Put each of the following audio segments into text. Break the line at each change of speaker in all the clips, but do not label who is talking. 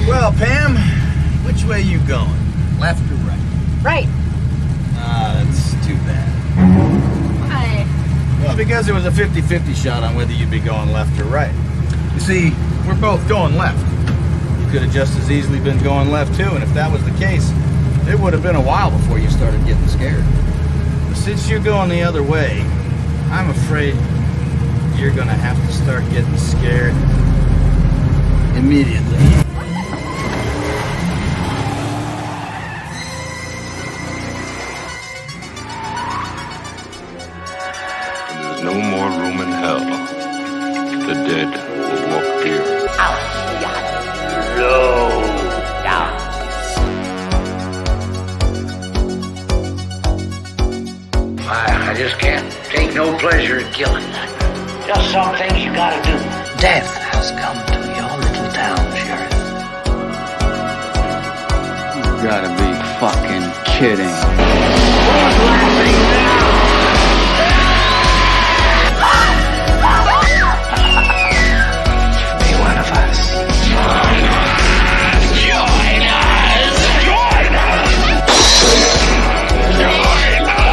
Well, Pam, which way you going? Left or right?
Right.
That's too bad.
Why?
Well, because it was a 50-50 shot on whether you'd be going left or right. You see, we're both going left. You could have just as easily been going left, too, and if that was the case, it would have been a while before you started getting scared. But since you're going the other way, I'm afraid you're gonna have to start getting scared immediately.
There's no more room in hell. The dead will walk here.
Low down. I just can't take no pleasure in killing that. Just some things you gotta do. Death has come to your little town, Sheriff.
You gotta be fucking kidding.
Who's laughing now? Be one of us. Join us! Join us! Join us! Join us!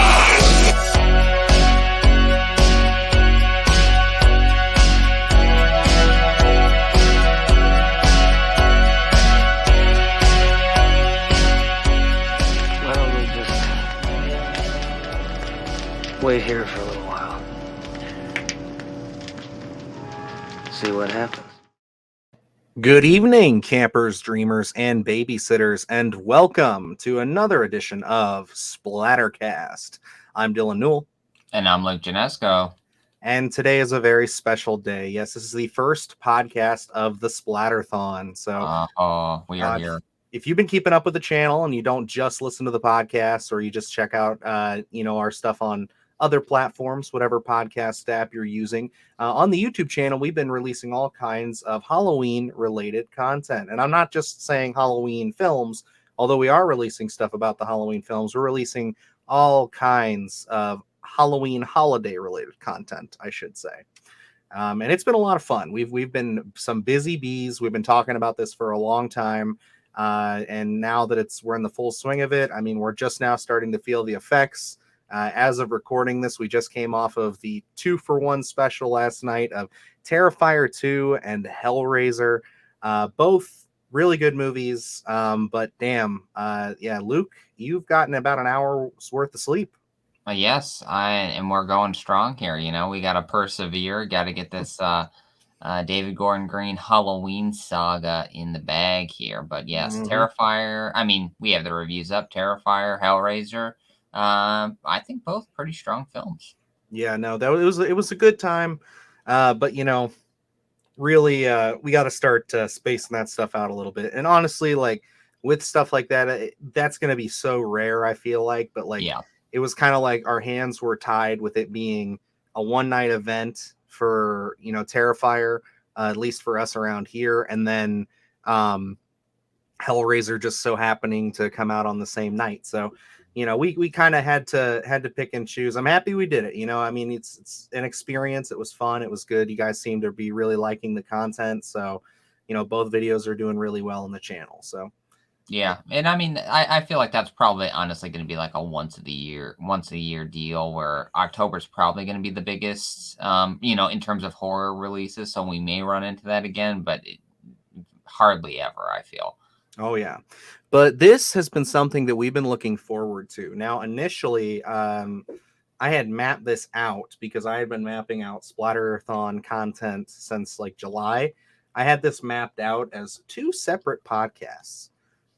Why don't we just wait here for a little while? See what happens.
Good evening, campers, dreamers, and babysitters, and welcome to another edition of SplatterCast. I'm Dylan Newell,
And I'm Luke Janesco.
and today is a very special day. Yes, this is the first podcast of the Splatterthon. So
We are here.
if you've been keeping up with the channel and you don't just listen to the podcast or you just check out, our stuff on other platforms, whatever podcast app you're using, on the YouTube channel, we've been releasing all kinds of Halloween related content. And I'm not just saying Halloween films, although we are releasing stuff about the Halloween films. We're releasing all kinds of Halloween holiday related content, I should say. And it's been a lot of fun. We've been some busy bees. We've been talking about this for a long time. And now that we're in the full swing of it, I mean, we're just now starting to feel the effects. As of recording this, we just came off of the 2-for-1 special last night of Terrifier 2 and Hellraiser. Both really good movies. But damn, Luke, you've gotten about an hour's worth of sleep.
Yes, and we're going strong here. You know, we got to persevere. Got to get this David Gordon Green Halloween saga in the bag here. But yes, Terrifier. I mean, we have the reviews up. Terrifier, Hellraiser. I think both pretty strong films.
Yeah, no, it was a good time. But really, we got to start spacing that stuff out a little bit. And honestly, like with stuff like that, that's going to be so rare, I feel like. But it was kind of like our hands were tied with it being a one-night event for, Terrifier, at least for us around here. And then Hellraiser just so happening to come out on the same night. So, we kind of had to pick and choose. I'm happy we did it. I mean, it's an experience. It was fun. It was good. You guys seem to be really liking the content. So, both videos are doing really well on the channel. So,
yeah. And I mean, I feel like that's probably honestly going to be like a once a year deal where October's probably going to be the biggest, in terms of horror releases. So we may run into that again, but hardly ever, I feel.
Oh, yeah. But this has been something that we've been looking forward to. Now, initially, I had mapped this out because I had been mapping out Splatterthon content since like July. I had this mapped out as 2 separate podcasts.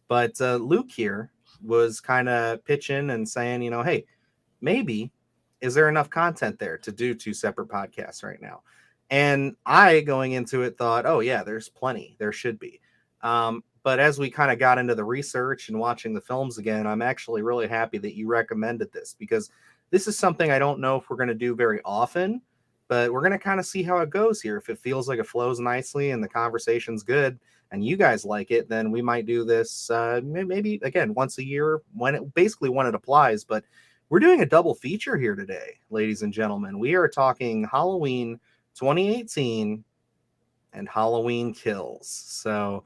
But Luke here was kind of pitching and saying, hey, maybe is there enough content there to do 2 separate podcasts right now? And I, going into it, thought, oh, yeah, there's plenty. There should be. But as we kind of got into the research and watching the films again, I'm actually really happy that you recommended this because this is something I don't know if we're going to do very often, but we're going to kind of see how it goes here. If it feels like it flows nicely and the conversation's good and you guys like it, then we might do this maybe, again, once a year when it applies. But we're doing a double feature here today, ladies and gentlemen. We are talking Halloween 2018 and Halloween Kills. So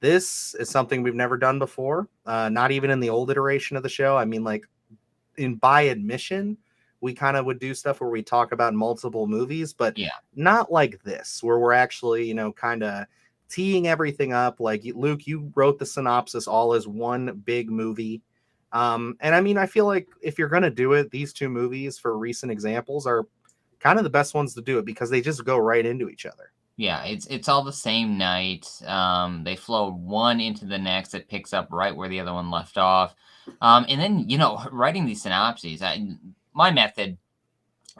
This is something we've never done before. Not even in the old iteration of the show. I mean, like by admission, we kind of would do stuff where we talk about multiple movies, but
Yeah.
not like this, where we're actually, kind of teeing everything up. Like Luke, you wrote the synopsis all as one big movie. And I mean, I feel like if you're going to do it, these two movies for recent examples are kind of the best ones to do it because they just go right into each other.
Yeah, it's all the same night. They flow one into the next. It picks up right where the other one left off. And then, writing these synopses, my method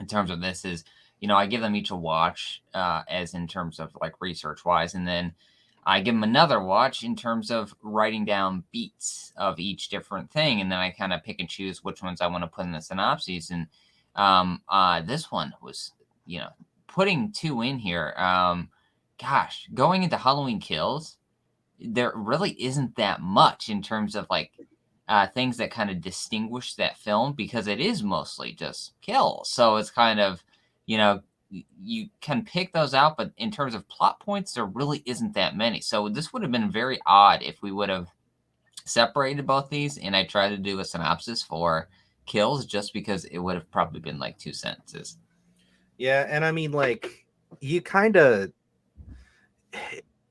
in terms of this is, I give them each a watch, as in terms of like research wise, and then I give them another watch in terms of writing down beats of each different thing, and then I kind of pick and choose which ones I want to put in the synopses. And this one was, putting two in here. Gosh, going into Halloween Kills, there really isn't that much in terms of like things that kind of distinguish that film because it is mostly just kills. So it's kind of, you can pick those out, but in terms of plot points, there really isn't that many. So this would have been very odd if we would have separated both these and I tried to do a synopsis for kills just because it would have probably been like 2 sentences.
Yeah, and I mean, like, you kind of,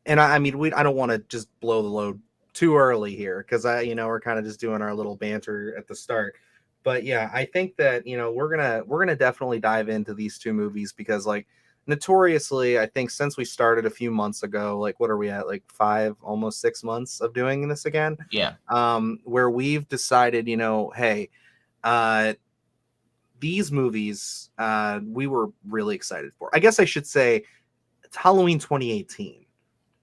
and I mean, I don't want to just blow the load too early here because we're kind of just doing our little banter at the start. But yeah, I think that we're gonna definitely dive into these two movies because, like, notoriously, I think since we started a few months ago, like, what are we at, like 5, almost 6 months of doing this again?
Yeah.
Where we've decided, hey, these movies we were really excited for. I guess I should say it's Halloween 2018.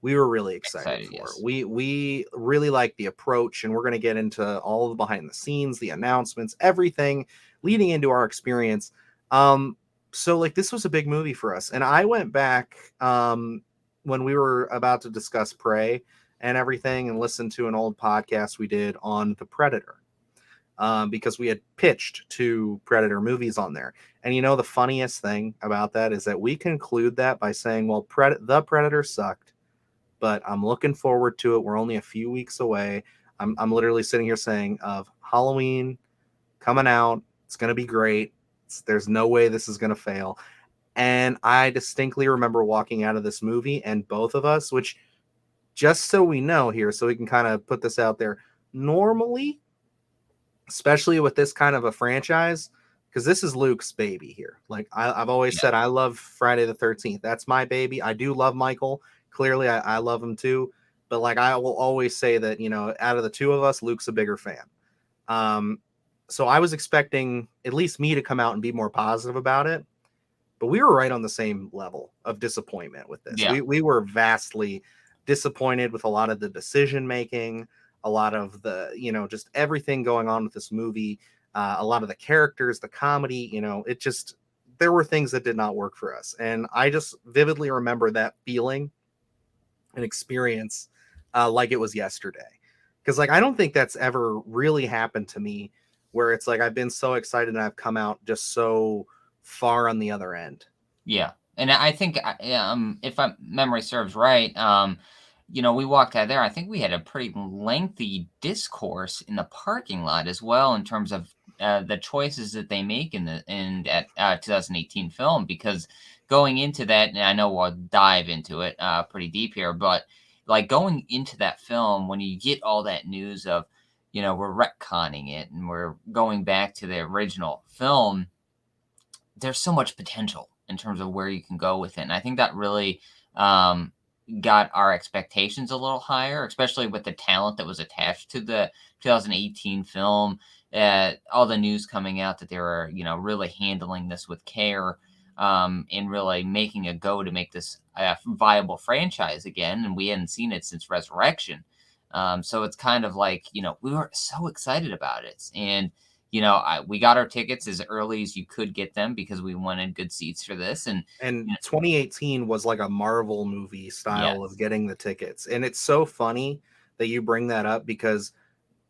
We were really excited for.
Yes.
We really like the approach, and we're going to get into all the behind the scenes, the announcements, everything leading into our experience. So like this was a big movie for us, and I went back when we were about to discuss Prey and everything, and listened to an old podcast we did on The Predator. Because we had pitched 2 Predator movies on there. And the funniest thing about that is that we conclude that by saying, well, The Predator sucked, but I'm looking forward to it. We're only a few weeks away. I'm literally sitting here saying of Halloween coming out. It's going to be great. There's no way this is going to fail. And I distinctly remember walking out of this movie and both of us, which just so we know here, so we can kind of put this out there, normally, especially with this kind of a franchise, because this is Luke's baby here. Like I've always said, I love Friday the 13th. That's my baby. I do love Michael. Clearly, I love him too. But like I will always say that, out of the two of us, Luke's a bigger fan. So I was expecting at least me to come out and be more positive about it. But we were right on the same level of disappointment with this.
Yeah.
We were vastly disappointed with a lot of the decision making, a lot of the, just everything going on with this movie, a lot of the characters, the comedy, there were things that did not work for us. And I just vividly remember that feeling and experience like it was yesterday. Because like, I don't think that's ever really happened to me where it's like, I've been so excited and I've come out just so far on the other end.
Yeah. And I think, if memory serves right, we walked out there. I think we had a pretty lengthy discourse in the parking lot as well in terms of the choices that they make in that 2018 film. Because going into that, and I know we'll dive into it pretty deep here, but like going into that film, when you get all that news of, we're retconning it and we're going back to the original film, there's so much potential in terms of where you can go with it. And I think that really got our expectations a little higher, especially with the talent that was attached to the 2018 film. All the news coming out that they were, really handling this with care and really making a go to make this a viable franchise again. And we hadn't seen it since Resurrection. So it's kind of like, we were so excited about it. And we got our tickets as early as you could get them because we wanted good seats for this. And
2018 was like a Marvel movie style of getting the tickets. And it's so funny that you bring that up because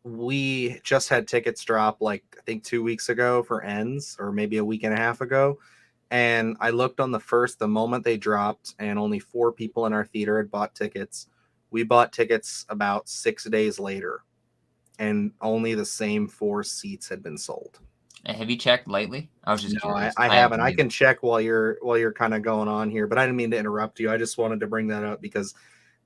we just had tickets drop like, I think 2 weeks ago for Ends, or maybe a week and a half ago. And I looked on the moment they dropped, and only 4 people in our theater had bought tickets. We bought tickets about 6 days later, and only the same 4 seats had been sold.
Have you checked lately? I was just
No,
curious.
I haven't. I
either.
can check while you're kind of going on here, but I didn't mean to interrupt you. I just wanted to bring that up because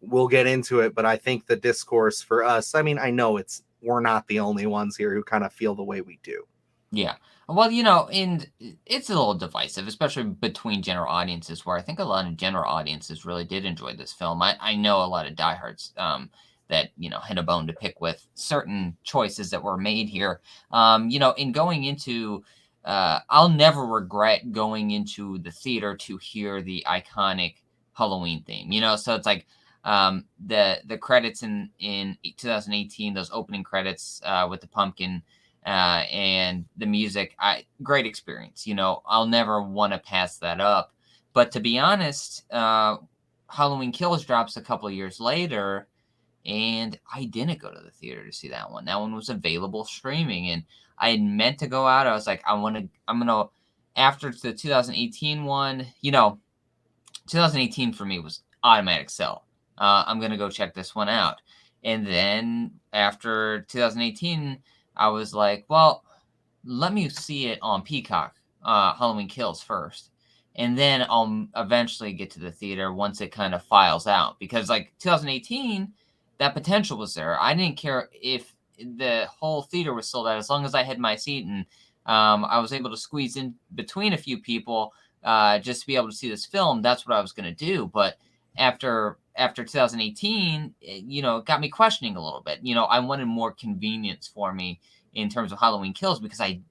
we'll get into it. But I think the discourse for us, I mean, I know we're not the only ones here who kind of feel the way we do.
Yeah. Well, and it's a little divisive, especially between general audiences, where I think a lot of general audiences really did enjoy this film. I know a lot of diehards that, had a bone to pick with certain choices that were made here. In going into, I'll never regret going into the theater to hear the iconic Halloween theme, so it's like, the credits in 2018, those opening credits with the pumpkin and the music, great experience. I'll never want to pass that up. But to be honest, Halloween Kills drops a couple of years later, and I didn't go to the theater to see that one. That one was available streaming, and I had meant to go out. I was like, I'm gonna after the 2018 one. 2018 for me was automatic sell. I'm gonna go check this one out, and then after 2018. I was like, well, let me see it on Peacock, Halloween Kills first. And then I'll eventually get to the theater once it kind of files out. Because, like, 2018, that potential was there. I didn't care if the whole theater was sold out. As long as I had my seat and I was able to squeeze in between a few people just to be able to see this film, that's what I was going to do. But after 2018, it got me questioning a little bit. I wanted more convenience for me in terms of Halloween Kills because I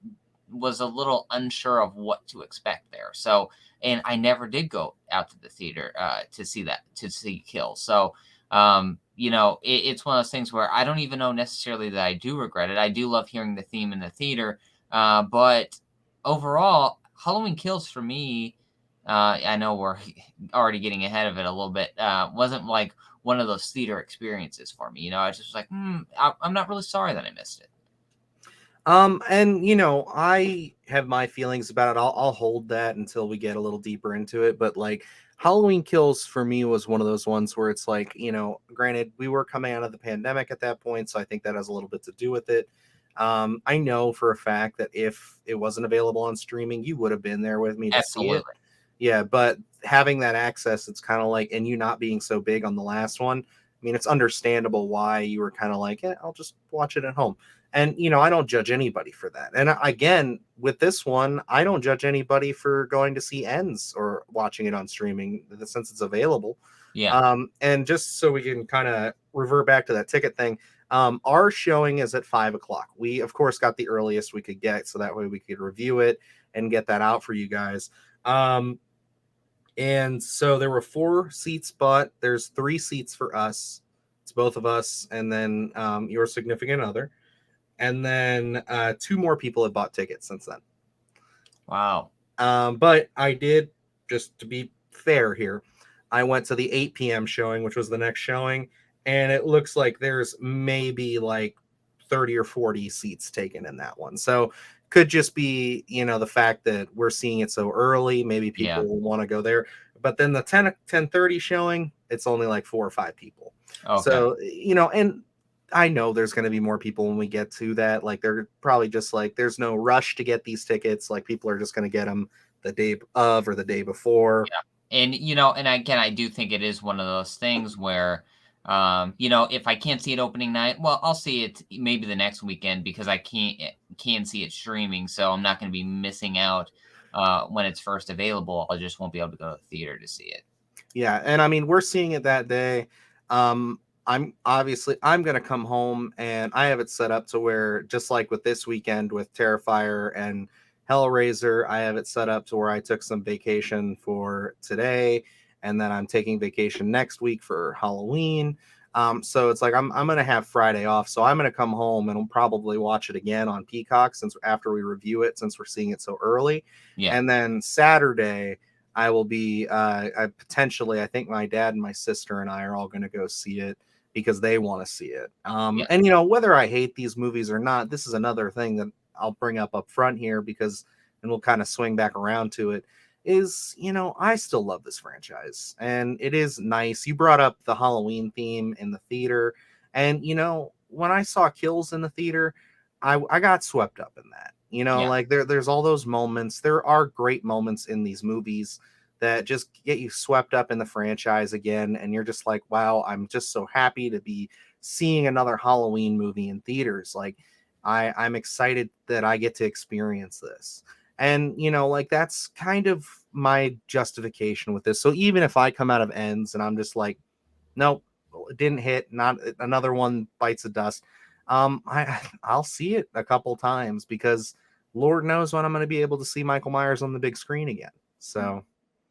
was a little unsure of what to expect there. So, and I never did go out to the theater to see Kills. So, it's one of those things where I don't even know necessarily that I do regret it. I do love hearing the theme in the theater, but overall, Halloween Kills for me, I know we're already getting ahead of it a little bit. Wasn't like one of those theater experiences for me. I was just like, I'm not really sorry that I missed it.
And I have my feelings about it. I'll hold that until we get a little deeper into it. But like Halloween Kills for me was one of those ones where it's like, granted, we were coming out of the pandemic at that point, so I think that has a little bit to do with it. I know for a fact that if it wasn't available on streaming, you would have been there with me to see it. Yeah, but having that access, it's kind of like, and you not being so big on the last one, I mean, it's understandable why you were kind of like, I'll just watch it at home. And, I don't judge anybody for that. And again, with this one, I don't judge anybody for going to see Ends or watching it on streaming since it's available.
Yeah.
And just so we can kind of revert back to that ticket thing, our showing is at 5:00. We, of course, got the earliest we could get, so that way we could review it and get that out for you guys. And so there were 4 seats bought. There's 3 seats for us. It's both of us, and then your significant other. And then 2 more people have bought tickets since then.
Wow.
But I did, just to be fair here, I went to the 8 p.m. showing, which was the next showing, and it looks like there's maybe like 30 or 40 seats taken in that one. So could just be, the fact that we're seeing it so early. Maybe people will want to go there. But then the 10:30 showing, it's only like 4 or 5 people. Okay. So, and I know there's going to be more people when we get to that. Like, they're probably just like, there's no rush to get these tickets. Like, people are just going to get them the day of or the day before.
Yeah. And, and again, I do think it is one of those things where, if I can't see it opening night, well, I'll see it maybe the next weekend because I can see it streaming. So I'm not going to be missing out when it's first available. I just won't be able to go to the theater to see it.
Yeah. And I mean, we're seeing it that day. I'm going to come home, and I have it set up to where, just like with this weekend with Terrifier and Hellraiser, I have it set up to where I took some vacation for today, and then I'm taking vacation next week for Halloween. So it's like I'm going to have Friday off. So I'm going to come home and we'll probably watch it again on Peacock after we review it, since we're seeing it so early. Yeah. And then Saturday, I will be I think my dad and my sister and I are all going to go see it because they want to see it. And, whether I hate these movies or not, this is another thing that I'll bring up front here, and we'll kind of swing back around to it. is, I still love this franchise, and it is nice. You brought up the Halloween theme in the theater, and when I saw kills in the theater, I got swept up in that.
Yeah.
Like there's all those moments. There are great moments in these movies that just get you swept up in the franchise again, and you're just like, wow, I'm just so happy to be seeing another Halloween movie in theaters. Like I'm excited that I get to experience this. And like that's kind of my justification with this. So even if I come out of ends and I'm just like, nope, it didn't hit, not another one bites the dust, I'll see it a couple times, because Lord knows when I'm going to be able to see Michael Myers on the big screen again. So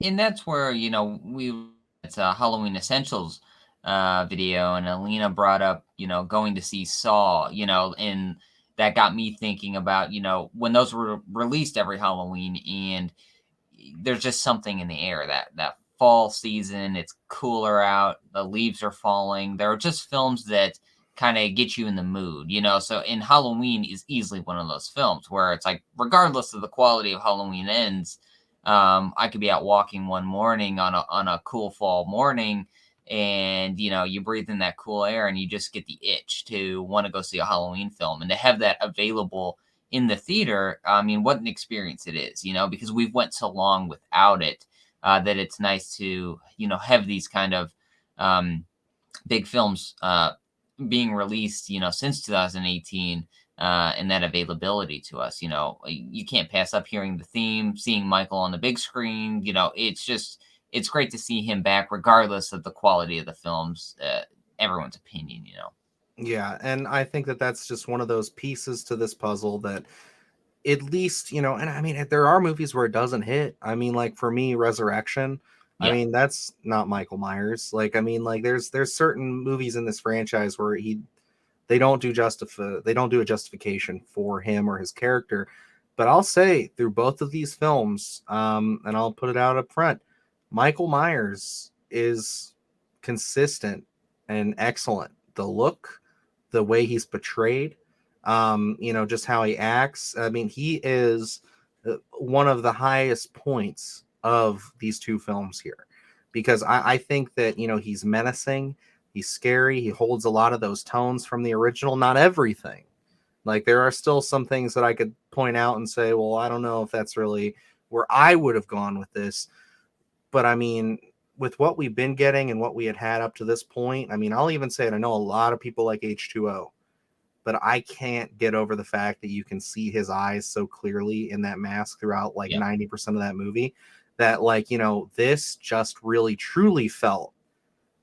And that's where, it's a Halloween Essentials video, and Alina brought up, going to see Saw, and that got me thinking about, when those were released every Halloween, and there's just something in the air, that fall season, it's cooler out, the leaves are falling. There are just films that kind of get you in the mood, so in Halloween is easily one of those films where it's like, regardless of the quality of Halloween Ends, I could be out walking one morning on a cool fall morning, and you breathe in that cool air and you just get the itch to want to go see a Halloween film, and to have that available in the theater. I mean, what an experience it is, because we've went so long without it, that it's nice to, have these kind of big films being released, since 2018, and that availability to us. You can't pass up hearing the theme, seeing Michael on the big screen. It's great to see him back, regardless of the quality of the films, everyone's opinion.
yeah, and I think that that's just one of those pieces to this puzzle that at least, and I mean, there are movies where it doesn't hit. I mean, like for me, Resurrection, I
Yeah.
mean, that's not Michael Myers. Like, I mean, like there's certain movies in this franchise where they don't do a justification for him or his character. But I'll say through both of these films, and I'll put it out up front, Michael Myers is consistent and excellent. The look, the way he's portrayed, just how he acts. I mean, he is one of the highest points of these two films here, because I think that, he's menacing, he's scary, he holds a lot of those tones from the original, not everything. Like there are still some things that I could point out and say, well, I don't know if that's really where I would have gone with this. But I mean, with what we've been getting and what we had up to this point, I mean, I'll even say it. I know a lot of people like H2O, but I can't get over the fact that you can see his eyes so clearly in that mask throughout like 90% of that movie, that like, this just really truly felt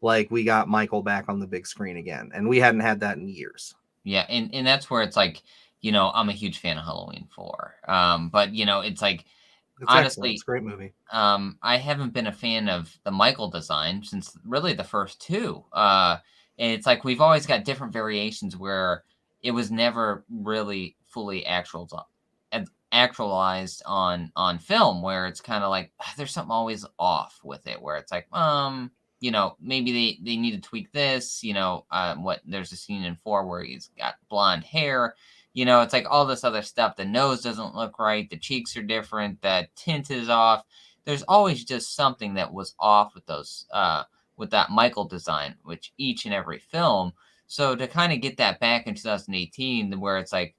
like we got Michael back on the big screen again. And we hadn't had that in years.
Yeah. And that's where it's like, I'm a huge fan of Halloween 4. But it's like,
It's
honestly,
excellent. It's a great movie.
I haven't been a fan of the Michael design since really the first two. And it's like we've always got different variations where it was never really fully actualized on film, where it's kind of like there's something always off with it, where it's like, maybe they need to tweak this. What there's a scene in 4 where he's got blonde hair. It's like all this other stuff. The nose doesn't look right. The cheeks are different. The tint is off. There's always just something that was off with those, with that Michael design, which each and every film. So to kind of get that back in 2018, where it's like,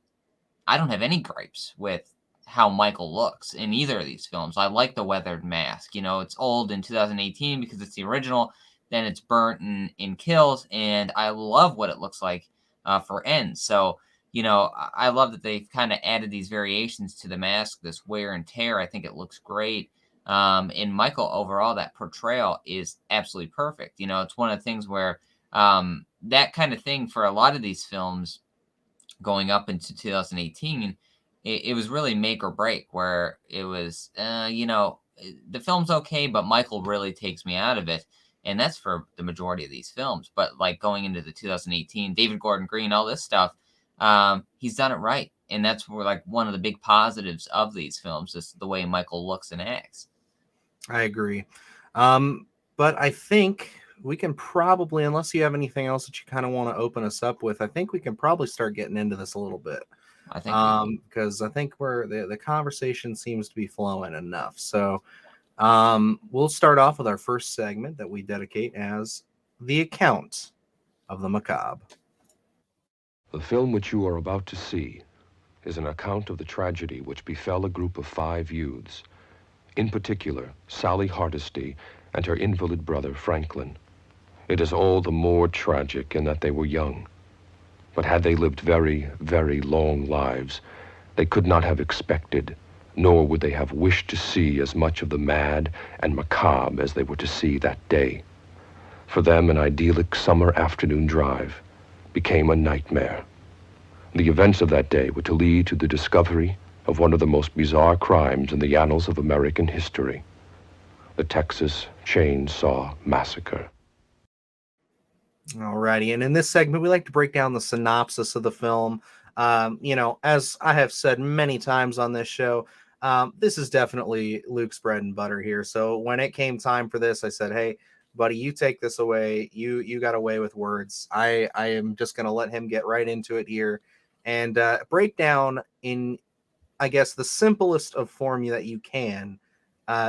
I don't have any gripes with how Michael looks in either of these films. I like the weathered mask. It's old in 2018 because it's the original. Then it's burnt in Kills, and I love what it looks like for Ends. So, I love that they've kind of added these variations to the mask, this wear and tear. I think it looks great. In Michael, overall, that portrayal is absolutely perfect. It's one of the things where that kind of thing for a lot of these films going up into 2018, it was really make or break, where it was, the film's okay, but Michael really takes me out of it. And that's for the majority of these films. But like going into the 2018, David Gordon Green, all this stuff, he's done it right. And that's where like one of the big positives of these films is the way Michael looks and acts.
I agree. But I think we can probably, unless you have anything else that you kind of want to open us up with, I think we can probably start getting into this a little bit.
I think
because I think the conversation seems to be flowing enough. So We'll start off with our first segment that we dedicate as the account of the macabre.
The film which you are about to see is an account of the tragedy which befell a group of 5 youths, in particular Sally Hardesty and her invalid brother Franklin. It is all the more tragic in that they were young, but had they lived very, very long lives, they could not have expected, nor would they have wished to see as much of the mad and macabre as they were to see that day. For them, an idyllic summer afternoon drive became a nightmare. The events of that day were to lead to the discovery of one of the most bizarre crimes in the annals of American history, the Texas Chainsaw Massacre.
Alrighty, and in this segment, we like to break down the synopsis of the film. As I have said many times on this show, this is definitely Luke's bread and butter here. So when it came time for this, I said, "Hey, buddy, you take this away. You got away with words. I am just going to let him get right into it here and break down in, I guess, the simplest of form that you can,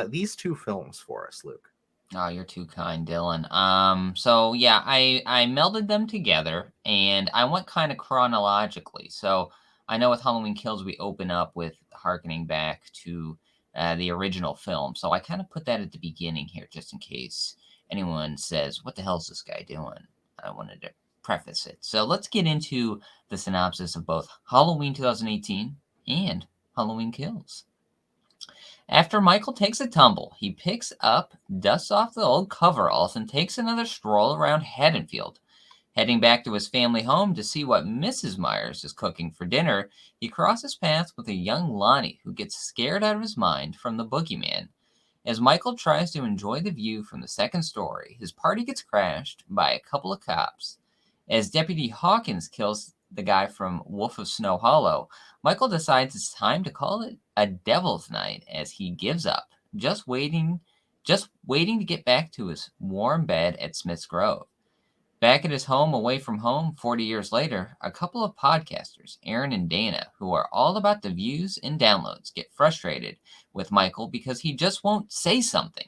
these two films for us, Luke."
Oh, you're too kind, Dylan. So yeah, I melded them together and I went kind of chronologically. So I know with Halloween Kills, we open up with harkening back to the original film. So I kind of put that at the beginning here, just in case anyone says, "What the hell is this guy doing?" I wanted to preface it. So let's get into the synopsis of both Halloween 2018 and Halloween Kills. After Michael takes a tumble, he picks up, dusts off the old coveralls, and takes another stroll around Haddonfield. Heading back to his family home to see what Mrs. Myers is cooking for dinner, he crosses paths with a young Lonnie who gets scared out of his mind from the boogeyman. As Michael tries to enjoy the view from the second story, his party gets crashed by a couple of cops. As Deputy Hawkins kills the guy from Wolf of Snow Hollow, Michael decides it's time to call it a devil's night as he gives up, just waiting to get back to his warm bed at Smith's Grove. Back at his home away from home 40 years later, a couple of podcasters, Aaron and Dana, who are all about the views and downloads, get frustrated with Michael because he just won't say something.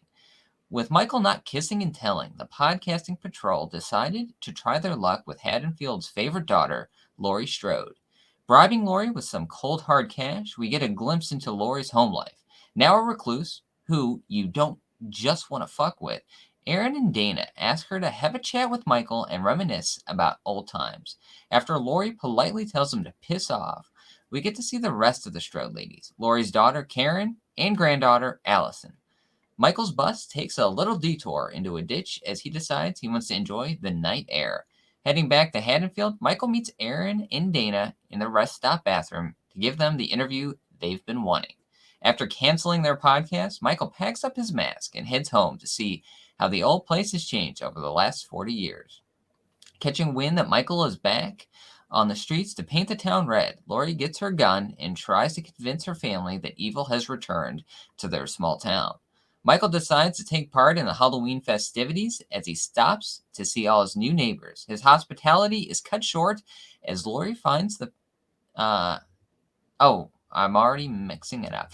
With Michael not kissing and telling, the podcasting patrol decided to try their luck with Haddonfield's favorite daughter, Laurie Strode. Bribing Laurie with some cold hard cash, we get a glimpse into Laurie's home life. Now a recluse, who you don't just want to fuck with, Aaron and Dana ask her to have a chat with Michael and reminisce about old times. After Laurie politely tells them to piss off, we get to see the rest of the Strode ladies, Laurie's daughter, Karen, and granddaughter, Allison. Michael's bus takes a little detour into a ditch as he decides he wants to enjoy the night air. Heading back to Haddonfield, Michael meets Aaron and Dana in the rest stop bathroom to give them the interview they've been wanting. After canceling their podcast, Michael packs up his mask and heads home to see how the old place has changed over the last 40 years. Catching wind that Michael is back on the streets to paint the town red, Laurie gets her gun and tries to convince her family that evil has returned to their small town. Michael decides to take part in the Halloween festivities as he stops to see all his new neighbors. His hospitality is cut short as Laurie finds the... I'm already mixing it up.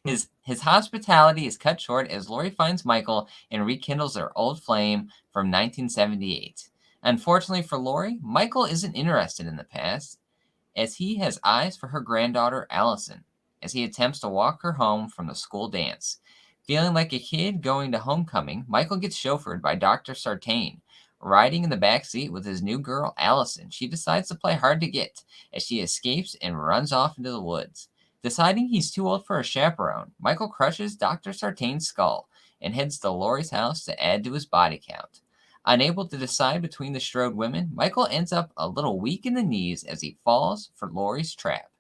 His hospitality is cut short as Laurie finds Michael and rekindles their old flame from 1978. Unfortunately for Laurie, Michael isn't interested in the past as he has eyes for her granddaughter Allison as he attempts to walk her home from the school dance. Feeling like a kid going to homecoming, Michael gets chauffeured by Dr. Sartain. Riding in the back seat with his new girl, Allison, she decides to play hard to get as she escapes and runs off into the woods. Deciding he's too old for a chaperone, Michael crushes Dr. Sartain's skull and heads to Laurie's house to add to his body count. Unable to decide between the Strode women, Michael ends up a little weak in the knees as he falls for Laurie's trap.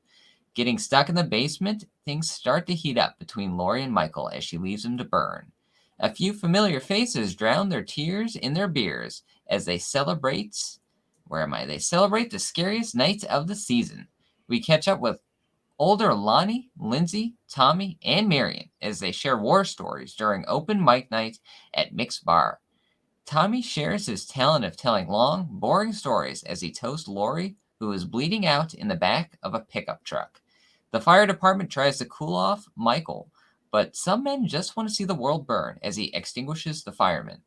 Getting stuck in the basement, things start to heat up between Laurie and Michael as she leaves him to burn. A few familiar faces drown their tears in their beers as they celebrate... They celebrate the scariest nights of the season. We catch up with older Lonnie, Lindsay, Tommy, and Marion as they share war stories during open mic night at Mick's Bar. Tommy shares his talent of telling long, boring stories as he toasts Laurie, who is bleeding out in the back of a pickup truck. The fire department tries to cool off Michael, but some men just want to see the world burn as he extinguishes the firemen.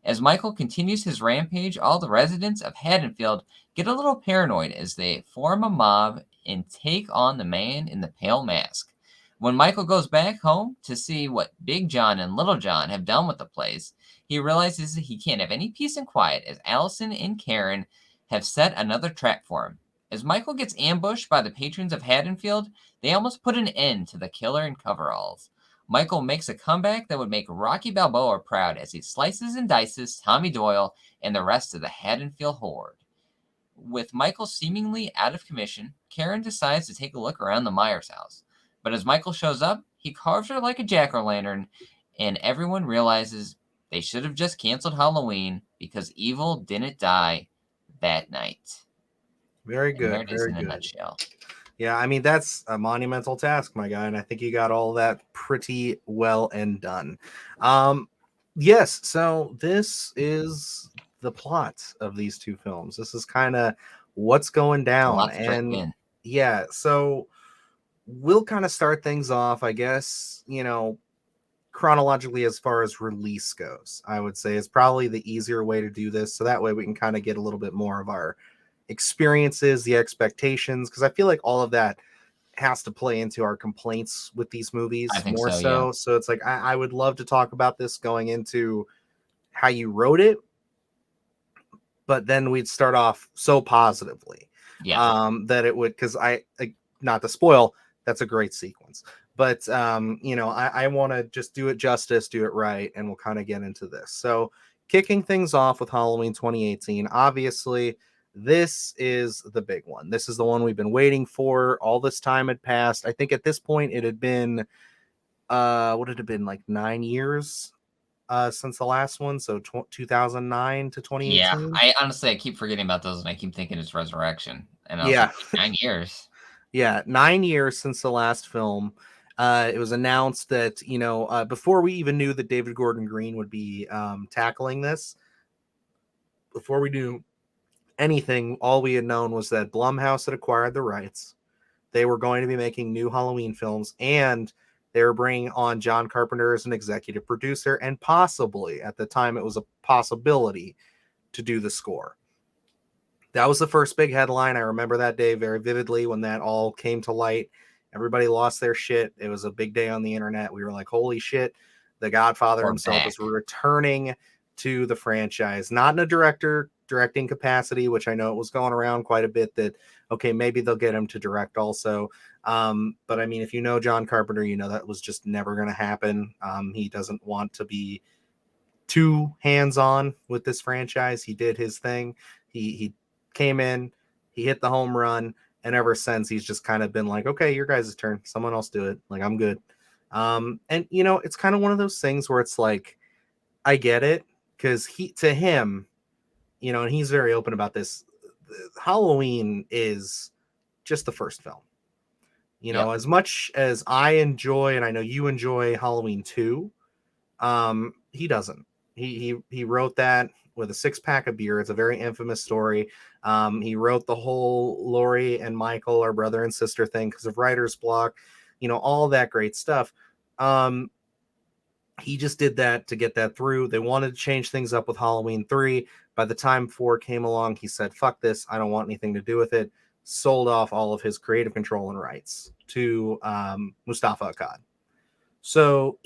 As Michael continues his rampage, all the residents of Haddonfield get a little paranoid as they form a mob and take on the man in the pale mask. When Michael goes back home to see what Big John and Little John have done with the place, he realizes that he can't have any peace and quiet as Allison and Karen have set another trap for him. As Michael gets ambushed by the patrons of Haddonfield, they almost put an end to the killer in coveralls. Michael makes a comeback that would make Rocky Balboa proud as he slices and dices Tommy Doyle and the rest of the Haddonfield horde. With Michael seemingly out of commission, Karen decides to take a look around the Myers house. But as Michael shows up, he carves her like a jack-o'-lantern, and everyone realizes they should have just canceled Halloween because evil didn't die that night.
Very
And there
good.
it is
Very
in a
good.
nutshell.
Yeah, I mean, that's a monumental task, my guy, and I think you got all that pretty well and done. Yes, so this is the plot of these two films. This is kind of what's going
A
down.
lot to drink
And
in.
yeah, so we'll kind of start things off, I guess, chronologically as far as release goes. I would say is probably the easier way to do this. So that way we can kind of get a little bit more of our experiences, the expectations, because I feel like all of that has to play into our complaints with these movies
I think
more
so,
so.
yeah.
So it's like I would love to talk about this going into how you wrote it, but then we'd start off so positively.
Yeah.
That it would, because I not to spoil, that's a great sequence. But I want to just do it justice, do it right, and we'll kind of get into this. So kicking things off with Halloween 2018, obviously this is the big one. This is the one we've been waiting for. All this time had passed. I think at this point it had been what had it been, like 9 years since the last one, so 2009 to 2018.
Yeah. I honestly keep forgetting about those, and I keep thinking it's Resurrection. And I was
Yeah.
like, 9 years.
Yeah, 9 years since the last film. It was announced that, before we even knew that David Gordon Green would be tackling this, before we knew anything, all we had known was that Blumhouse had acquired the rights. They were going to be making new Halloween films, and they were bringing on John Carpenter as an executive producer, and possibly, at the time, it was a possibility to do the score. That was the first big headline. I remember that day very vividly when that all came to light. Everybody lost their shit. It was a big day on the internet. We were like, holy shit, the Godfather
We're
himself
back.
is returning to the franchise, not in a directing capacity, which I know it was going around quite a bit that, okay, maybe they'll get him to direct also. But I mean, if you know John Carpenter, you know that was just never going to happen. He doesn't want to be too hands-on with this franchise. He did his thing. He came in, he hit the home run, and ever since he's just kind of been like, okay, your guys' turn, someone else do it, like I'm good. And it's kind of one of those things where it's like, I get it, because to him, and he's very open about this, Halloween is just the first film.
Yep.
As much as I enjoy, and I know you enjoy Halloween 2, he doesn't. He wrote that with a 6-pack of beer. It's a very infamous story. He wrote the whole Laurie and Michael are brother and sister thing because of writer's block, all that great stuff. He just did that to get that through. They wanted to change things up with Halloween 3. By the time 4 came along, he said, fuck this. I don't want anything to do with it. Sold off all of his creative control and rights to Mustafa Akkad. So,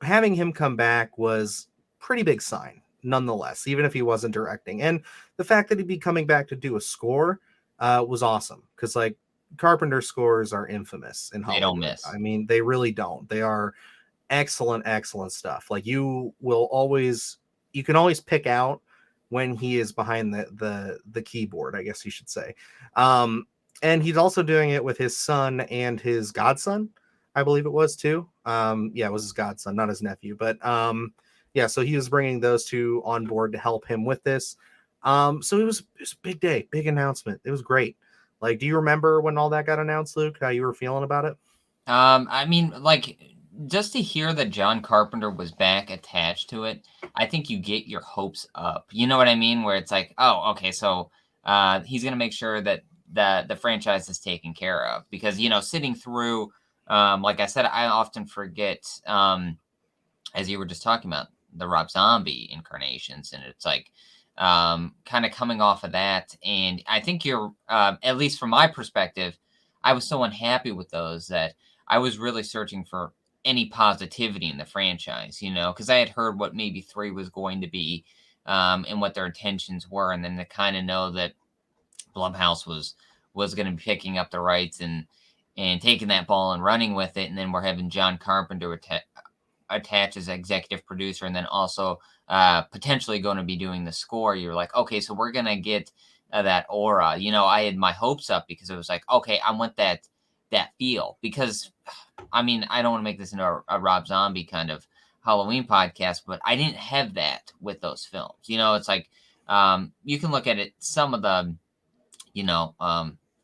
having him come back was pretty big sign, nonetheless, even if he wasn't directing. And the fact that he'd be coming back to do a score was awesome, because like Carpenter scores are infamous in Hollywood.
They don't miss.
I mean, they really don't. They are excellent stuff. Like you can always pick out when he is behind the keyboard, I guess you should say. And he's also doing it with his son and his godson, I believe it was too. It was his godson, not his nephew, but so he was bringing those two on board to help him with this. So it was a big day, big announcement. It was great. Like, do you remember when all that got announced, Luke, how you were feeling about it?
I mean, like, just to hear that John Carpenter was back attached to it, I think you get your hopes up. You know what I mean? Where it's like, oh, okay, so he's going to make sure that the franchise is taken care of. Because, sitting through like I said, I often forget, as you were just talking about, the Rob Zombie incarnations, and it's like kind of coming off of that. And I think you're, at least from my perspective, I was so unhappy with those that I was really searching for any positivity in the franchise, because I had heard what maybe 3 was going to be, and what their intentions were, and then to kind of know that Blumhouse was going to be picking up the rights and taking that ball and running with it, and then we're having John Carpenter attach as executive producer, and then also potentially going to be doing the score. You're like, okay, so we're gonna get that aura. I had my hopes up because it was like, okay, I want that feel, because I mean, I don't want to make this into a Rob Zombie kind of Halloween podcast, but I didn't have that with those films. It's like you can look at it, some of the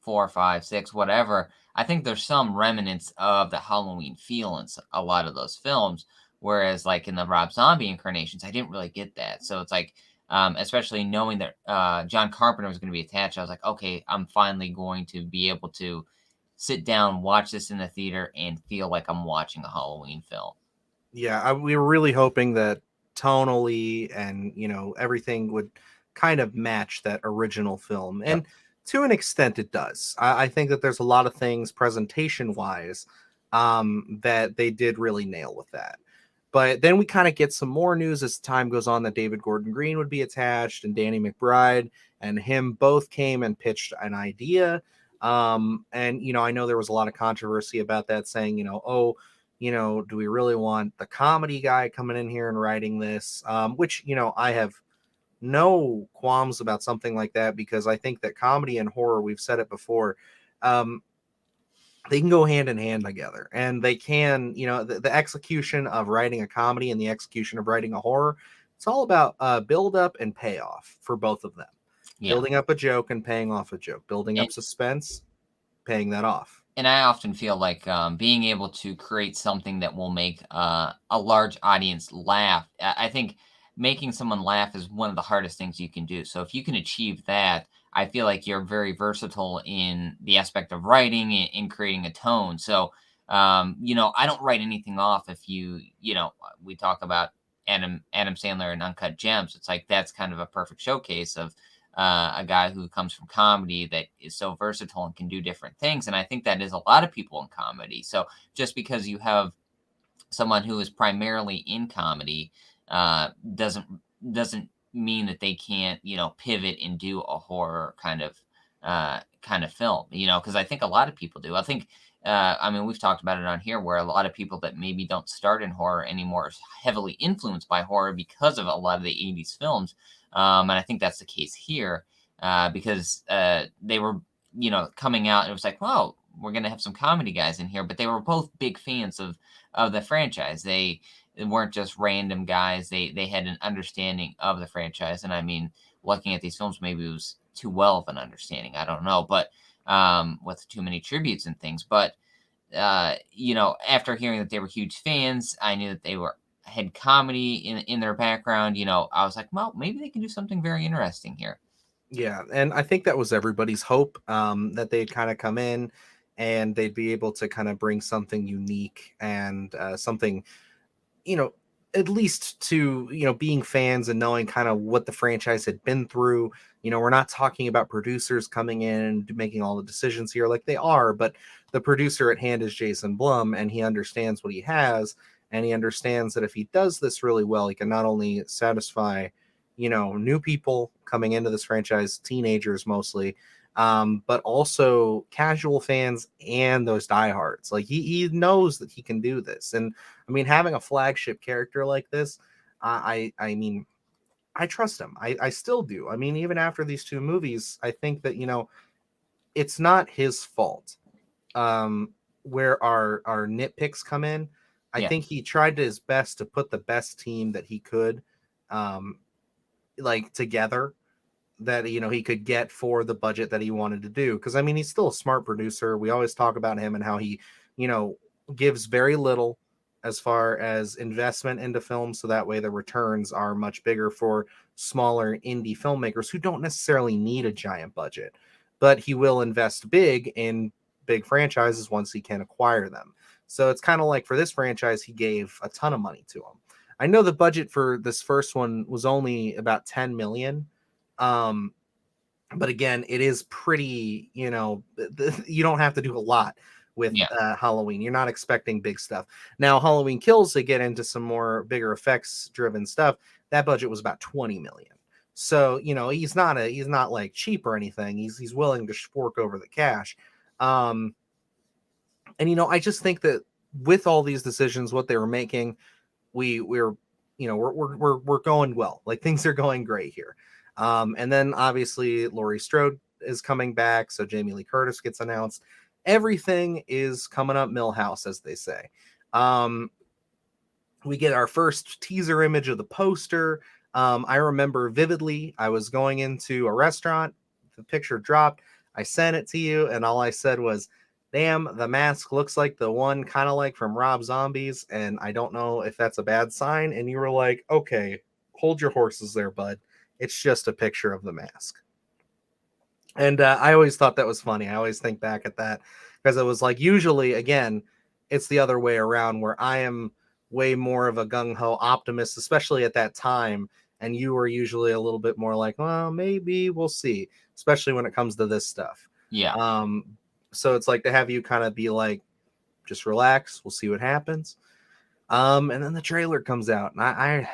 4, 5, 6, whatever. I think there's some remnants of the Halloween feel in a lot of those films, whereas like in the Rob Zombie incarnations, I didn't really get that. So it's like, especially knowing that John Carpenter was going to be attached, I was like, okay, I'm finally going to be able to sit down, watch this in the theater, and feel like I'm watching a Halloween film.
Yeah, we were really hoping that tonally and everything would kind of match that original film, and to an extent it does. I think that there's a lot of things presentation wise that they did really nail with that. But then we kind of get some more news as time goes on that David Gordon Green would be attached, and Danny McBride and him both came and pitched an idea. And I know there was a lot of controversy about that, saying do we really want the comedy guy coming in here and writing this? Which, I have no qualms about something like that, because I think that comedy and horror, we've said it before, they can go hand in hand together, and they can, the execution of writing a comedy and the execution of writing a horror, it's all about build up and payoff for both of them. Yeah. Building up a joke and paying off a joke, building up suspense, paying that off.
And I often feel like being able to create something that will make a large audience laugh. I think making someone laugh is one of the hardest things you can do. So if you can achieve that, I feel like you're very versatile in the aspect of writing and in creating a tone. So, I don't write anything off if we talk about Adam Sandler and Uncut Gems. It's like that's kind of a perfect showcase of a guy who comes from comedy that is so versatile and can do different things. And I think that is a lot of people in comedy. So just because you have someone who is primarily in comedy doesn't mean that they can't, pivot and do a horror kind of film, because I think a lot of people do. I think, we've talked about it on here, where a lot of people that maybe don't start in horror anymore are heavily influenced by horror because of a lot of the 80s films. And I think that's the case here, because they were, coming out, and it was like, well, we're going to have some comedy guys in here, but they were both big fans of the franchise. They weren't just random guys. They had an understanding of the franchise. And I mean, looking at these films, maybe it was too well of an understanding. I don't know, but with too many tributes and things. But, after hearing that they were huge fans, I knew that they had comedy in their background. I was like, well, maybe they can do something very interesting here.
Yeah, and I think that was everybody's hope, that they'd kind of come in and they'd be able to kind of bring something unique and something, at least to, being fans and knowing kind of what the franchise had been through. We're not talking about producers coming in and making all the decisions here like they are, but the producer at hand is Jason Blum, and he understands what he has, and he understands that if he does this really well, he can not only satisfy, new people coming into this franchise, teenagers mostly, but also casual fans and those diehards. Like he knows that he can do this. And I mean, having a flagship character like this, I mean, I trust him. I still do. I mean, even after these 2 movies, I think that, it's not his fault. Where our nitpicks come in, I think he tried his best to put the best team that he could, together, that he could get for the budget that he wanted to do. Because I mean, he's still a smart producer. We always talk about him and how he gives very little as far as investment into film, so that way the returns are much bigger for smaller indie filmmakers who don't necessarily need a giant budget, but he will invest big in big franchises once he can acquire them. So it's kind of like for this franchise, he gave a ton of money to him. I know the budget for this first one was only about 10 million. But again, it is pretty, you know, you don't have to do a lot with Halloween. You're not expecting big stuff. Now, Halloween Kills, they get into some more bigger effects driven stuff. That budget was about 20 million. So, you know, he's not like cheap or anything. He's willing to fork over the cash. And you know, I just think that with all these decisions, what they were making, we're you know, we're going well. Like things are going great here. And then obviously Laurie Strode is coming back, so Jamie Lee Curtis gets announced. Everything is coming up Millhouse, as they say. We get our first teaser image of the poster. I remember vividly, I was going into a restaurant, the picture dropped, I sent it to you, and all I said was, damn, the mask looks like the one kind of like from Rob Zombie's, and I don't know if that's a bad sign. And you were like, okay, hold your horses there, bud. It's just a picture of the mask. And I always thought that was funny. I always think back at that because it was like, usually, again, it's the other way around where I am way more of a gung-ho optimist, especially at that time. And you were usually a little bit more like, well, maybe we'll see, especially when it comes to this stuff.
Yeah.
So it's like to have you kind of be like, just relax. We'll see what happens. And then the trailer comes out, and I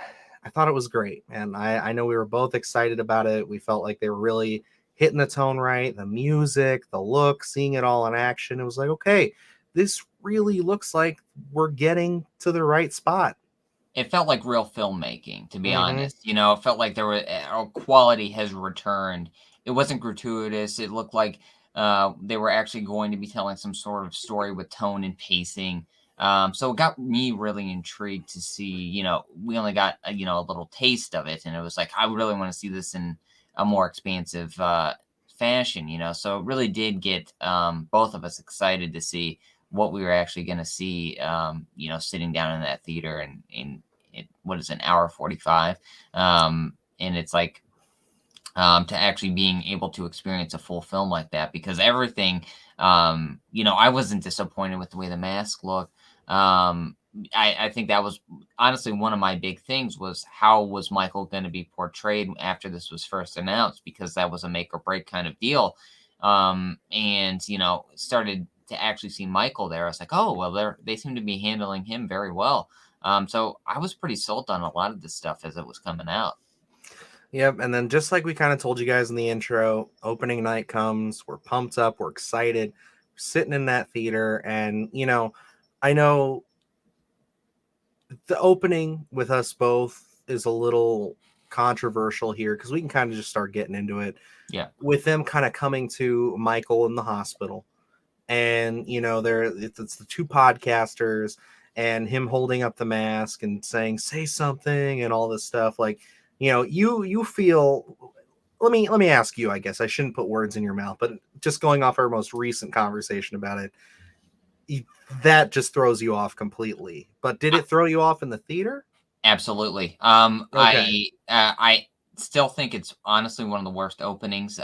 thought it was great. And I know we were both excited about it. We felt like they were really hitting the tone right. The music, the look, seeing it all in action. It was like, okay, this really looks like we're getting to the right spot.
It felt like real filmmaking, to be honest. You know, it felt like there were quality has returned. It wasn't gratuitous. It looked like they were actually going to be telling some sort of story with tone and pacing. So it got me really intrigued to see, you know, we only got, you know, a little taste of it. And it was like, I really want to see this in a more expansive fashion, you know. So it really did get both of us excited to see what we were actually going to see, you know, sitting down in that theater and in it, what is an hour 45. And it's like, to actually being able to experience a full film like that, because everything, you know, I wasn't disappointed with the way the mask looked. I think that was honestly one of my big things was how was Michael going to be portrayed after this was first announced, because that was a make or break kind of deal. And, you know, started to actually see Michael there. I was like, oh, well, they seem to be handling him very well. So I was pretty sold on a lot of this stuff as it was coming out.
Yep. And then just like we kind of told you guys in the intro, opening night comes, we're pumped up, we're excited, we're sitting in that theater. And, you know, I know the opening with us both is a little controversial here because we can kind of just start getting into it.
Yeah.
With them kind of coming to Michael in the hospital. And, you know, it's the two podcasters and him holding up the mask and saying, say something and all this stuff. Like, you know, you feel, let me ask you, I guess I shouldn't put words in your mouth, but just going off our most recent conversation about it, that just throws you off completely. But did it throw you off in the theater?
Absolutely.
Okay.
I still think it's honestly one of the worst openings.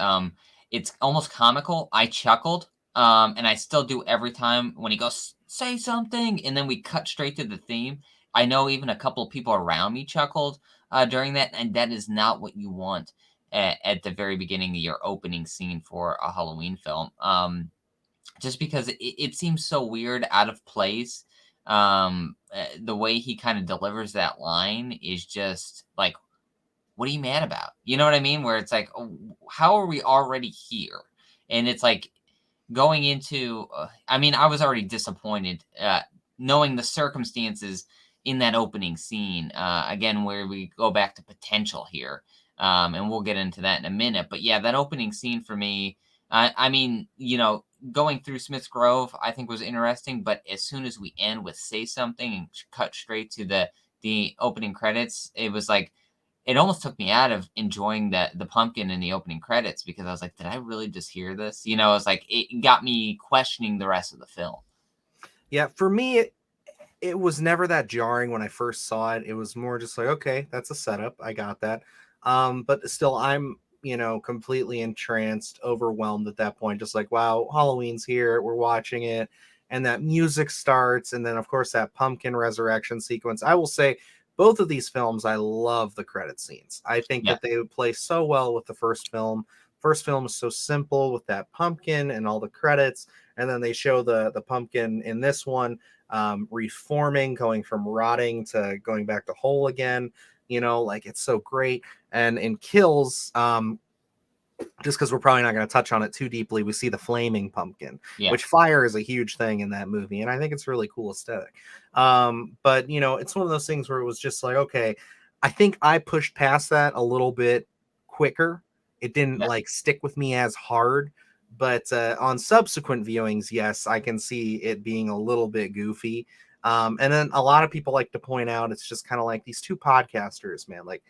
It's almost comical. I chuckled. And I still do every time when he goes, say something, and then we cut straight to the theme. I know even a couple of people around me chuckled during that, and that is not what you want at the very beginning of your opening scene for a Halloween film. Just because it seems so weird, out of place. The way he kind of delivers that line is just like, what are you mad about? You know what I mean? Where it's like, oh, how are we already here? And it's like, going into, I mean, I was already disappointed knowing the circumstances in that opening scene. Again, where we go back to potential here, and we'll get into that in a minute. But yeah, that opening scene for me, I mean, you know, going through Smith's Grove, I think was interesting. But as soon as we end with say something and cut straight to the opening credits, it was like, it almost took me out of enjoying the pumpkin in the opening credits, because I was like, did I really just hear this? You know, it's like, it got me questioning the rest of the film.
Yeah, for me, it was never that jarring when I first saw it. It was more just like, okay, that's a setup. I got that. But still, I'm, you know, completely entranced, overwhelmed at that point. Just like, wow, Halloween's here. We're watching it. and that music starts, and then of course that pumpkin resurrection sequence. I will say both of these films, I love the credit scenes. I think
Yeah.
that they would play so well with the first film. First film is so simple with that pumpkin and all the credits, and then they show the pumpkin in this one reforming, going from rotting to going back to whole again. Like it's so great. And in Kills, just because we're probably not going to touch on it too deeply, we see the flaming pumpkin,
Yeah.
which fire is a huge thing in that movie, and I think it's really cool aesthetic. But it's one of those things where it was just like, okay, I think I pushed past that a little bit quicker. It didn't like stick with me as hard, but on subsequent viewings, yes, I can see it being a little bit goofy. And then a lot of people like to point out it's just kind of like these two podcasters, man, like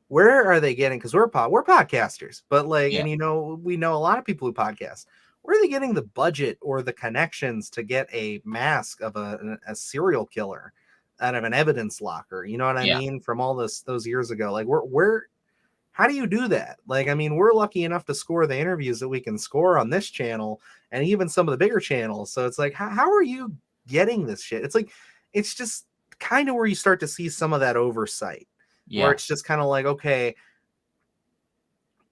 where are they getting, because we're podcasters, but like,
Yeah.
and we know a lot of people who podcast. Where are they getting the budget or the connections to get a mask of a serial killer out of an evidence locker? You know what I
Yeah.
mean? From all those years ago, like where how do you do that? Like, I mean, we're lucky enough to score the interviews that we can score on this channel and even some of the bigger channels. So it's like, how are you getting this shit? It's like, it's just kind of where you start to see some of that oversight. Where
Yeah.
it's just kind of like, okay,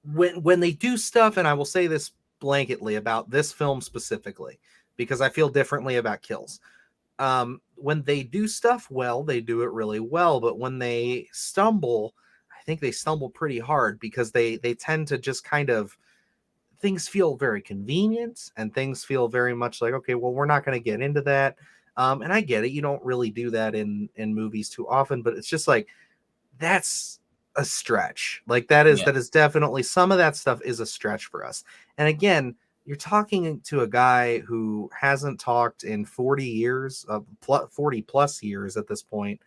when they do stuff, and I will say this blanketly about this film specifically, because I feel differently about Kills. When they do stuff well, they do it really well, but when they stumble, I think they stumble pretty hard, because they tend to just kind of, things feel very convenient and things feel very much like, okay, well, we're not going to get into that. And I get it, you don't really do that in movies too often, but it's just like, that's a stretch. Like that is definitely, some of that stuff is a stretch for us. And again, you're talking to a guy who hasn't talked in 40 years, 40 plus years at this point.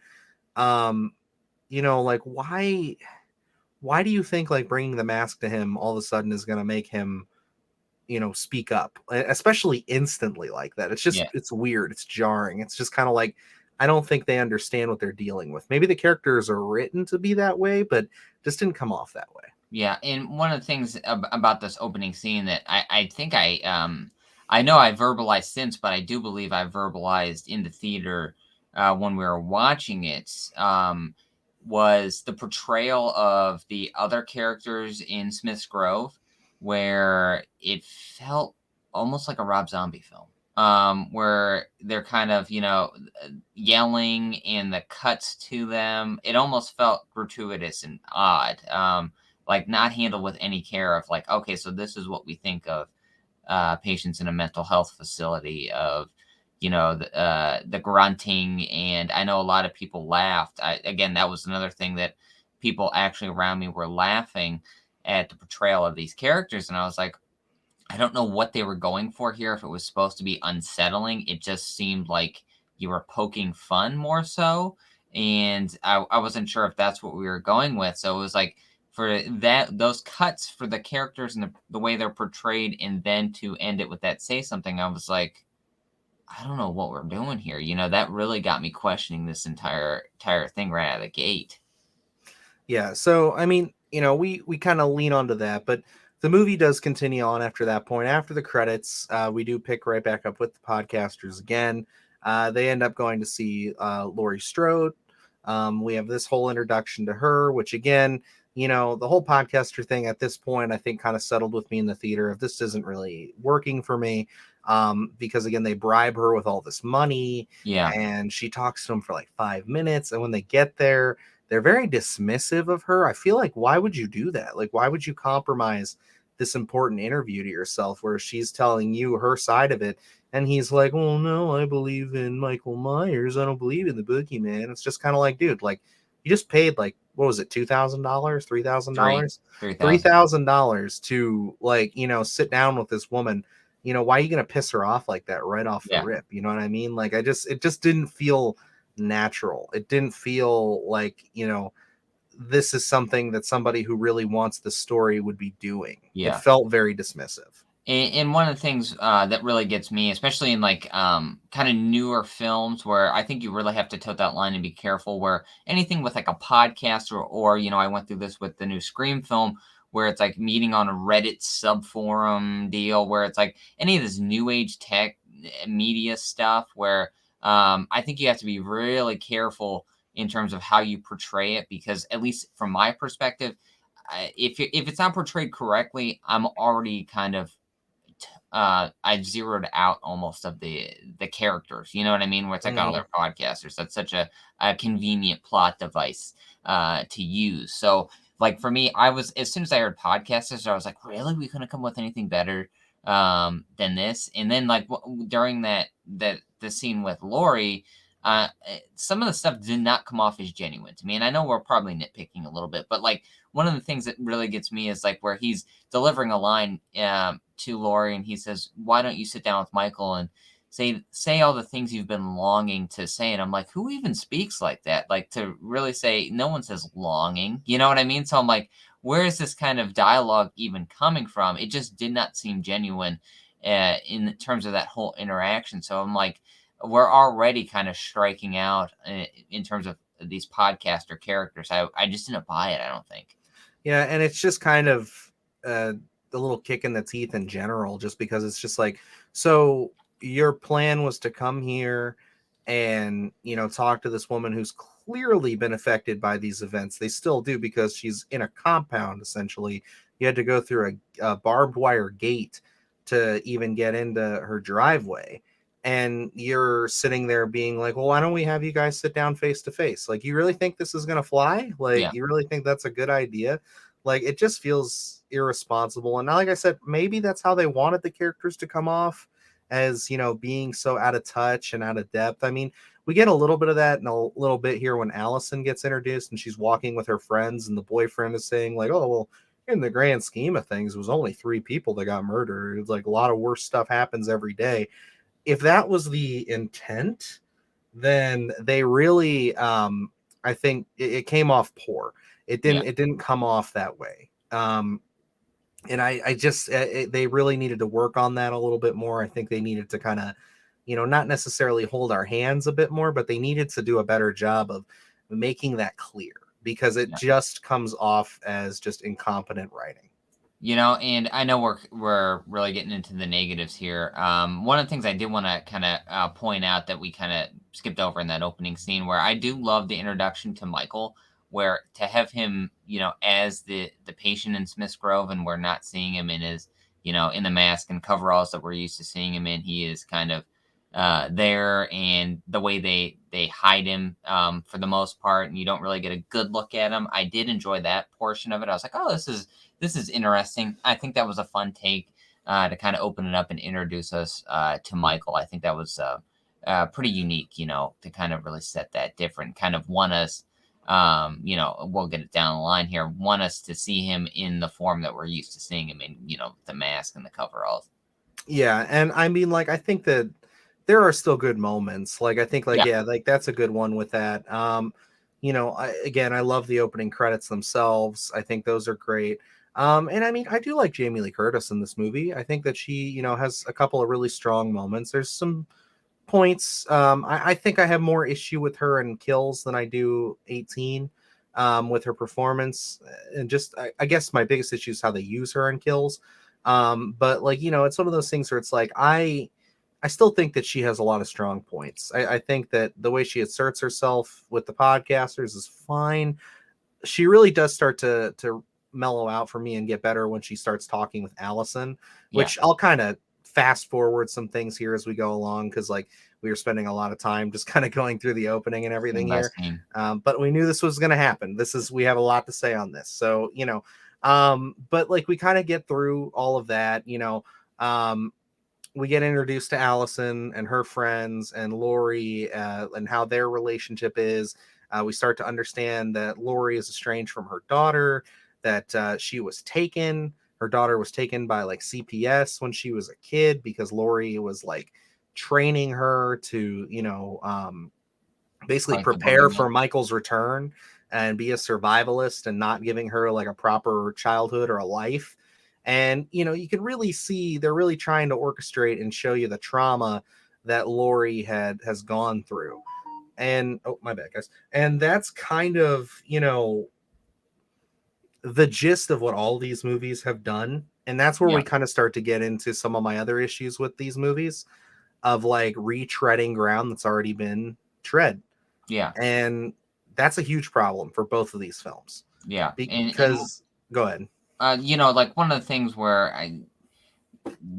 Like why do you think like bringing the mask to him all of a sudden is going to make him, speak up, especially instantly like that? It's just, it's weird. It's jarring. It's just kind of like, I don't think they understand what they're dealing with. Maybe the characters are written to be that way, but just didn't come off that way.
Yeah, and one of the things about this opening scene that I think I know I verbalized since, but I do believe I verbalized in the theater when we were watching it, was the portrayal of the other characters in Smith's Grove, where it felt almost like a Rob Zombie film. Where they're kind of, yelling, and the cuts to them, it almost felt gratuitous and odd. Like not handled with any care of like, okay, so this is what we think of patients in a mental health facility, of, the grunting. And I know a lot of people laughed. Again, that was another thing, that people actually around me were laughing at the portrayal of these characters. And I was like, I don't know what they were going for here. If it was supposed to be unsettling, it just seemed like you were poking fun more so. And I wasn't sure if that's what we were going with. So it was like, for that, those cuts for the characters and the way they're portrayed, and then to end it with that say something, I was like, I don't know what we're doing here. That really got me questioning this entire thing right out of the gate.
Yeah. So, I mean, we kind of lean onto that, but the movie does continue on after that point. After the credits, we do pick right back up with the podcasters again. They end up going to see Laurie Strode. We have this whole introduction to her, which again, the whole podcaster thing at this point, I think kind of settled with me in the theater if this isn't really working for me. Because again, they bribe her with all this money, and she talks to them for like 5 minutes. And when they get there, they're very dismissive of her. I feel like, why would you do that? Like, why would you compromise this important interview to yourself where she's telling you her side of it? And he's like, oh no, I believe in Michael Myers. I don't believe in the boogeyman. It's just kind of like, dude, like you just paid like, what was it? $2,000, $3,000, $3,000 to like, sit down with this woman. Why are you going to piss her off like that right off the rip? You know what I mean? Like, it just didn't feel natural. It didn't feel like, this is something that somebody who really wants the story would be doing. It felt very dismissive.
And one of the things that really gets me, especially in like kind of newer films, where I think you really have to tote that line and be careful, where anything with like a podcast or I went through this with the new Scream film, where it's like meeting on a Reddit sub forum deal, where it's like any of this new age tech media stuff where I think you have to be really careful in terms of how you portray it, because at least from my perspective, if it's not portrayed correctly, I'm already kind of I've zeroed out almost of the characters. You know what I mean? Where it's like, oh, they're podcasters. That's such a convenient plot device to use. So, like for me, I was, as soon as I heard podcasters, I was like, really, we couldn't come up with anything better than this. And then like during the scene with Lori. Some of the stuff did not come off as genuine to me, and I know we're probably nitpicking a little bit, but like one of the things that really gets me is like where he's delivering a line to Lori, and he says, "Why don't you sit down with Michael and say all the things you've been longing to say?" And I'm like, who even speaks like that? Like to really say, no one says longing. You know what I mean? So I'm like, where is this kind of dialogue even coming from? It just did not seem genuine in terms of that whole interaction. So I'm like, we're already kind of striking out in terms of these podcaster characters. I just didn't buy it, I don't think.
Yeah, and it's just kind of the little kick in the teeth in general, just because it's just like, so your plan was to come here and, you know, talk to this woman who's clearly been affected by these events. They still do, because she's in a compound, essentially. You had to go through a barbed wire gate to even get into her driveway. And you're sitting there being like, well, why don't we have you guys sit down face to face? Like, you really think this is going to fly? Like,
Yeah.
you really think that's a good idea? Like, it just feels irresponsible. And now, like I said, maybe that's how they wanted the characters to come off, as, you know, being so out of touch and out of depth. I mean, we get a little bit of that in a little bit here when Allison gets introduced and she's walking with her friends, and the boyfriend is saying like, oh, well, in the grand scheme of things, it was only 3 people that got murdered. It's like a lot of worse stuff happens every day. If that was the intent, then they really, I think it came off poor. It didn't come off that way. And I just, they really needed to work on that a little bit more. I think they needed to kind of, you know, not necessarily hold our hands a bit more, but they needed to do a better job of making that clear, because it just comes off as just incompetent writing.
You know, and I know we're really getting into the negatives here. One of the things I did want to kind of point out that we kind of skipped over in that opening scene, where I do love the introduction to Michael, where to have him, you know, as the patient in Smith's Grove, and we're not seeing him in his, you know, in the mask and coveralls that we're used to seeing him in. He is kind of there, and the way they hide him for the most part, and you don't really get a good look at him. I did enjoy that portion of it. I was like, oh, this is interesting. I think that was a fun take to kind of open it up and introduce us to Michael. I think that was pretty unique, you know, to kind of really set that different, kind of want us, you know, we'll get it down the line here, want us to see him in the form that we're used to seeing him in, you know, the mask and the coveralls.
Yeah, and I mean, like, I think that there are still good moments. Like, I think, like, yeah, like that's a good one with that. You know, I love the opening credits themselves. I think those are great. And I mean, I do like Jamie Lee Curtis in this movie. I think that she, you know, has a couple of really strong moments. There's some points. I think I have more issue with her in Kills than I do 18 with her performance. And just, I guess my biggest issue is how they use her in Kills. But like, you know, it's one of those things where it's like, I still think that she has a lot of strong points. I think that the way she asserts herself with the podcasters is fine. She really does start to mellow out for me and get better when she starts talking with Allison, which I'll kind of fast forward some things here as we go along, because like we were spending a lot of time just kind of going through the opening and everything here. But we knew this was going to happen. We have a lot to say on this. So, you know, but like we kind of get through all of that, you know, we get introduced to Allison and her friends and Lori and how their relationship is. We start to understand that Lori is estranged from her daughter, that she was taken. Her daughter was taken by like CPS when she was a kid, because Lori was like training her to, you know, basically prepare for Michael's return and be a survivalist, and not giving her like a proper childhood or a life. And, you know, you can really see they're really trying to orchestrate and show you the trauma that Lori has gone through. And, oh, my bad, guys. And that's kind of, you know, the gist of what all these movies have done. And that's where we kind of start to get into some of my other issues with these movies. of like retreading ground that's already been tread.
Yeah.
And that's a huge problem for both of these films.
Yeah.
Because go ahead.
You know, like one of the things where you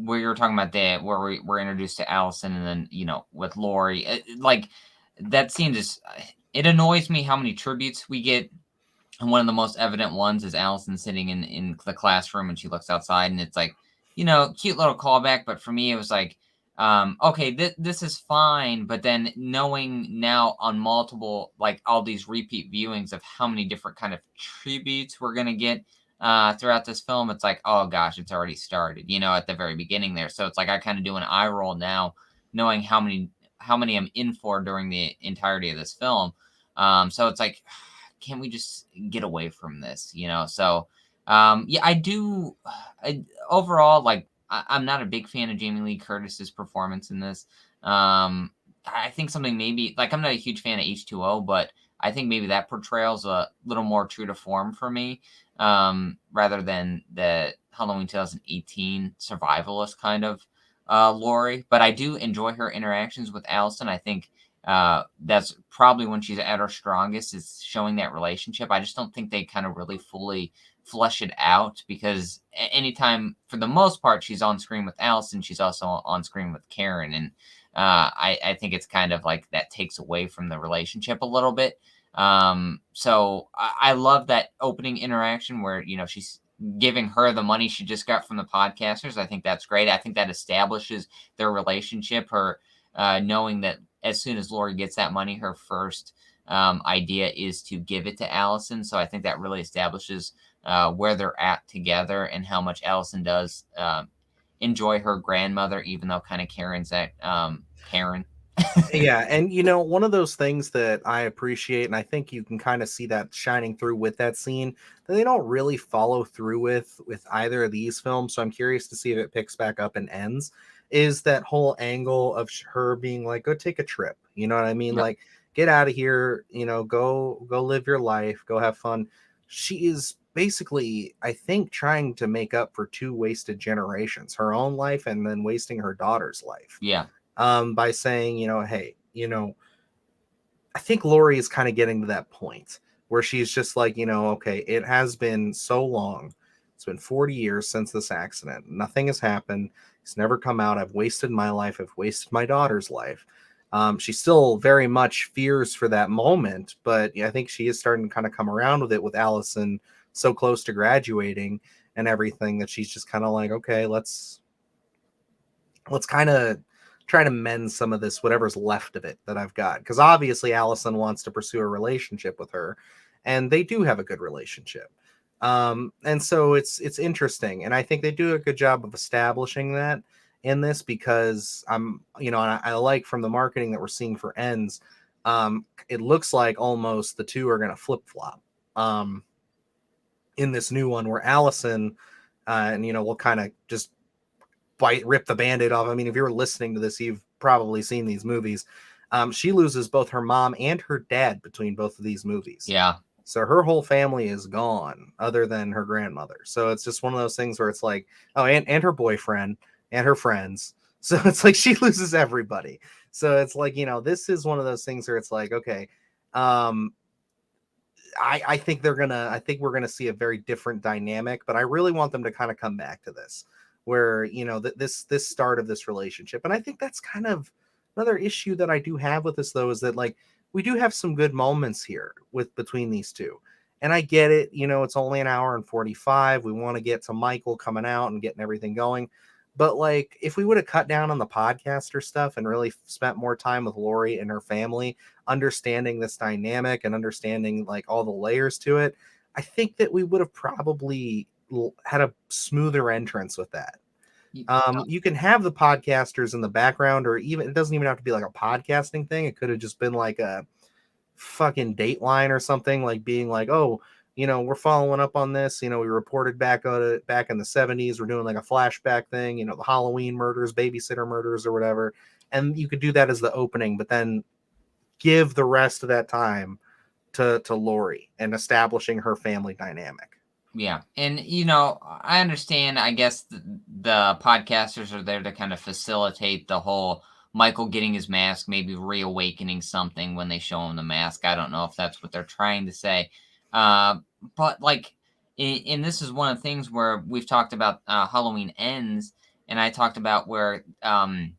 were talking about that, where we're introduced to Allison, and then, you know, with Lori, like that scene just, it annoys me how many tributes we get. And one of the most evident ones is Allison sitting in the classroom and she looks outside, and it's like, you know, cute little callback. But for me, it was like, okay, this is fine. But then knowing now on multiple, like all these repeat viewings of how many different kind of tributes we're going to get throughout this film, it's like, oh gosh, it's already started, you know, at the very beginning there. So it's like I kind of do an eye roll now, knowing how many I'm in for during the entirety of this film. So it's like, can't we just get away from this, you know? So yeah, overall, like I'm not a big fan of Jamie Lee Curtis's performance in this. I think something, maybe, like, I'm not a huge fan of H2O, but I think maybe that portrayal's a little more true to form for me, rather than the Halloween 2018 survivalist kind of Lori. But I do enjoy her interactions with Allison. I think that's probably when she's at her strongest, is showing that relationship. I just don't think they kind of really fully flesh it out, because anytime, for the most part, she's on screen with Allison, she's also on screen with Karen. And I think it's kind of like that takes away from the relationship a little bit. So I love that opening interaction where, you know, she's giving her the money she just got from the podcasters. I think that's great. I think that establishes their relationship, her knowing that as soon as Lori gets that money, her first idea is to give it to Allison. So I think that really establishes where they're at together, and how much Allison does enjoy her grandmother, even though kind of Karen's that Karen.
Yeah, and you know, one of those things that I appreciate, and I think you can kind of see that shining through with that scene, that they don't really follow through with either of these films. So I'm curious to see if it picks back up and ends, is that whole angle of her being like, go take a trip, you know what I mean?
Yep.
Like, get out of here, you know, go live your life, go have fun. She is basically, I think, trying to make up for 2 wasted generations, her own life and then wasting her daughter's life.
Yeah.
By saying, you know, hey, you know, I think Lori is kind of getting to that point where she's just like, you know, okay, it has been so long. It's been 40 years since this accident. Nothing has happened. It's never come out. I've wasted my life. I've wasted my daughter's life. She still very much fears for that moment, but I think she is starting to kind of come around with it, with Allison so close to graduating and everything, that she's just kind of like, okay, let's kind of try to mend some of this, whatever's left of it that I've got. Because obviously Allison wants to pursue a relationship with her, and they do have a good relationship. And so it's interesting. And I think they do a good job of establishing that in this, because you know, I like from the marketing that we're seeing for Ends, it looks like almost the two are going to flip flop in this new one, where Allison, and you know, we'll kind of just rip the band-aid off. I mean, if you're listening to this, you've probably seen these movies. She loses both her mom and her dad between both of these movies.
Yeah.
So her whole family is gone, other than her grandmother. So it's just one of those things where it's like, oh, and her boyfriend and her friends. So it's like she loses everybody. So it's like, you know, this is one of those things where it's like, okay, I think we're gonna see a very different dynamic, but I really want them to kind of come back to this, where, you know, this start of this relationship. And I think that's kind of another issue that I do have with this, though, is that, like, we do have some good moments here between these two. And I get it, you know, it's only an hour and 45. We want to get to Michael coming out and getting everything going. But, like, if we would have cut down on the podcaster stuff and really spent more time with Lori and her family, understanding this dynamic and understanding, like, all the layers to it, I think that we would have probably had a smoother entrance with that. You can have the podcasters in the background, or even, it doesn't even have to be like a podcasting thing. It could have just been like a fucking Dateline or something, like being like, oh, you know, we're following up on this. You know, we reported back on it back in the 70s. We're doing like a flashback thing, you know, the Halloween murders, babysitter murders, or whatever. And you could do that as the opening, but then give the rest of that time to Lori and establishing her family dynamic.
Yeah. And, you know, I understand, I guess the podcasters are there to kind of facilitate the whole Michael getting his mask, maybe reawakening something when they show him the mask. I don't know if that's what they're trying to say. But like, and this is one of the things where we've talked about Halloween Ends, and I talked about where kind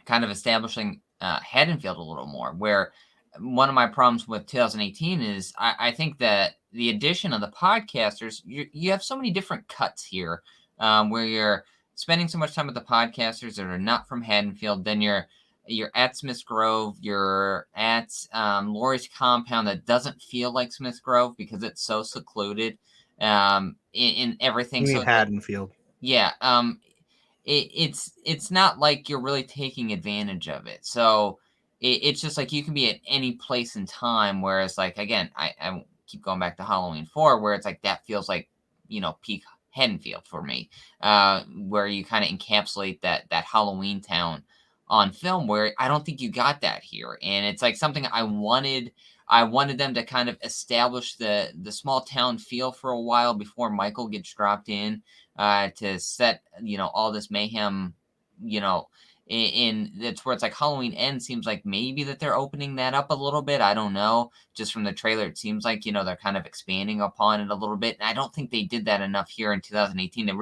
of establishing Haddonfield a little more, where one of my problems with 2018 is I think that the addition of the podcasters, you have so many different cuts here, where you're spending so much time with the podcasters that are not from Haddonfield. Then you're at Smith's Grove, you're at Laurie's compound that doesn't feel like Smith's Grove because it's so secluded in everything.
You mean
So
Haddonfield?
yeah, it's not like you're really taking advantage of it. So it's just like you can be at any place in time. Whereas, like, again, I keep going back to Halloween 4, where it's like that feels like, peak Haddonfield for me, where you kind of encapsulate that Halloween town on film, where I don't think you got that here. And it's like something I wanted them to kind of establish the small town feel for a while before Michael gets dropped in, to set, all this mayhem, in that's where it's like Halloween Ends seems like maybe that they're opening that up a little bit. I don't know. Just from the trailer, it seems like, they're kind of expanding upon it a little bit. And I don't think they did that enough here in 2018 to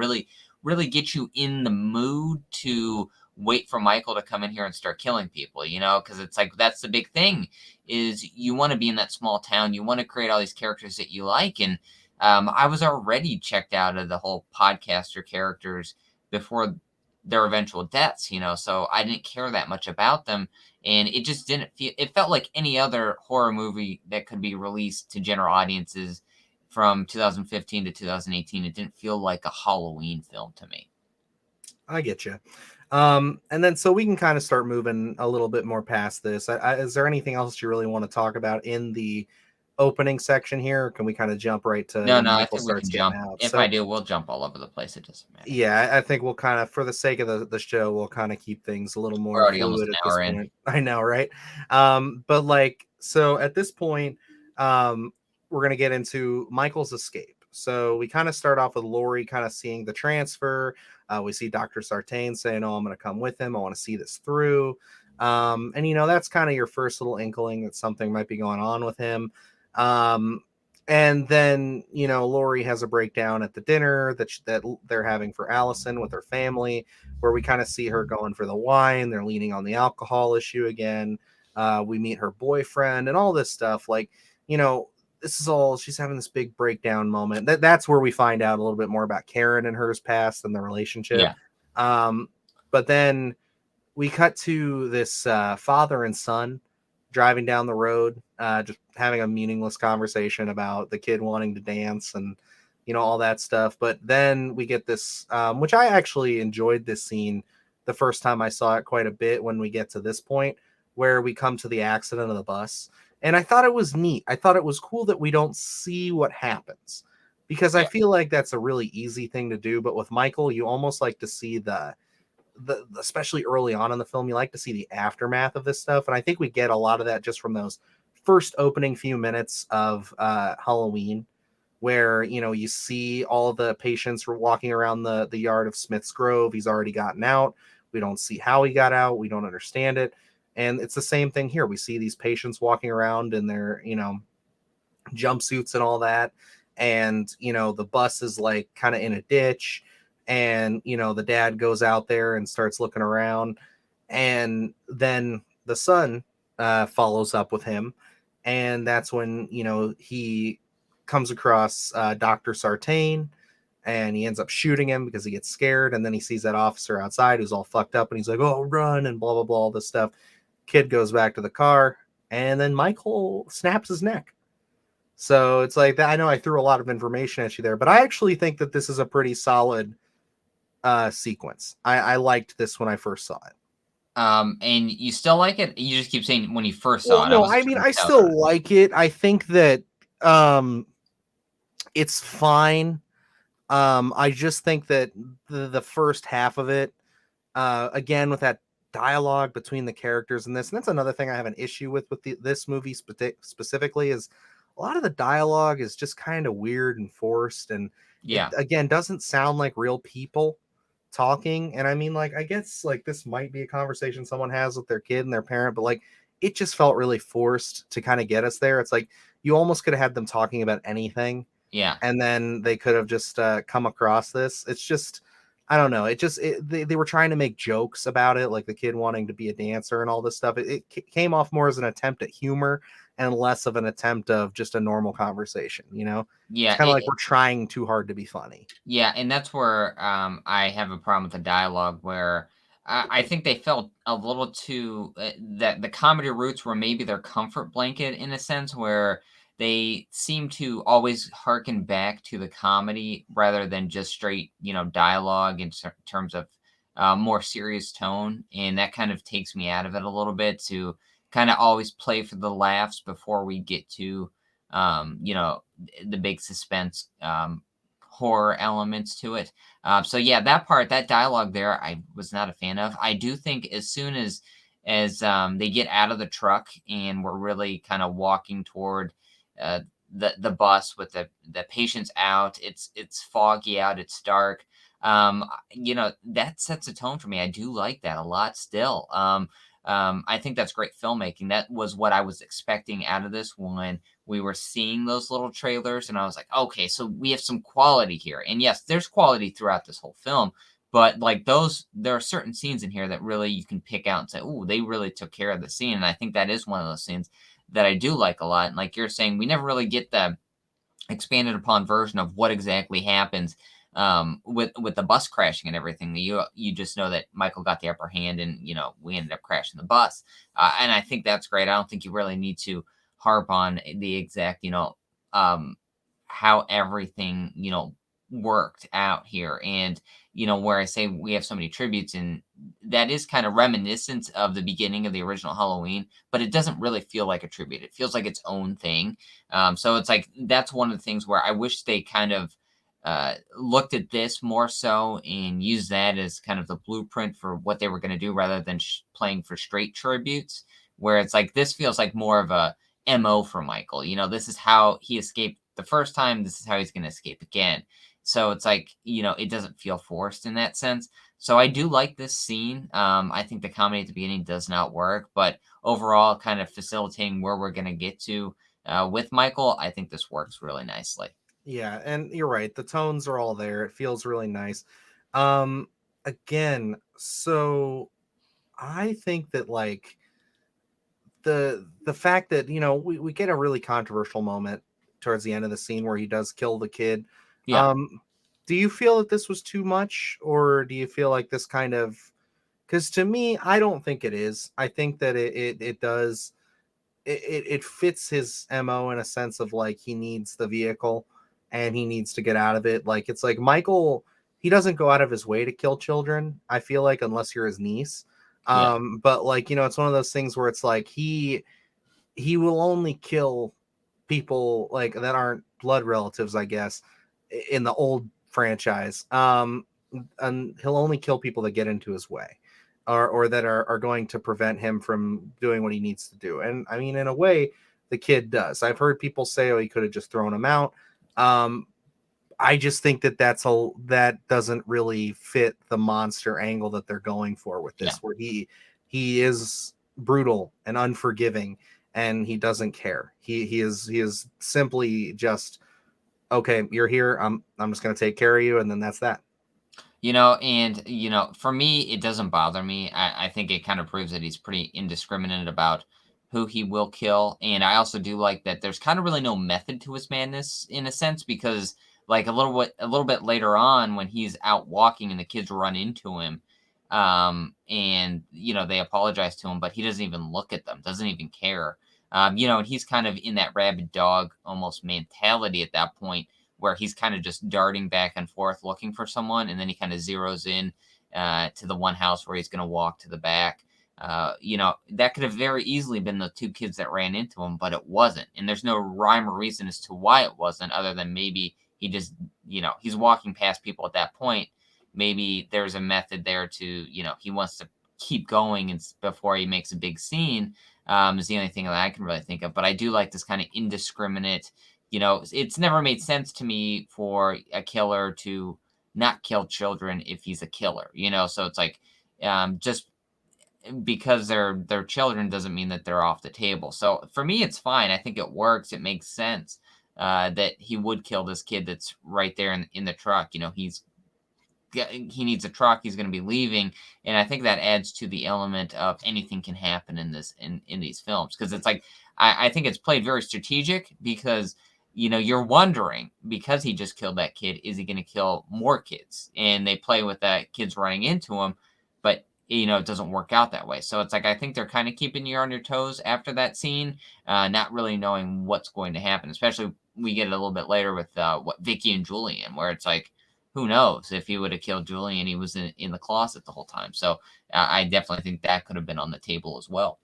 really get you in the mood to wait for Michael to come in here and start killing people, because it's like, that's the big thing, is you want to be in that small town. You want to create all these characters that you like. And I was already checked out of the whole podcaster characters before their eventual deaths, so I didn't care that much about them. And it just didn't feel, it felt like any other horror movie that could be released to general audiences from 2015 to 2018. It didn't feel like a Halloween film to me.
I get you. And then so we can kind of start moving a little bit more past this. Is there anything else you really want to talk about in the opening section here? Or can we kind of jump right to
No,
when
I
Michael
think we
starts
can
getting
jump.
out?
If
So,
I do, we'll jump all over the place. It doesn't matter.
yeah, I think we'll kind of, for the sake of the show, we'll kind of keep things a little
We're
more
already almost
fluid
an
at this
hour in.
point. I know, right? But like, so at this point, we're gonna get into Michael's escape. So we kind of start off with Laurie kind of seeing the transfer. We see Dr. Sartain saying, "Oh, I'm going to come with him. I want to see this through." And that's kind of your first little inkling that something might be going on with him. And then Laurie has a breakdown at the dinner that they're having for Allison with her family, where we kind of see her going for the wine. They're leaning on the alcohol issue again. We meet her boyfriend and all this stuff. Like, this is all, she's having this big breakdown moment. That's where we find out a little bit more about Karen and hers past and the relationship.
Yeah.
But then we cut to this father and son driving down the road, just having a meaningless conversation about the kid wanting to dance and all that stuff. But then we get this, which I actually enjoyed this scene the first time I saw it quite a bit, when we get to this point where we come to the accident of the bus. And I thought it was neat. I thought it was cool that we don't see what happens, because I feel like that's a really easy thing to do. But with Michael, you almost like to see the especially early on in the film, you like to see the aftermath of this stuff. And I think we get a lot of that just from those first opening few minutes of Halloween, where, you see all the patients walking around the yard of Smith's Grove. He's already gotten out. We don't see how he got out. We don't understand it. And it's the same thing here. We see these patients walking around in their, jumpsuits and all that. And, the bus is like kind of in a ditch. And, the dad goes out there and starts looking around. And then the son follows up with him. And that's when, he comes across Dr. Sartain. And he ends up shooting him because he gets scared. And then he sees that officer outside who's all fucked up. And he's like, "Oh, run," and blah, blah, blah, all this stuff. Kid goes back to the car, and then Michael snaps his neck. So it's like that. I know I threw a lot of information at you there, but I actually think that this is a pretty solid sequence. I liked this when I first saw it.
And you still like it? You just keep saying when you first saw it.
No, I mean, I still like it. I think that it's fine. I just think that the first half of it, again, with that dialogue between the characters in this, and that's another thing I have an issue with this movie specifically, is a lot of the dialogue is just kind of weird and forced, and it, again, doesn't sound like real people. talking. And I mean, like, I guess like this might be a conversation someone has with their kid and their parent, but like it just felt really forced to kind of get us there. It's like you almost could have had them talking about anything,
Yeah.
and then they could have just come across this. It's just, I don't know. They were trying to make jokes about it, like the kid wanting to be a dancer and all this stuff. It came off more as an attempt at humor and less of an attempt of just a normal conversation. It's
Yeah.
kind of like we're trying too hard to be funny.
Yeah, and that's where I have a problem with the dialogue, where I think they felt a little too that the comedy roots were maybe their comfort blanket in a sense, where they seem to always harken back to the comedy rather than just straight, dialogue in terms of more serious tone, and that kind of takes me out of it a little bit to kind of always play for the laughs before we get to the big suspense horror elements to it. So yeah, that dialogue there, I was not a fan of. I do think as soon as they get out of the truck and we're really kind of walking toward uh, the bus with the patients out, it's foggy out, it's dark. That sets a tone for me. I do like that a lot still. I think that's great filmmaking. That was what I was expecting out of this one. We were seeing those little trailers, and I was like, okay, so we have some quality here. And yes, there's quality throughout this whole film, but like there are certain scenes in here that really you can pick out and say, oh, they really took care of the scene. And I think that is one of those scenes that I do like a lot. And like you're saying, we never really get the expanded upon version of what exactly happens with the bus crashing and everything. You just know that Michael got the upper hand, and we ended up crashing the bus. And I think that's great. I don't think you really need to harp on the exact how everything worked out here. And where I say we have so many tributes, and that is kind of reminiscent of the beginning of the original Halloween, but it doesn't really feel like a tribute. It feels like its own thing. So it's like that's one of the things where I wish they kind of looked at this more so and used that as kind of the blueprint for what they were going to do, rather than playing for straight tributes, where it's like this feels like more of a MO for Michael. This is how he escaped the first time, this is how he's going to escape again. So it's like, it doesn't feel forced in that sense. So I do like this scene. I think the comedy at the beginning does not work, but overall, kind of facilitating where we're going to get to with Michael, I think this works really nicely.
Yeah, and you're right. The tones are all there. It feels really nice. Again, so I think that like the fact that we get a really controversial moment towards the end of the scene where he does kill the kid.
Yeah.
Do you feel that this was too much, or do you feel like this kind of, because to me, I don't think it is. I think that it does it fits his MO in a sense of like he needs the vehicle and he needs to get out of it. Like it's like Michael, he doesn't go out of his way to kill children, I feel like, unless you're his niece.
Yeah.
But like, it's one of those things where it's like he will only kill people like that aren't blood relatives, I guess, in the old franchise. And he'll only kill people that get into his way, or that are going to prevent him from doing what he needs to do. And I mean, in a way, the kid does. I've heard people say, "Oh, he could have just thrown him out." I just think that that doesn't really fit the monster angle that they're going for with this, where he is brutal and unforgiving, and he doesn't care. He is simply just, okay, you're here. I'm just gonna take care of you, and then that's that.
For me, it doesn't bother me. I think it kind of proves that he's pretty indiscriminate about who he will kill. And I also do like that there's kind of really no method to his madness in a sense, because like a little bit later on when he's out walking and the kids run into him, and they apologize to him, but he doesn't even look at them, doesn't even care. And he's kind of in that rabid dog almost mentality at that point, where he's kind of just darting back and forth looking for someone, and then he kind of zeroes in to the one house where he's going to walk to the back. That could have very easily been the two kids that ran into him, but it wasn't. And there's no rhyme or reason as to why it wasn't, other than maybe he just, he's walking past people at that point. Maybe there's a method there to, he wants to keep going and before he makes a big scene, is the only thing that I can really think of. But I do like this kind of indiscriminate, it's never made sense to me for a killer to not kill children if he's a killer, you know? So it's like, just because they're children doesn't mean that they're off the table. So for me, it's fine. I think it works. It makes sense that he would kill this kid that's right there in the truck. You know, he needs a truck. He's going to be leaving, and I think that adds to the element of anything can happen in these films, because it's like I think it's played very strategic, because you know you're wondering, because he just killed that kid, is he going to kill more kids? And they play with that kids running into him, but you know it doesn't work out that way. So it's like I think they're kind of keeping you on your toes after that scene, not really knowing what's going to happen. Especially we get it a little bit later with what Vicky and Julian, where it's like, who knows if he would have killed Julian, he was in the closet the whole time. So I definitely think that could have been on the table as well.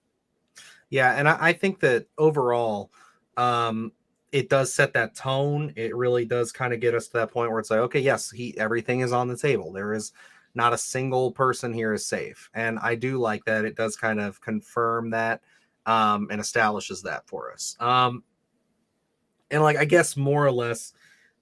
Yeah, and I think that overall, it does set that tone. It really does kind of get us to that point where it's like, okay, yes, everything is on the table. There is not a single person here is safe, and I do like that. It does kind of confirm that, and establishes that for us. And like I guess more or less,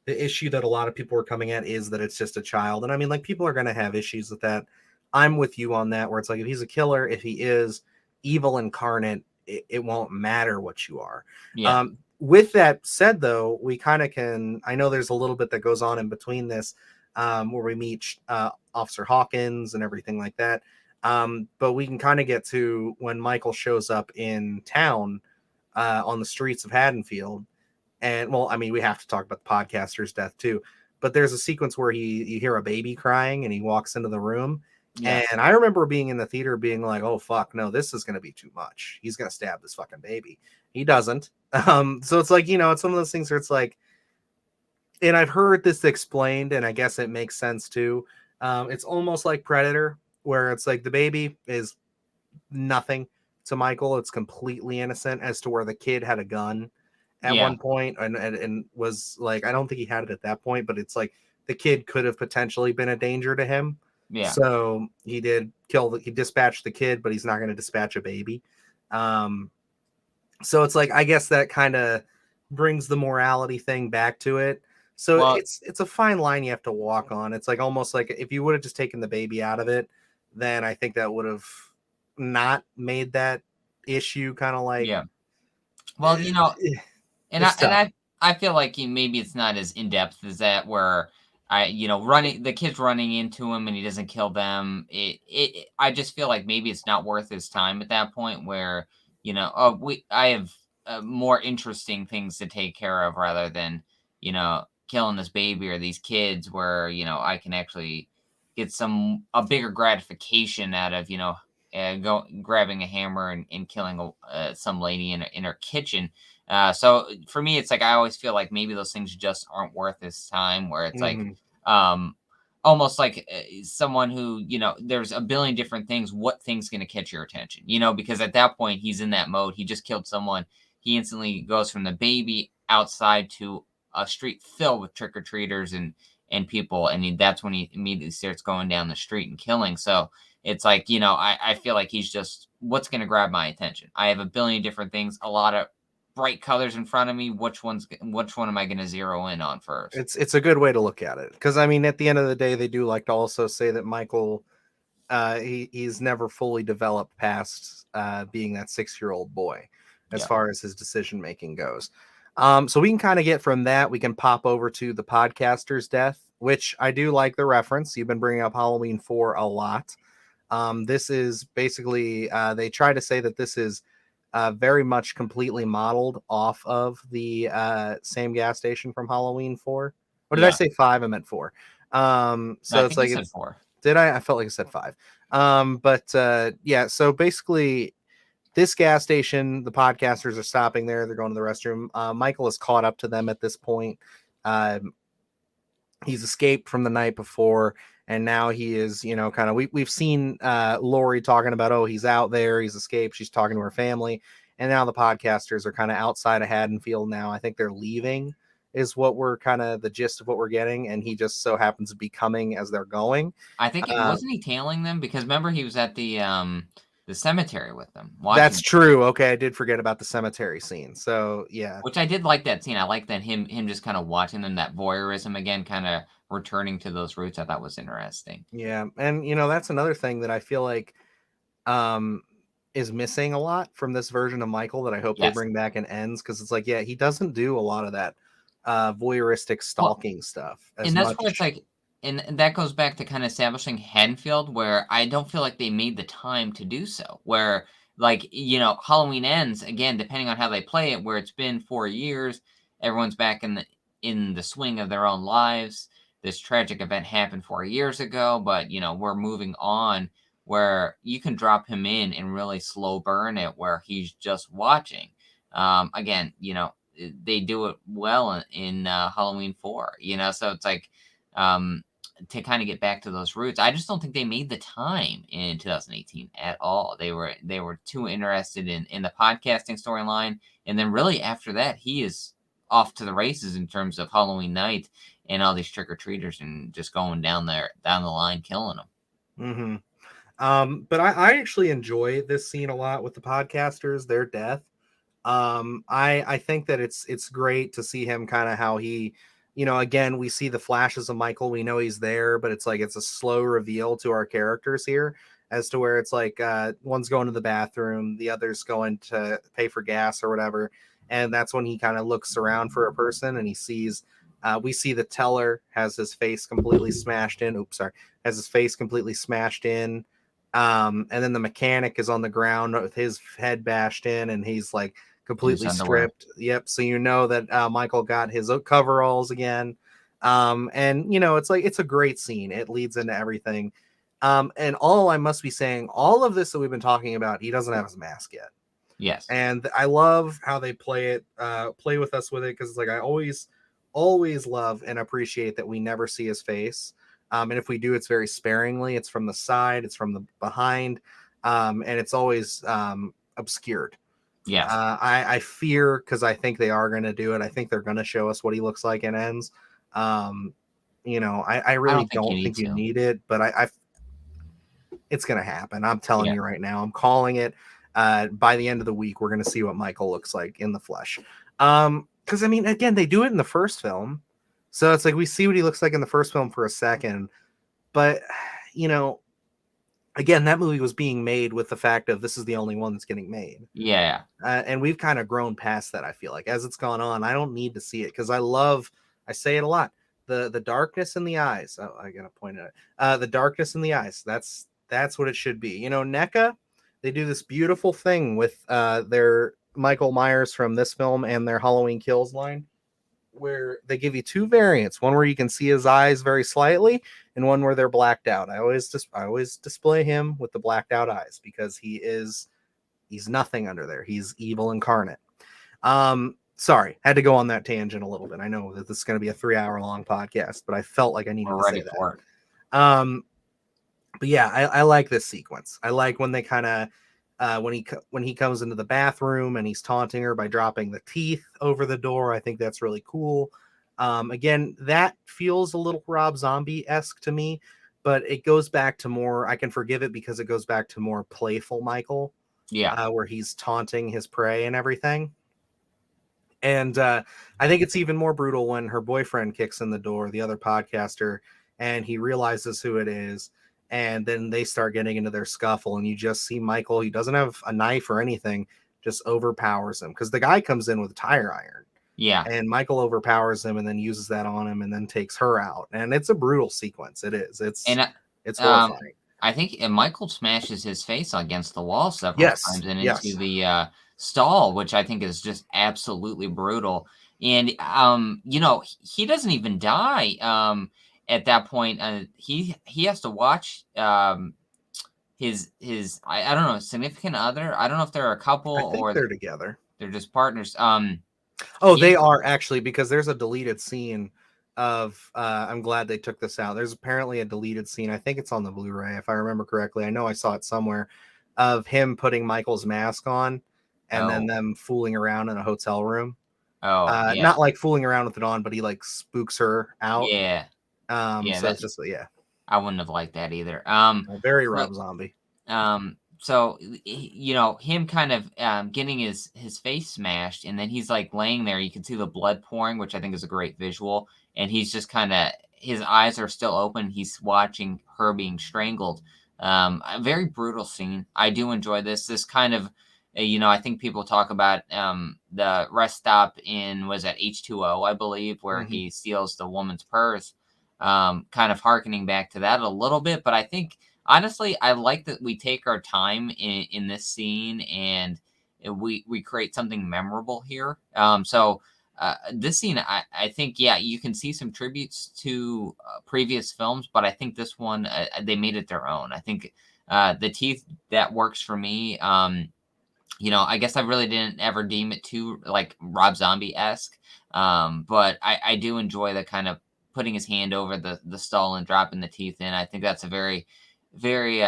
the issue that a lot of people are coming at is that it's just a child. And I mean, like, people are going to have issues with that. I'm with you on that, where it's like, if he's a killer, if he is evil incarnate, it won't matter what you are.
Yeah.
With that said, though, we kind of can, I know there's a little bit that goes on in between this, where we meet Officer Hawkins and everything like that. But we can kind of get to when Michael shows up in town on the streets of Haddonfield. And well, I mean, we have to talk about the podcaster's death too, but there's a sequence where you hear a baby crying and he walks into the room. Yes. And I remember being in the theater being like, oh fuck, no, this is going to be too much. He's going to stab this fucking baby. He doesn't. So it's like, you know, it's one of those things where it's like, and I've heard this explained, and I guess it makes sense too. It's almost like Predator, where it's like the baby is nothing to Michael. It's completely innocent, as to where the kid had a gun at one point and was like, I don't think he had it at that point, but it's like the kid could have potentially been a danger to him.
Yeah.
So he dispatched the kid, but he's not going to dispatch a baby. So it's like, I guess that kind of brings the morality thing back to it. So it's a fine line you have to walk on. It's like almost like if you would have just taken the baby out of it, then I think that would have not made that issue kind of like,
yeah. Well, you know, and I feel like maybe it's not as in depth as that, where the kids running into him and he doesn't kill them. I just feel like maybe it's not worth his time at that point, where I have more interesting things to take care of rather than killing this baby or these kids, where I can actually get a bigger gratification out of grabbing a hammer and killing some lady in her kitchen. So for me, it's like I always feel like maybe those things just aren't worth his time, where it's like almost like someone who, there's a billion different things. What thing's going to catch your attention? Because at that point he's in that mode. He just killed someone. He instantly goes from the baby outside to a street filled with trick-or-treaters and people. And that's when he immediately starts going down the street and killing. So it's like, I feel like he's just, what's going to grab my attention? I have a billion different things, a lot of bright colors in front of me. Which one am I going to zero in on first?
It's a good way to look at it, because I mean, at the end of the day, they do like to also say that Michael, he's never fully developed past being that 6-year-old boy as far as his decision making goes. So we can kind of get from that, we can pop over to the podcaster's death, which I do like the reference. You've been bringing up Halloween 4 a lot. This is basically, they try to say that this is very much completely modeled off of the same gas station from Halloween 4. Or did I say 5? I meant 4. So it's like, it's
4.
Did I? I felt like I said 5. But yeah, so basically this gas station, the podcasters are stopping there. They're going to the restroom. Michael is caught up to them at this point. He's escaped from the night before, and now he is, kind of, we've seen Lori talking about, oh, he's out there, he's escaped. She's talking to her family, and now the podcasters are kind of outside of Haddonfield now. I think they're leaving is what we're kind of the gist of what we're getting, and he just so happens to be coming as they're going.
I think wasn't he tailing them? Because remember, he was at the cemetery with them.
That's true. Okay, I did forget about the cemetery scene. So yeah,
which I did like that scene. I like that him just kind of watching them, that voyeurism again, kind of returning to those roots, I thought was interesting.
Yeah, and that's another thing that I feel like is missing a lot from this version of Michael that I hope they
Yes.
bring back in Ends, because it's like, yeah, he doesn't do a lot of that voyeuristic stalking stuff as
And that's
much.
where it's like, and that goes back to kind of establishing Haddonfield, where I don't feel like they made the time to do so. Where, like, Halloween Ends, again, depending on how they play it, where it's been 4 years, everyone's back in the swing of their own lives. This tragic event happened 4 years ago, but we're moving on. Where you can drop him in and really slow burn it, where he's just watching. Again, they do it well in Halloween 4. So it's like, to kind of get back to those roots. I just don't think they made the time in 2018 at all. They were too interested in the podcasting storyline, and then really after that, he is off to the races in terms of Halloween night and all these trick or treaters and just going down the line, killing them.
Mm-hmm. But I actually enjoy this scene a lot with the podcasters, their death. I think that it's great to see him kind of how he, again, we see the flashes of Michael. We know he's there, but it's like it's a slow reveal to our characters here as to where it's like one's going to the bathroom, the other's going to pay for gas or whatever. And that's when he kind of looks around for a person and he sees, we see the teller has his face completely smashed in. Oops, sorry. Has his face completely smashed in. And then the mechanic is on the ground with his head bashed in and he's like completely stripped. Yep. So that Michael got his coveralls again. And it's like, it's a great scene. It leads into everything. And I must be saying, all of this that we've been talking about, he doesn't have his mask yet.
Yes.
And I love how they play with us with it. Cause it's like, I always love and appreciate that we never see his face. And if we do, it's very sparingly. It's from the side, it's from the behind, and it's always obscured.
Yes.
I fear, because I think they are going to do it. I think they're going to show us what he looks like in Ends. I really don't think you need it, but it's going to happen. I'm telling you right now. I'm calling it. By the end of the week, we're going to see what Michael looks like in the flesh. Because, again, they do it in the first film. So it's like we see what he looks like in the first film for a second. But, again, that movie was being made with the fact of this is the only one that's getting made.
Yeah.
And we've kind of grown past that, I feel like. As it's gone on, I don't need to see it because I say it a lot, the darkness in the eyes. Oh, I got to point at it. The darkness in the eyes. That's what it should be. NECA, they do this beautiful thing with their Michael Myers from this film and their Halloween Kills line, where they give you two variants, one where you can see his eyes very slightly and one where they're blacked out. I always display him with the blacked out eyes because he's nothing under there. He's evil incarnate. Sorry, had to go on that tangent a little bit. I know that this is going to be a 3-hour long podcast, but I felt like I needed to say that. But yeah, I like this sequence. I like when they kind of when he comes into the bathroom and he's taunting her by dropping the teeth over the door. I think that's really cool. Again, that feels a little Rob Zombie-esque to me, but it goes back to more, I can forgive it because it goes back to more playful Michael.
Yeah.
Where he's taunting his prey and everything. And I think it's even more brutal when her boyfriend kicks in the door, the other podcaster, and he realizes who it is. And then they start getting into their scuffle, and you just see Michael. He doesn't have a knife or anything, just overpowers him because the guy comes in with a tire iron.
Yeah.
And Michael overpowers him and then uses that on him and then takes her out. And it's a brutal sequence. It is. It's horrifying.
I think Michael smashes his face against the wall several times and into the stall, which I think is just absolutely brutal. And, he doesn't even die. At that point, he has to watch his I don't know, significant other. I don't know if they're a couple or
they're together.
They're just partners.
They are actually, because there's a deleted scene of I'm glad they took this out. There's apparently a deleted scene. I think it's on the Blu-ray if I remember correctly. I know I saw it somewhere of him putting Michael's mask on and then them fooling around in a hotel room. Not like fooling around with it on, but he like spooks her out.
Yeah.
So it's just
I wouldn't have liked that either.
Very Rob Zombie.
So him kind of getting his face smashed, and then he's like laying there. You can see the blood pouring, which I think is a great visual. And he's just kind of his eyes are still open. He's watching her being strangled. A very brutal scene. I do enjoy this. This kind of, I think people talk about the rest stop in, was that H2O, I believe, where he steals the woman's purse. Kind of hearkening back to that a little bit, but I think honestly, I like that we take our time in this scene and we create something memorable here. This scene, I think, yeah, you can see some tributes to previous films, but I think this one, they made it their own. I think the teeth, that works for me. I guess I really didn't ever deem it too like Rob Zombie-esque, but I do enjoy the kind of putting his hand over the skull and dropping the teeth in. I think that's a very, very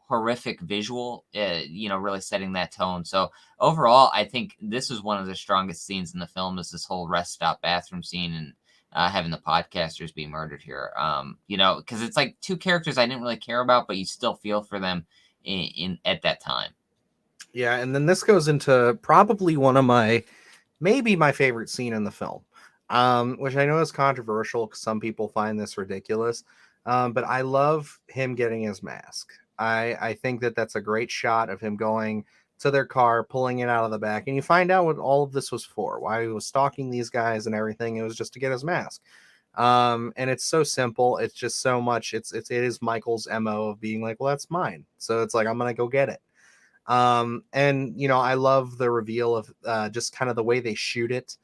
horrific visual, really setting that tone. So overall, I think this is one of the strongest scenes in the film, is this whole rest stop bathroom scene and having the podcasters be murdered here. Because it's like two characters I didn't really care about, but you still feel for them in at that time.
Yeah, and then this goes into probably one of maybe my favorite scene in the film, which I know is controversial because some people find this ridiculous, but I love him getting his mask. I think that's a great shot of him going to their car, pulling it out of the back, and you find out what all of this was for, why he was stalking these guys and everything. It was just to get his mask. And it's so simple. It's just so much. It is Michael's MO of being like, well, that's mine. So it's like, I'm going to go get it. And I love the reveal of just kind of the way they shoot it,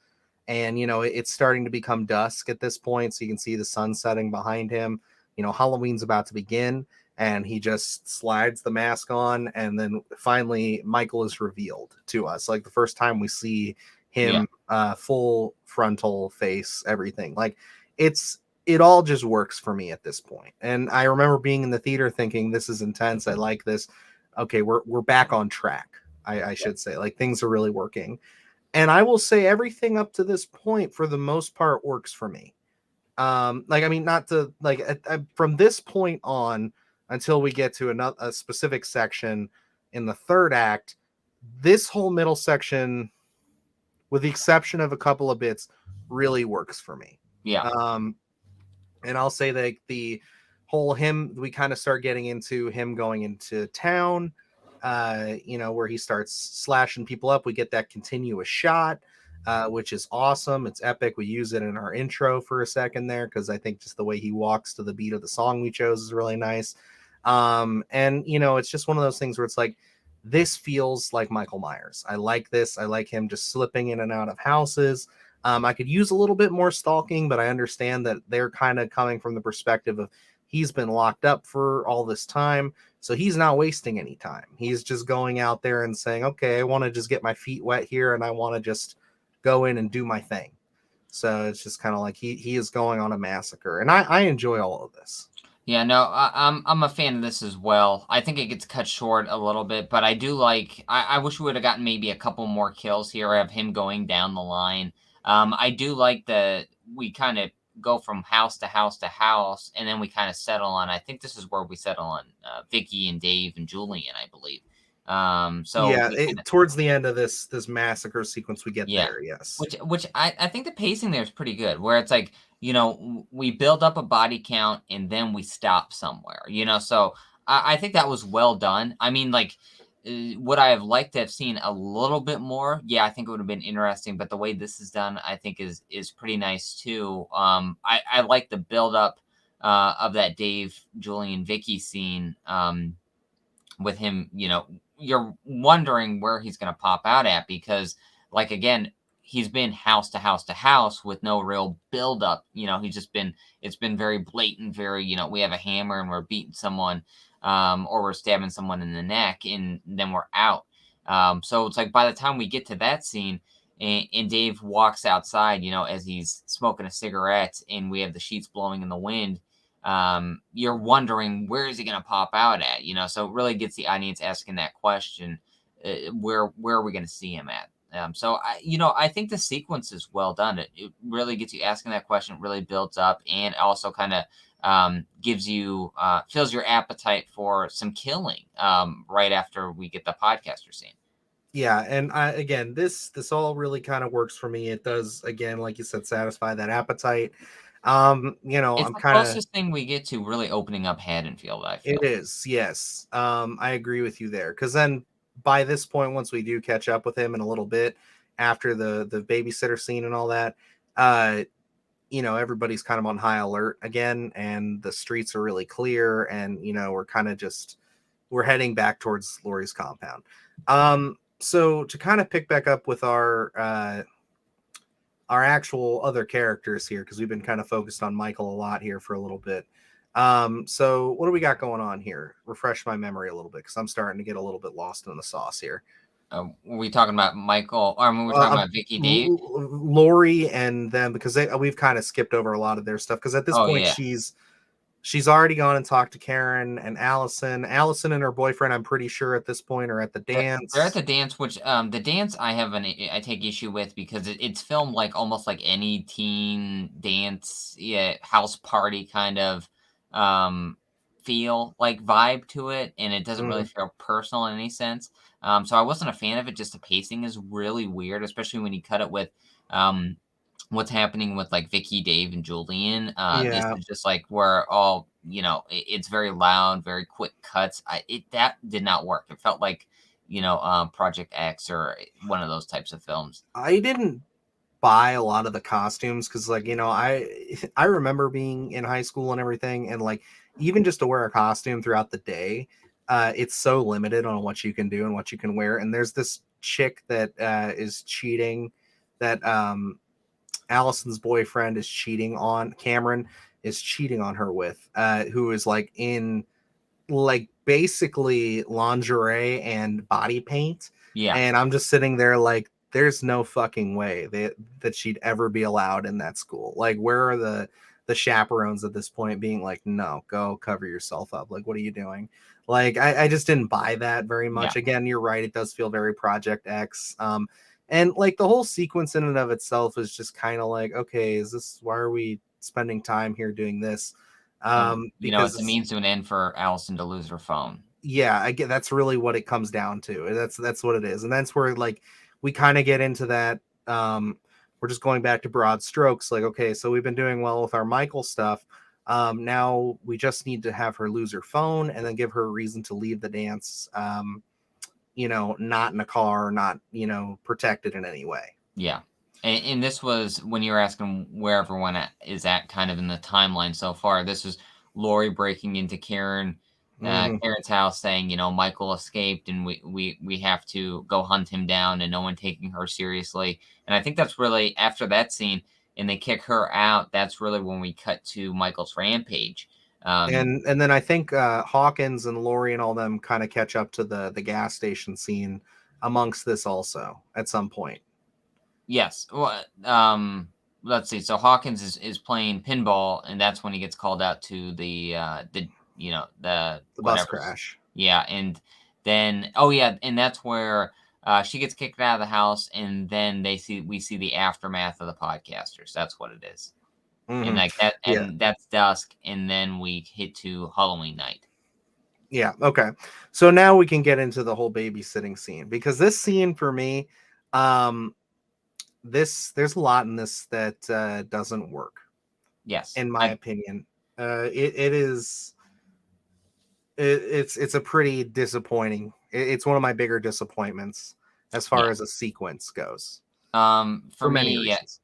and it's starting to become dusk at this point, so you can see the sun setting behind him. Halloween's about to begin, and he just slides the mask on, and then finally Michael is revealed to us, like the first time we see him. Full frontal face, everything. Like it all just works for me at this point. And I remember being in the theater thinking, this is intense, I like this. Okay, we're back on track. I should say, like, things are really working. And I will say everything up to this point, for the most part, works for me. Not to like from this point on until we get to a specific section in the third act, this whole middle section, with the exception of a couple of bits, really works for me.
Yeah.
And I'll say that the whole we kind of start getting into him going into town, where he starts slashing people up. We get that continuous shot, which is awesome. It's epic. We use it in our intro for a second there, because I think just the way he walks to the beat of the song we chose is really nice. It's just one of those things where it's like, this feels like Michael Myers. I like this. I like him just slipping in and out of houses. I could use a little bit more stalking, but I understand that they're kind of coming from the perspective of, he's been locked up for all this time, so he's not wasting any time. He's just going out there and saying, okay, I want to just get my feet wet here, and I want to just go in and do my thing. So it's just kind of like he is going on a massacre, and I enjoy all of this.
Yeah, no, I'm a fan of this as well. I think it gets cut short a little bit, but I do like. I wish we would have gotten maybe a couple more kills here of him going down the line. I do like we kind of go from house to house to house, and then we kind of settle on, I think this is where we settle on Vicky and Dave and Julian, I believe.
Towards the end of this massacre sequence, we get there. Yes,
which I think the pacing there is pretty good, where it's like, we build up a body count and then we stop somewhere, so I think that was well done. I mean, like, would I have liked to have seen a little bit more? Yeah, I think it would have been interesting, but the way this is done, I think is pretty nice too. I like the build up of that Dave, Julian, Vicky scene with him. You're wondering where he's going to pop out at, because, like, again, he's been house to house to house with no real build up. It's been very blatant, very, we have a hammer and we're beating someone. Or we're stabbing someone in the neck, and then we're out. So it's like, by the time we get to that scene, and Dave walks outside, as he's smoking a cigarette, and we have the sheets blowing in the wind, you're wondering, where is he going to pop out at? So it really gets the audience asking that question, where are we going to see him at? I think the sequence is well done. It really gets you asking that question. It really builds up, and also kind of gives you fills your appetite for some killing right after we get the podcaster scene.
Yeah, and again, this all really kind of works for me. It does, again, like you said, satisfy that appetite.
It's
I'm
the
kind of.
closest thing we get to really opening up Haddonfield, I
It
feel.
is, yes. I agree with you there. Because then by this point, once we do catch up with him in a little bit, after the babysitter scene and all that, uh, everybody's kind of on high alert again, and the streets are really clear, and we're kind of just we're heading back towards Lori's compound. So to kind of pick back up with our actual other characters here, because we've been kind of focused on Michael a lot here for a little bit. So what do we got going on here? Refresh my memory a little bit, because I'm starting to get a little bit lost in the sauce here.
Were we talking about Michael? Or we're talking about Vicky Dave?
Lori and them, because we've kind of skipped over a lot of their stuff, because at this
Oh,
point
yeah.
she's already gone and talked to Karen and Allison. Allison and her boyfriend, I'm pretty sure at this point, are at the dance.
They're at the dance, which the dance I take issue with because it's filmed like almost like any teen dance, yeah, house party kind of feel like vibe to it, and it doesn't really feel personal in any sense. So I wasn't a fan of it. Just the pacing is really weird, especially when you cut it with what's happening with like Vicky, Dave, and Julian. This
Yeah.
is just like where all it's very loud, very quick cuts. That did not work. It felt like Project X or one of those types of films.
I didn't buy a lot of the costumes, because I remember being in high school and everything, and like even just to wear a costume throughout the day, it's so limited on what you can do and what you can wear. And there's this chick that is cheating, that Allison's boyfriend is cheating on, Cameron is cheating on her with, who is like in like basically lingerie and body paint.
Yeah.
And I'm just sitting there like, there's no fucking way that she'd ever be allowed in that school. Like, where are the chaperones at this point being like, no, go cover yourself up? Like, what are you doing? Like, I just didn't buy that very much.
Yeah.
Again, you're right, it does feel very Project X. And like the whole sequence in and of itself is just kind of like, okay, why are we spending time here doing this? Because
It's a means to an end for Allison to lose her phone.
yeah, I get, that's really what it comes down to. That's what it is. And that's where like we kind of get into that. We're just going back to broad strokes, like, okay, so we've been doing well with our Michael stuff. Now we just need to have her lose her phone and then give her a reason to leave the dance, not in a car, not protected in any way.
Yeah. And this was when you were asking where everyone is at kind of in the timeline so far. This was Lori breaking into Karen's house saying, Michael escaped and we have to go hunt him down, and no one taking her seriously. And I think that's really after that scene and they kick her out. That's really when we cut to Michael's rampage.
And then I think Hawkins and Lori and all them kind of catch up to the gas station scene amongst this also at some point.
Yes. Well, let's see. So Hawkins is playing pinball, and that's when he gets called out to the
bus crash.
Yeah, and then and that's where she gets kicked out of the house, and then we see the aftermath of the podcasters. That's what it is. And like that, and that's dusk, and then we hit to Halloween night.
Yeah. Okay. So now we can get into the whole babysitting scene, because this scene for me, there's a lot in this that doesn't work.
Yes,
in my opinion, it's a pretty disappointing. It's one of my bigger disappointments as far as a sequence goes.
For
many
me,
reasons.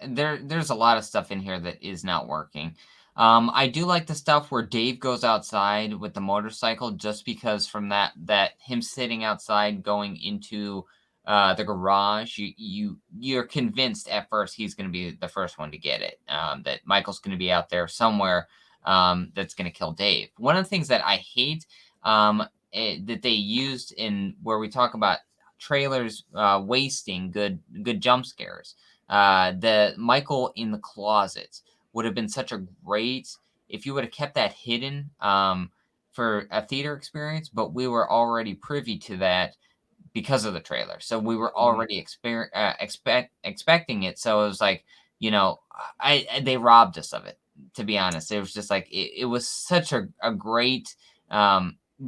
There's a lot of stuff in here that is not working. I do like the stuff where Dave goes outside with the motorcycle, just because from that him sitting outside going into the garage, you're convinced at first he's going to be the first one to get it. That Michael's going to be out there somewhere that's going to kill Dave. One of the things that I hate that they used in where we talk about trailers wasting good jump scares. The Michael in the closet would have been such a great if you would have kept that hidden for a theater experience, but we were already privy to that because of the trailer. So we were already expecting it. So it was like, they robbed us of it, to be honest. It was just like, it was such a great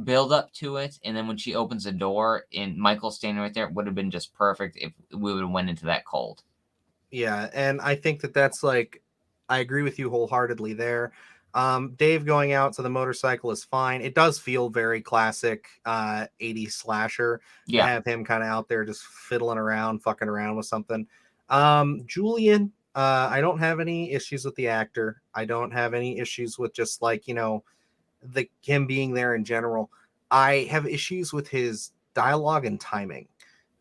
build up to it. And then when she opens the door and Michael's standing right there, it would have been just perfect if we would have went into that cold.
Yeah. And I think that that's like I agree with you wholeheartedly there. Dave going out to the motorcycle is fine. It does feel very classic 80s slasher to
Yeah.
have him kind of out there just fiddling around, fucking around with something. Julian, I don't have any issues with the actor. I don't have any issues with just like, the him being there in general. I have issues with his dialogue and timing.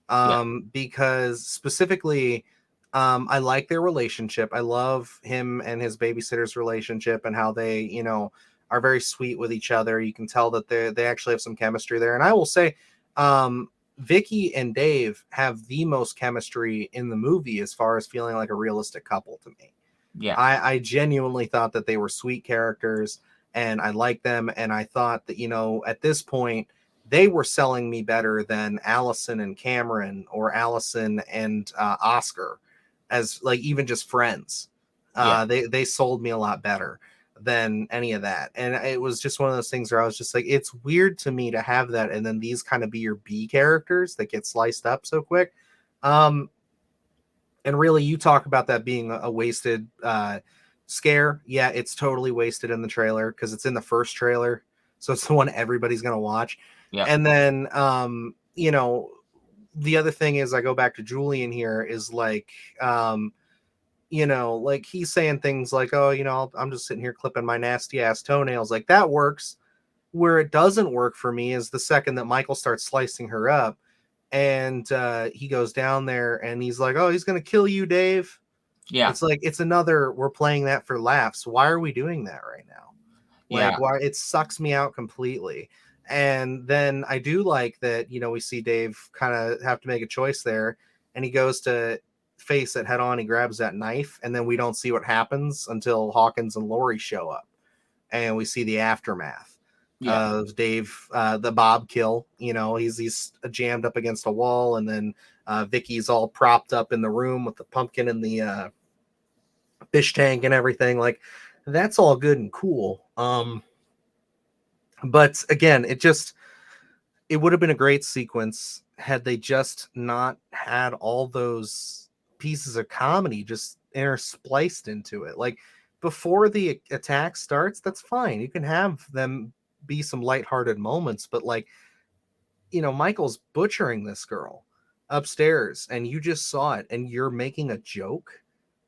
Yeah.
Because specifically, I like their relationship. I love him and his babysitter's relationship and how they, are very sweet with each other. You can tell that they actually have some chemistry there. And I will say, Vicky and Dave have the most chemistry in the movie as far as feeling like a realistic couple to me.
Yeah.
I genuinely thought that they were sweet characters and I liked them. And I thought that, at this point, they were selling me better than Allison and Cameron or Allison and Oscar as like even just friends.
Yeah.
They sold me a lot better than any of that. And it was just one of those things where I was just like, it's weird to me to have that. And then these kind of be your B characters that get sliced up so quick. And really, you talk about that being a wasted scare. Yeah, it's totally wasted in the trailer because it's in the first trailer. So it's the one everybody's going to watch.
Yeah.
And then, the other thing is I go back to Julian here is like, like he's saying things like, oh, I'm just sitting here clipping my nasty ass toenails. Like that works. Where it doesn't work for me is the second that Michael starts slicing her up and he goes down there and he's like, oh, he's going to kill you, Dave.
Yeah.
It's like, it's another, we're playing that for laughs. Why are we doing that right now? Like, why? It sucks me out completely. And then I do like that, we see Dave kind of have to make a choice there and he goes to face it head on. He grabs that knife and then we don't see what happens until Hawkins and Laurie show up and we see the aftermath of Dave, the Bob kill. He's jammed up against a wall and then Vicky's all propped up in the room with the pumpkin and the fish tank and everything. Like that's all good and cool. But again, it would have been a great sequence had they just not had all those pieces of comedy just interspliced into it. Like before the attack starts, that's fine. You can have them be some lighthearted moments, but like, Michael's butchering this girl upstairs and you just saw it and you're making a joke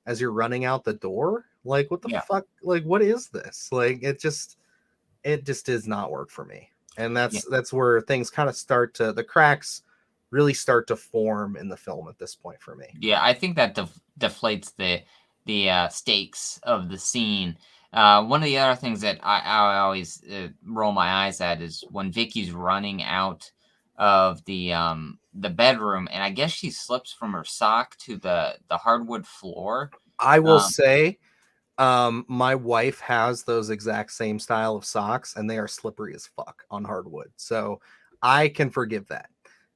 as you're running out the door. Like, what the fuck? Like, what is this? Like, it just does not work for me. And that's where things kind of the cracks really start to form in the film at this point for me.
Yeah, I think that deflates the stakes of the scene. One of the other things that I always roll my eyes at is when Vicky's running out of the bedroom, and I guess she slips from her sock to the hardwood floor.
I will say, my wife has those exact same style of socks, and they are slippery as fuck on hardwood. So I can forgive that.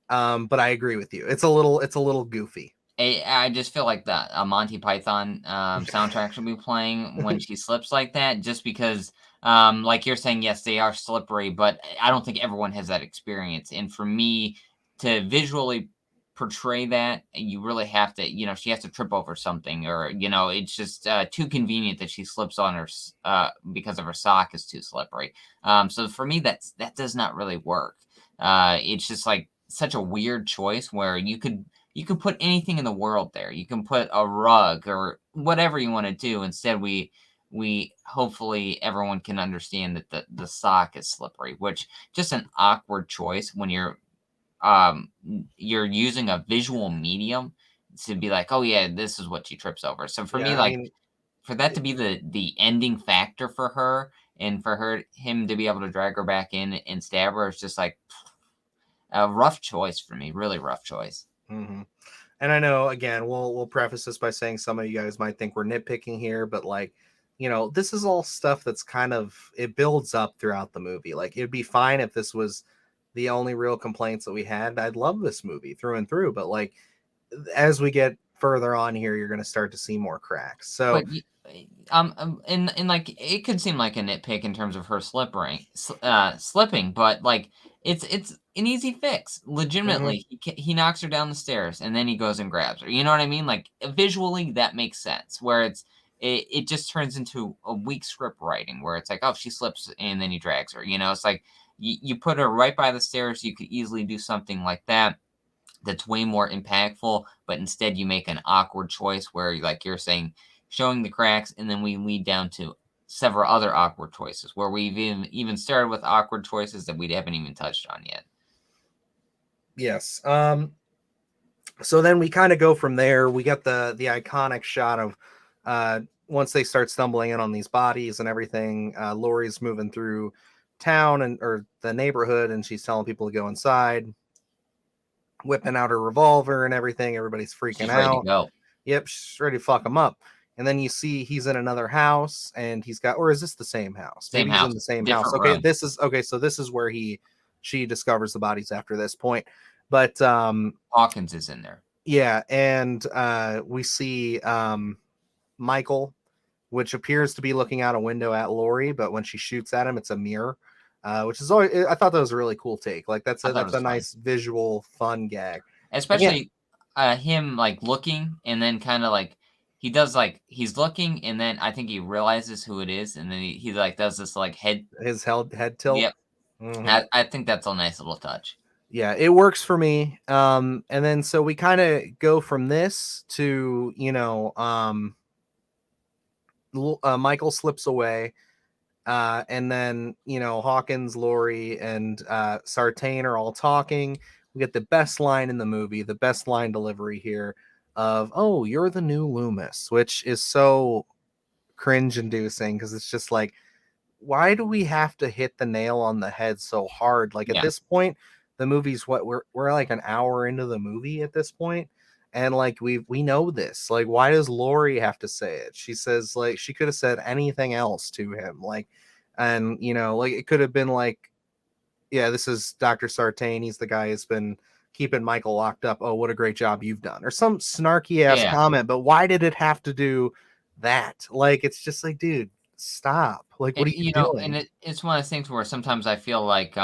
But I agree with you. It's a little goofy.
I just feel like a Monty Python soundtrack should be playing when she slips like that, just because, like you're saying, yes, they are slippery, but I don't think everyone has that experience. And for me to visually portray that, you really have to, she has to trip over something, or, it's just too convenient that she slips on her because of her sock is too slippery. So for me, that does not really work. It's just like such a weird choice where you could put anything in the world there. You can put a rug or whatever you want to do. Instead, we hopefully everyone can understand that the sock is slippery, which just an awkward choice when you're using a visual medium to be like, oh yeah, this is what she trips over. So for me, for that to be the ending factor for her and for him to be able to drag her back in and stab her, is just like a rough choice for me. Really rough choice.
Mm-hmm. And I know, again, we'll preface this by saying some of you guys might think we're nitpicking here, but like, this is all stuff that's it builds up throughout the movie. Like, it'd be fine if this was the only real complaints that we had. I'd love this movie through and through, but like, as we get further on here, you're going to start to see more cracks. So,
and like, it could seem like a nitpick in terms of her slipping, but like, it's an easy fix. Legitimately, he knocks her down the stairs and then he goes and grabs her. You know what I mean? Like, visually, that makes sense. Where it just turns into a weak script writing where it's like, oh, she slips and then he drags her. It's like you put her right by the stairs. You could easily do something like that that's way more impactful, but instead you make an awkward choice where, like you're saying, showing the cracks, and then we lead down to several other awkward choices where we've even started with awkward choices that we haven't even touched on yet.
Yes. So then we kind of go from there. We get the iconic shot of once they start stumbling in on these bodies and everything. Lori's moving through town or the neighborhood, and she's telling people to go inside, whipping out her revolver and everything. Everybody's freaking
She's
out.
ready to go.
Yep, she's ready to fuck him up. And then you see he's in another house, and he's got, or is this the same house?
Same
Maybe
house.
he's in the same
Different
house. Okay,
room.
so this is where she discovers the bodies after this point. But
Hawkins is in there.
yeah, and we see Michael, which appears to be looking out a window at Lori, but when she shoots at him, it's a mirror. Which is always, I thought that was a really cool take. Like that's a nice visual fun gag.
Especially him like looking and then kind of like he does like he's looking and then I think he realizes who it is and then he like does this like head
tilt.
Yep. Mm-hmm. I think that's a nice little touch.
Yeah, it works for me. And then so we kind of go from this to, Michael slips away. And then, Hawkins, Lori, and Sartain are all talking. We get the best line in the movie, the best line delivery here of, "Oh, you're the new Loomis," which is so cringe inducing because it's just like, why do we have to hit the nail on the head so hard? Like at this point, the movie's we're like an hour into the movie at this point, and like we know this. Like, why does Lori have to say it? She says like she could have said anything else to him, like, and like it could have been like, yeah, this is Dr. Sartain. He's the guy who's been keeping Michael locked up. Oh, what a great job you've done, or some snarky ass comment. But why did it have to do that? Like, it's just like, dude, stop. Like, what are you doing?
And it's one of those things where sometimes I feel like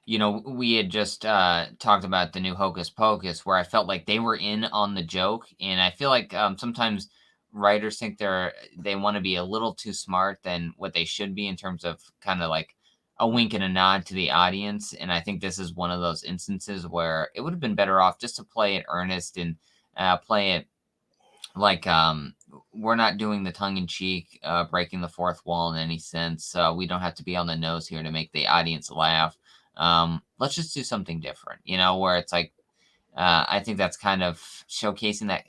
we had just talked about the new Hocus Pocus where I felt like they were in on the joke, and I feel like sometimes writers think they want to be a little too smart than what they should be in terms of kind of like a wink and a nod to the audience, and I think this is one of those instances where it would have been better off just to play it earnest and play it like we're not doing the tongue-in-cheek breaking the fourth wall in any sense. We don't have to be on the nose here to make the audience laugh. Let's just do something different, where it's like I think that's kind of showcasing that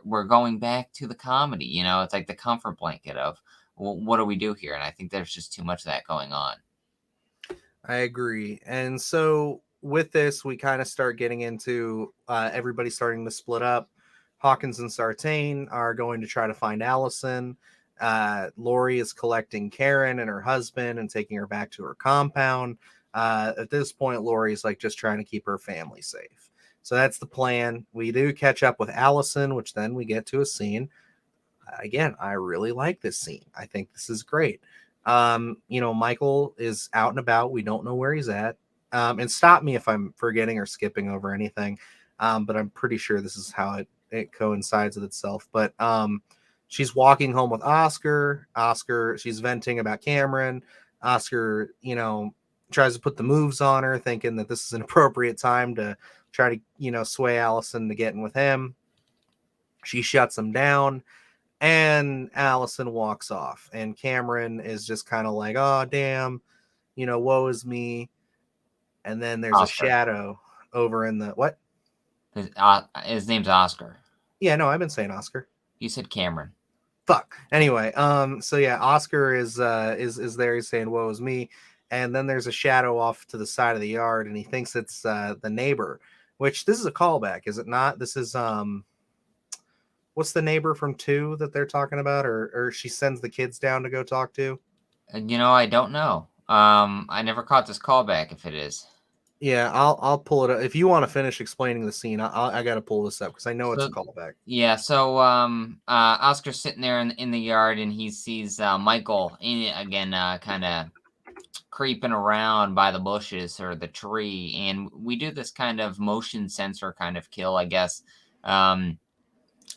we're going back to the comedy. It's like the comfort blanket of, well, what do we do here? And I think there's just too much of that going on.
I agree. And so with this, we kind of start getting into everybody starting to split up. Hawkins and Sartain are going to try to find Allison. Lori is collecting Karen and her husband and taking her back to her compound. At this point, Lori's like just trying to keep her family safe. So that's the plan. We do catch up with Allison, which then we get to a scene. Again, I really like this scene. I think this is great. Michael is out and about. We don't know where he's at. And stop me if I'm forgetting or skipping over anything. But I'm pretty sure this is how it coincides with itself. But she's walking home with Oscar. She's venting about Cameron. Oscar, tries to put the moves on her, thinking that this is an appropriate time to try to, sway Allison to get in with him. She shuts him down. And Allison walks off, and Cameron is just kind of like, "Oh, damn, woe is me." And then there's
Oscar.
A shadow over in the what?
His name's Oscar.
Yeah, no, I've been saying Oscar.
You said Cameron.
Fuck. Anyway, so yeah, Oscar is there. He's saying, "Woe is me," and then there's a shadow off to the side of the yard, and he thinks it's the neighbor. Which this is a callback, is it not? This is what's the neighbor from 2 that they're talking about, or she sends the kids down to go talk to?
I don't know. I never caught this callback if it is.
Yeah, I'll pull it up. If you want to finish explaining the scene, I got to pull this up because I know it's a callback.
Yeah, so Oscar's sitting there in the yard and he sees Michael again kind of creeping around by the bushes or the tree, and we do this kind of motion sensor kind of kill, I guess.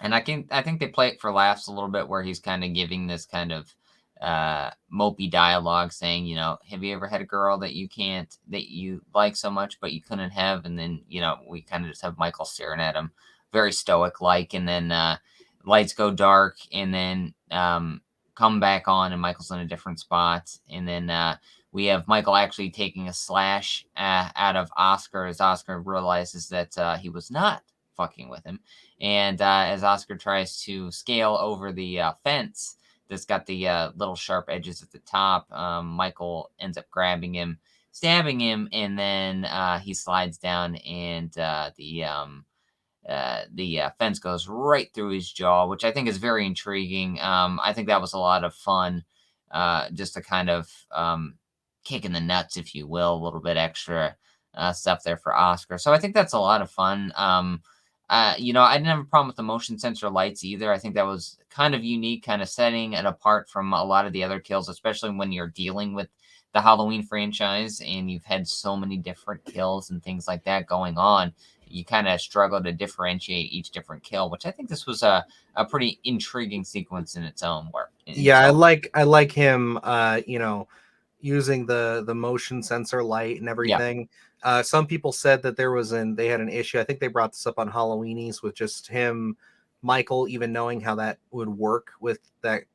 And I think they play it for laughs a little bit, where he's kind of giving this kind of mopey dialogue, saying, have you ever had a girl that you like so much but you couldn't have? And then we kind of just have Michael staring at him, very stoic like, and then lights go dark, and then come back on, and Michael's in a different spot, and then we have Michael actually taking a slash out of Oscar, as Oscar realizes that he was not fucking with him. And as Oscar tries to scale over the fence that's got the little sharp edges at the top, Michael ends up grabbing him, stabbing him, and then he slides down, and the fence goes right through his jaw, which I think is very intriguing. I think that was a lot of fun, just a kind of kick in the nuts, if you will, a little bit extra stuff there for Oscar. So I think that's a lot of fun. I didn't have a problem with the motion sensor lights either. I think that was kind of unique, kind of setting it apart from a lot of the other kills, especially when you're dealing with the Halloween franchise and you've had so many different kills and things like that going on. You kind of struggle to differentiate each different kill, which I think this was a pretty intriguing sequence in its own work.
I like him, using the motion sensor light and everything. Some people said that they had an issue. I think they brought this up on Halloweenies with just Michael, even knowing how that would work with that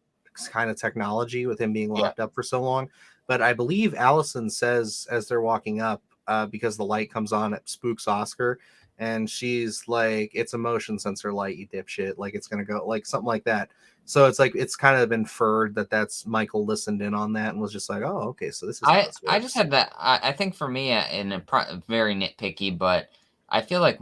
kind of technology, with him being locked up for so long. But I believe Allison says, as they're walking up, because the light comes on, it spooks Oscar, and she's like, "It's a motion sensor light, you dipshit. Like, it's gonna go," like something like that. So it's like, it's kind of inferred that that's Michael listened in on that and was just like, "Oh, okay, so this is."
I just had that. I think for me, very nitpicky, but I feel like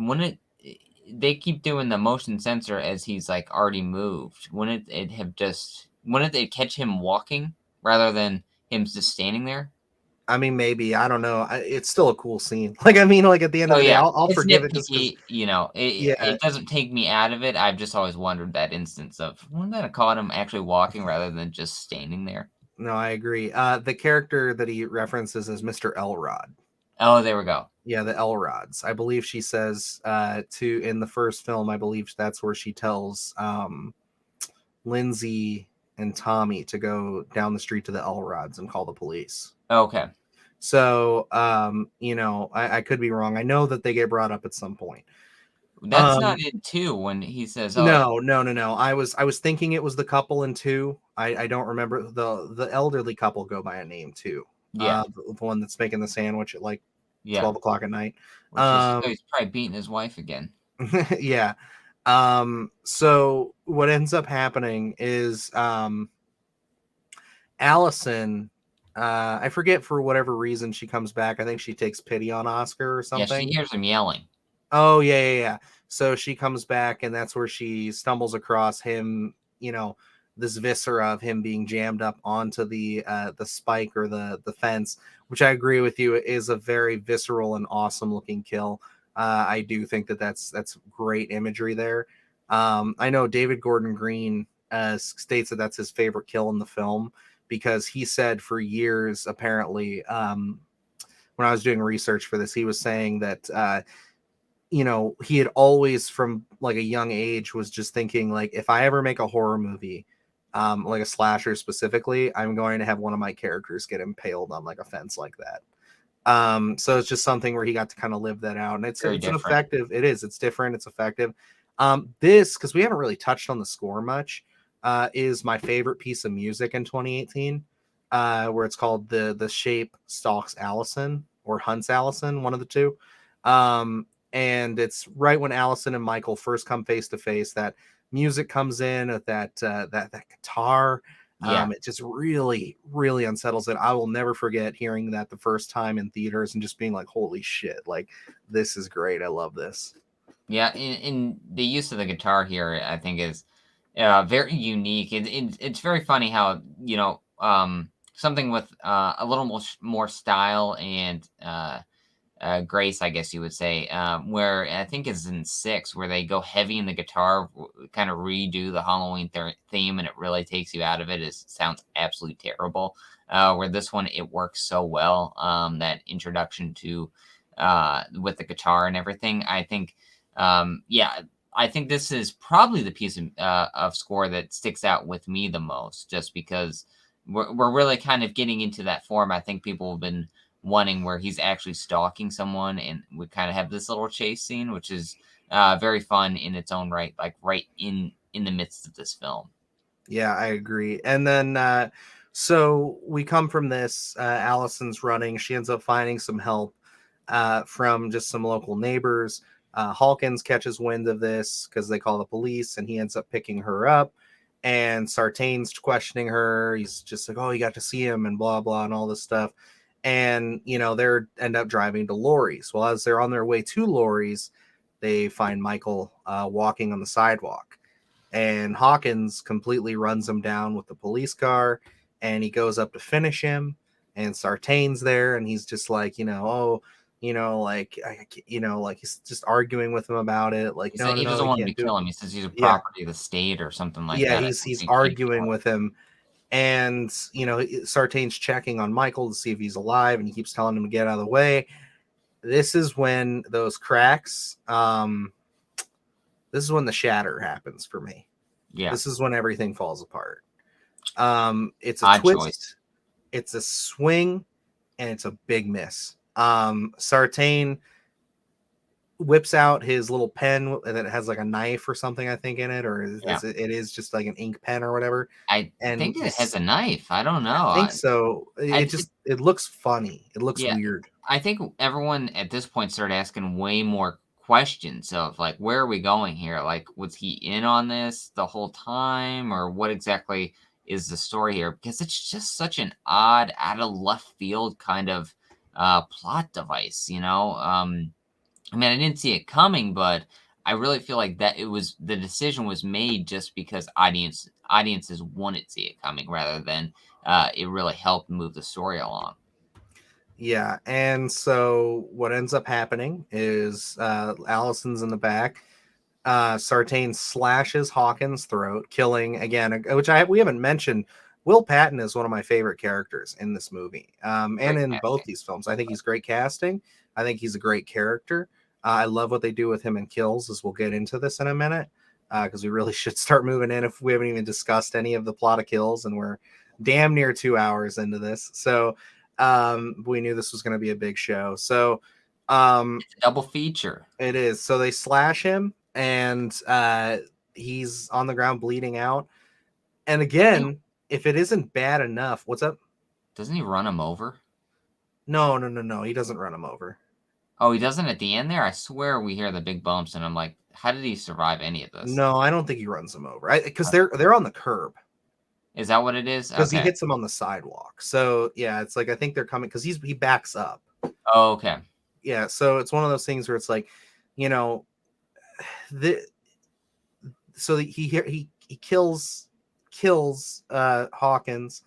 they keep doing the motion sensor as he's like already moved. Wouldn't it catch him walking rather than him just standing there?
I mean, maybe, I don't know. It's still a cool scene. Like, I mean, like at the end of the day, I'll forgive it just because.
It doesn't take me out of it. I've just always wondered that instance of, wouldn't that have caught him actually walking rather than just standing there?
No, I agree. The character that he references is Mr. Elrod.
Oh, there we go.
Yeah, the Elrods. I believe she says in the first film, I believe that's where she tells Lindsay and Tommy to go down the street to the Elrods and call the police.
Okay.
So, I could be wrong. I know that they get brought up at some point.
That's not it too, when he says,
"Oh, no. I was thinking it was the couple in 2. I don't remember. The elderly couple go by a name too.
Yeah.
The one that's making the sandwich at like 12 o'clock at night.
He's probably beating his wife again.
Yeah. So what ends up happening is Allison, I forget, for whatever reason, she comes back. I think she takes pity on Oscar or something.
Yeah, she hears him yelling.
Oh, yeah. So she comes back, and that's where she stumbles across him, this viscera of him being jammed up onto the spike or the fence, which I agree with you, is a very visceral and awesome looking kill. I do think that's great imagery there. I know David Gordon Green states that that's his favorite kill in the film, because he said for years, apparently, when I was doing research for this, he was saying that he had always, from like a young age, was just thinking, like, if I ever make a horror movie, like a slasher specifically, I'm going to have one of my characters get impaled on like a fence like that. So it's just something where he got to kind of live that out, and it's an effective. It is. It's different. It's effective. This, because we haven't really touched on the score much, is my favorite piece of music in 2018, where it's called "The Shape Stalks Allison" or "Hunts Allison," one of the two. And it's right when Allison and Michael first come face to face. That music comes in at that guitar. It just really, really unsettles it. I will never forget hearing that the first time in theaters and just being like, "Holy shit! Like, this is great. I love this."
Yeah, in the use of the guitar here, I think is very unique. It's very funny how something with a little more style and grace, I guess you would say, where I think is in 6, where they go heavy in the guitar, kind of redo the Halloween theme, and it really takes you out of it. It sounds absolutely terrible. Where this one, it works so well. That introduction to with the guitar and everything, I think, I think this is probably the piece of score that sticks out with me the most, just because we're really kind of getting into that form I think people have been wanting, where he's actually stalking someone, and we kind of have this little chase scene, which is very fun in its own right, like right in the midst of this film.
Yeah, I agree. And then, so we come from this. Allison's running. She ends up finding some help from just some local neighbors. Hawkins catches wind of this because they call the police, and he ends up picking her up. And Sartain's questioning her. He's just like, "Oh, you got to see him," and blah blah, and all this stuff. And they're end up driving to Laurie's. Well, as they're on their way to Laurie's, they find Michael walking on the sidewalk. And Hawkins completely runs him down with the police car, and he goes up to finish him, and Sartain's there, and he's just like, like he's just arguing with him about it, like,
He
no,
said
no,
he
no,
doesn't
you
want to be
can't do it.
killing him. He says he's a
Yeah,
property of the state or something like
yeah,
that.
he's arguing with him, and Sartain's checking on Michael to see if he's alive, and he keeps telling him to get out of the way. This is when those cracks, this is when the shatter happens for me.
Yeah.
This is when everything falls apart. It's a
Odd
twist,
choice.
it's a swing, and it's a big miss. Sartain whips out his little pen that has like a knife or something, I think, in it, or it is just like an ink pen or whatever.
I
And
think it has a knife. I don't know.
I think so.
I-
It looks funny. It looks
Yeah.
weird.
I think everyone at this point started asking way more questions of like, where are we going here? Like, was he in on this the whole time, or what exactly is the story here? Because it's just such an odd, out of left field kind of plot device, I mean, I didn't see it coming, but I really feel like that the decision was made just because audiences wanted to see it coming, rather than it really helped move the story along.
Yeah, and so what ends up happening is Allison's in the back. Sartain slashes Hawkins' throat, killing again, which we haven't mentioned. Will Patton is one of my favorite characters in this movie, and in both these films. I think he's great casting. I think he's a great character. I love what they do with him in Kills, as we'll get into this in a minute, because we really should start moving in if we haven't even discussed any of the plot of Kills, and we're damn near 2 hours into this. So we knew this was going to be a big show. So
It's a double feature.
It is. So they slash him, and he's on the ground bleeding out. And again, if it isn't bad enough, what's up?
Doesn't he run him over?
No. He doesn't run him over.
Oh, he doesn't at the end there? I swear we hear the big bumps, and I'm like, how did he survive any of this?
No, I don't think he runs him over. Because they're on the curb.
Is that what it is?
Because
Okay.
he hits him on the sidewalk. So yeah, it's like I think they're coming because he backs up.
Oh, okay.
Yeah, so it's one of those things where it's like, so he kills Hawkins,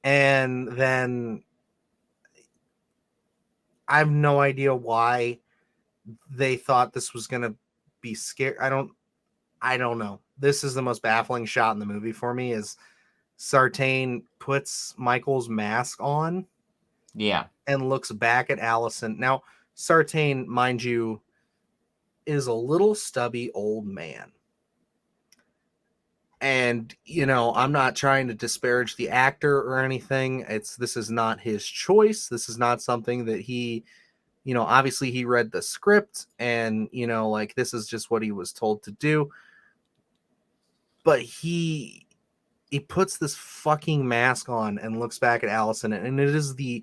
and then I have no idea why they thought this was gonna be scary. I don't know. This is the most baffling shot in the movie for me. Is Sartain puts Michael's mask on,
Yeah,
and looks back at Allison. Now, Sartain, mind you, is a little stubby old man. And, I'm not trying to disparage the actor or anything. This is not his choice. This is not something that he, obviously he read the script and, like this is just what he was told to do. But he puts this fucking mask on and looks back at Allison, and it is the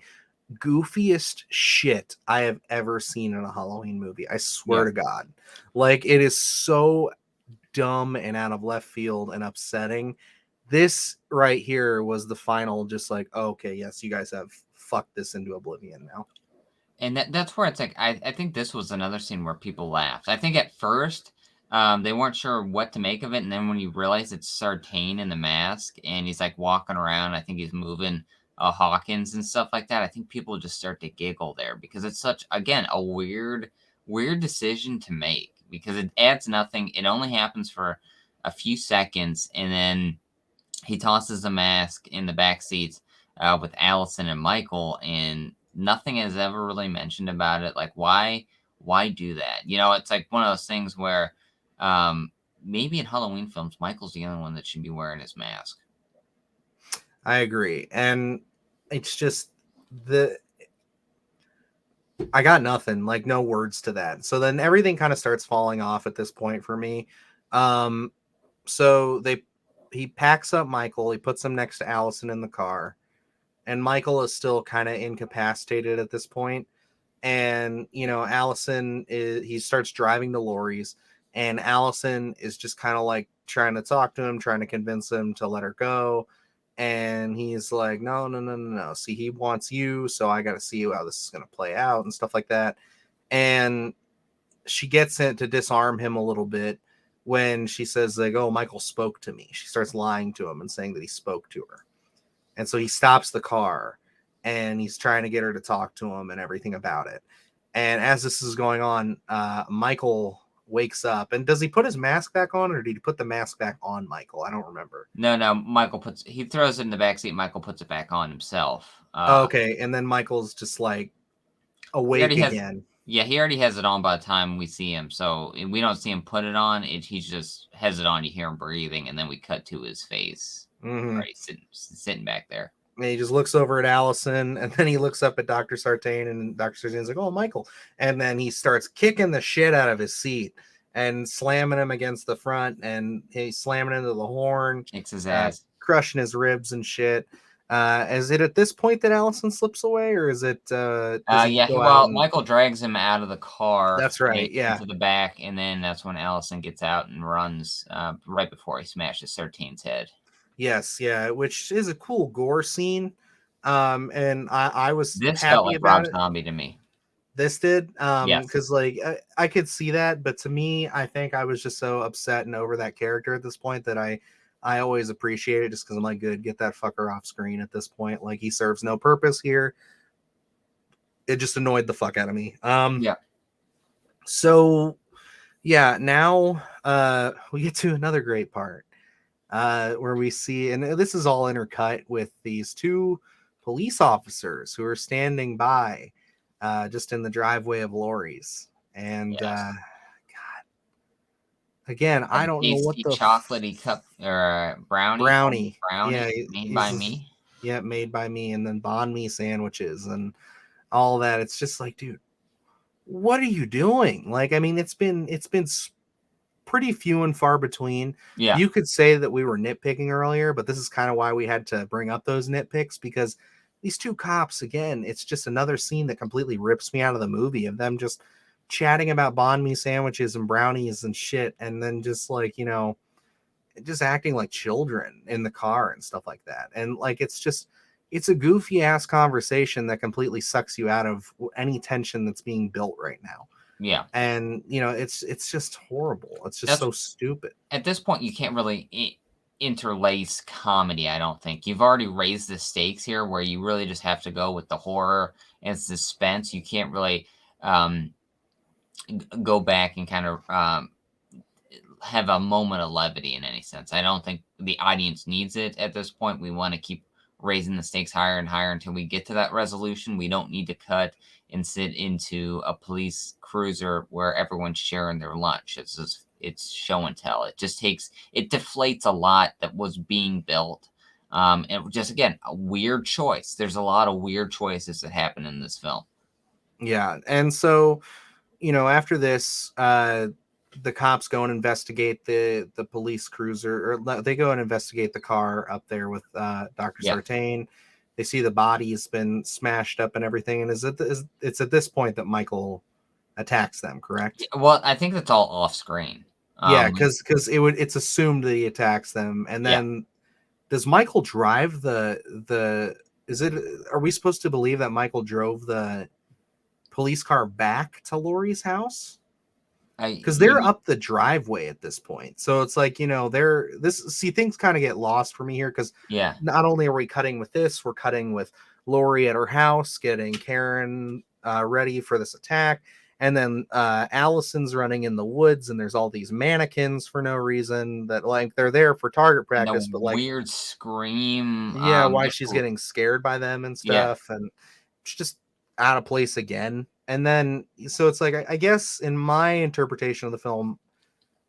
goofiest shit I have ever seen in a Halloween movie. I swear to God. Like, it is so dumb and out of left field and upsetting. This right here was the final, just like, okay, yes, you guys have fucked this into oblivion now.
and that's where it's like, I think this was another scene where people laughed. I think at first they weren't sure what to make of it, and then when you realize it's Sartain in the mask and he's like walking around, I think he's moving Hawkins and stuff like that, I think people just start to giggle there, because it's such, again, a weird decision to make, because it adds nothing. It only happens for a few seconds, and then he tosses the mask in the back seats with Allison and Michael, and nothing is ever really mentioned about it. Like, why do that? It's like one of those things where maybe in Halloween films, Michael's the only one that should be wearing his mask.
I agree. And it's just I got nothing, like no words to that. So then everything kind of starts falling off at this point for me. So he packs up Michael, he puts him next to Allison in the car, and Michael is still kind of incapacitated at this point. And Allison he starts driving to Lori's, and Allison is just kind of like trying to talk to him, trying to convince him to let her go. And he's like, no. See, he wants you, so I got to see how this is going to play out and stuff like that. And she gets it to disarm him a little bit when she says, like, oh, Michael spoke to me. She starts lying to him and saying that he spoke to her. And so he stops the car and he's trying to get her to talk to him and everything about it. And as this is going on, Michael wakes up. And does he put his mask back on, or did he put the mask back on Michael? I don't remember.
No, he throws it in the backseat. Michael puts it back on himself.
Okay, and then Michael's just like awake again.
He already has it on by the time we see him. So we don't see him put it on. He just has it on. You hear him breathing, and then we cut to his face.
Mm-hmm.
Right, sitting back there.
And he just looks over at Allison, and then he looks up at Dr. Sartain, and Dr. Sartain's like, oh, Michael. And then he starts kicking the shit out of his seat and slamming him against the front, and he's slamming into the horn.
Kicks his ass.
Crushing his ribs and shit. Is it at this point that Allison slips away, or is it?
Michael drags him out of the car.
That's right. Yeah,
into the back, and then that's when Allison gets out and runs right before he smashes Sartain's head.
Yes, yeah, which is a cool gore scene. And I was
this
happy
felt like
about
Rob
it.
Zombie to me.
This did,
yes.
Because like I could see that, but to me, I think I was just so upset and over that character at this point that I always appreciate it just because I'm like, good, get that fucker off screen at this point. Like, he serves no purpose here. It just annoyed the fuck out of me.
Yeah.
So yeah, now we get to another great part. Where we see, and this is all intercut with these two police officers who are standing by just in the driveway of Lori's. And God, again, I don't know what the
chocolatey cup or brownie.
Yeah,
made by me.
Yeah, made by me, and then banh mi sandwiches and all that. It's just like, dude, what are you doing? Like, I mean, it's been pretty few and far between.
Yeah,
you could say that we were nitpicking earlier, but this is kind of why we had to bring up those nitpicks, because these two cops, again, it's just another scene that completely rips me out of the movie of them just chatting about banh mi sandwiches and brownies and shit, and then just like, just acting like children in the car and stuff like that. And like, it's a goofy ass conversation that completely sucks you out of any tension that's being built right now.
Yeah.
And it's just horrible. It's just so stupid.
At this point, you can't really interlace comedy, I don't think. You've already raised the stakes here where you really just have to go with the horror and suspense. You can't really go back and kind of have a moment of levity in any sense. I don't think the audience needs it at this point. We want to keep raising the stakes higher and higher until we get to that resolution. We don't need to cut and sit into a police cruiser where everyone's sharing their lunch. It's show and tell. It deflates a lot that was being built. And just, again, a weird choice. There's a lot of weird choices that happen in this film.
Yeah. And so, after this, the cops go and investigate the police cruiser, or they go and investigate the car up there with Dr. Sartain. They see the body's been smashed up and everything. And it's at this point that Michael attacks them, correct?
Well, I think that's all off screen.
Yeah, because it's assumed that he attacks them. And then does Michael drive are we supposed to believe that Michael drove the police car back to Lori's house? Because they're up the driveway at this point. So it's like, things kind of get lost for me here, because not only are we cutting with this, we're cutting with Lori at her house, getting Karen ready for this attack. And then Allison's running in the woods, and there's all these mannequins for no reason that, like, they're there for target practice, but like
weird scream.
Yeah, why she's getting scared by them and stuff. And it's just out of place again. And then, so it's like, I guess in my interpretation of the film,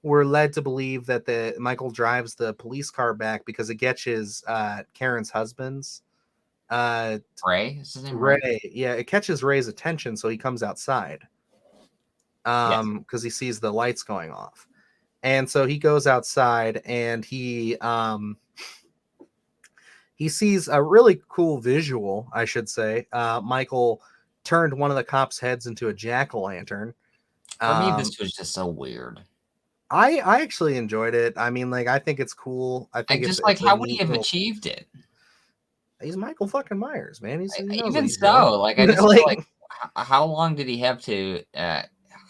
we're led to believe that the Michael drives the police car back because it catches Karen's husband's
Ray? Is his name Ray?
Yeah, it catches Ray's attention, so he comes outside.
Yes.
Because he sees the lights going off. And so he goes outside and he sees a really cool visual, I should say. Michael turned one of the cops' heads into a jack-o'-lantern.
For me, this was just so weird.
I actually enjoyed it. I mean, like, I think it's cool. I think
just
it's
how would he have achieved it?
He's Michael fucking Myers, man. He knows
Even
what he's
so,
doing.
like, I just feel like how long did he have to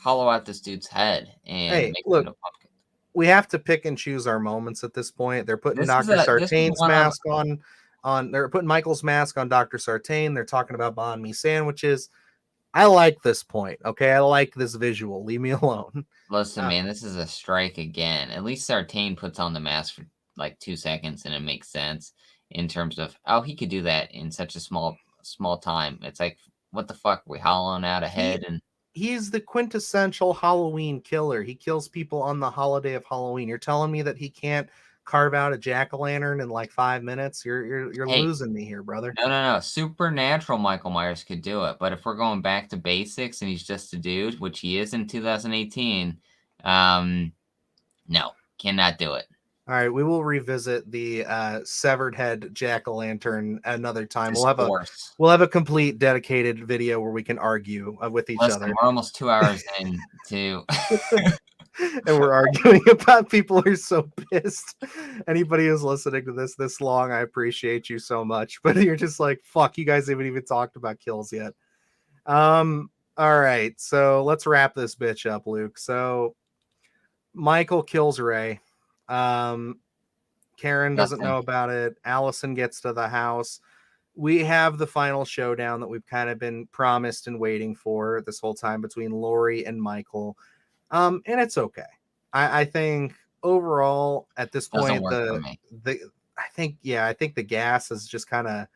hollow out this dude's head and make it into a pumpkin?
We have to pick and choose our moments at this point. They're putting
This
Dr.
is
Sartain's
one
mask on. They're putting Michael's mask on Dr. Sartain. They're talking about banh mi sandwiches. I like this point. Okay, I like this visual. Leave me alone.
Listen, man, this is a strike again. At least Sartain puts on the mask for like 2 seconds, and it makes sense in terms of he could do that in such a small time. It's like, what the fuck? We hollowing out a head and.
He's the quintessential Halloween killer. He kills people on the holiday of Halloween. You're telling me that he can't carve out a jack-o'-lantern in like 5 minutes? You're losing me here, brother.
No. Supernatural Michael Myers could do it, but if we're going back to basics and he's just a dude, which he is in 2018, no, cannot do it.
All right, we will revisit the severed head jack-o'-lantern another time. We'll have a complete dedicated video where we can argue with each other.
We're almost 2 hours into
and we're arguing about people who are so pissed. Anybody who's listening to this long, I appreciate you so much. But you're just like, fuck, you guys haven't even talked about kills yet. All right, so let's wrap this bitch up, Luke. So Michael kills Ray. Karen doesn't know about it. Allison gets to the house. We have the final showdown that we've kind of been promised and waiting for this whole time between Laurie and Michael. And it's okay. I think overall at this point, I think the gas has just kind of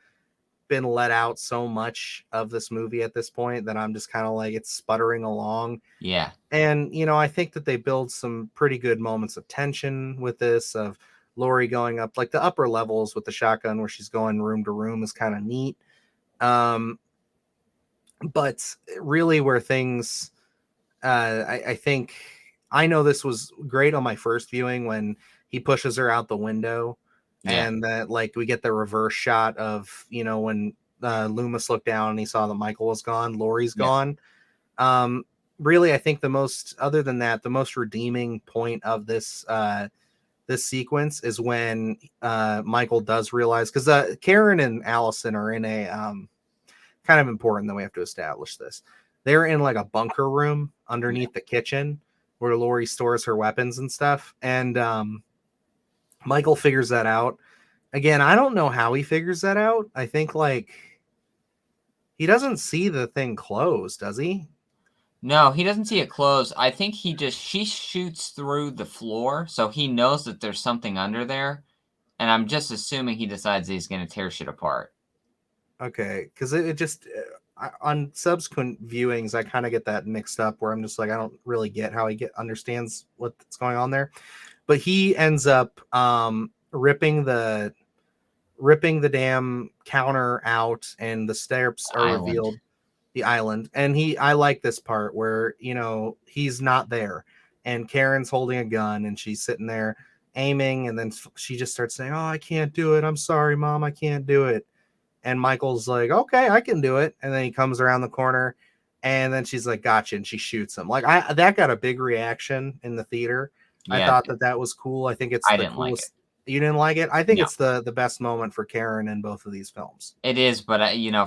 been let out so much of this movie at this point that I'm just kind of like, it's sputtering along.
Yeah.
And, I think that they build some pretty good moments of tension with this, of Laurie going up, like the upper levels with the shotgun where she's going room to room is kind of neat. But really where things, I think, I know this was great on my first viewing when he pushes her out the window. Yeah. And that, like, we get the reverse shot of, when Loomis looked down and he saw that Michael was gone, Laurie's gone. Really, I think the most redeeming point of this sequence is when Michael does realize, because Karen and Allison are in a kind of important that we have to establish this. They're in like a bunker room underneath the kitchen where Laurie stores her weapons and stuff. And Michael figures that out. Again, I don't know how he figures that out. I think like he doesn't see the thing closed, does he?
No, he doesn't see it closed. I think she shoots through the floor, so he knows that there's something under there. And I'm just assuming he decides he's going to tear shit apart.
Okay, because it just on subsequent viewings, I kind of get that mixed up where I'm just like, I don't really get how he understands what's going on there. But he ends up ripping the damn counter out, and the steps are revealed. The island. And I like this part where, he's not there, and Karen's holding a gun and she's sitting there aiming, and then she just starts saying, "Oh, I can't do it. I'm sorry, Mom, I can't do it." And Michael's like, "Okay, I can do it." And then he comes around the corner, and then she's like, "Gotcha," and she shoots him. Like, that got a big reaction in the theater. Yeah. I thought that was cool. I think it's the coolest. Like it. You didn't like it? I think it's the best moment for Karen in both of these films.
It is, but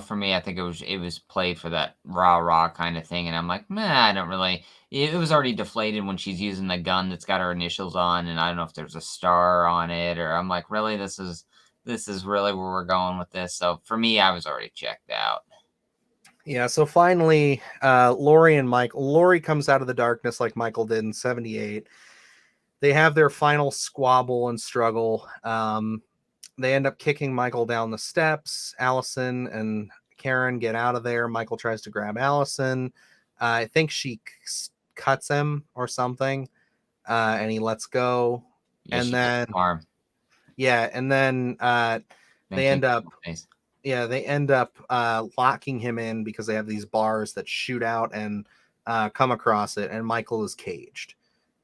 for me, I think it was played for that rah kind of thing, and I'm like, I don't really. It was already deflated when she's using the gun that's got her initials on, and I don't know if there's a star on it, or I'm like, really, this is really where we're going with this. So for me, I was already checked out.
Yeah. So finally, Laurie comes out of the darkness like Michael did in 1978. They have their final squabble and struggle. They end up kicking Michael down the steps. Allison and Karen get out of there. Michael tries to grab Allison. I think she cuts him or something. and he lets go.
Yeah,
And
she
then,
took the arm.
yeah, and then
Then
they
kicked
end
him
up,
in the face.
yeah, they end up locking him in because they have these bars that shoot out and come across it, and Michael is caged,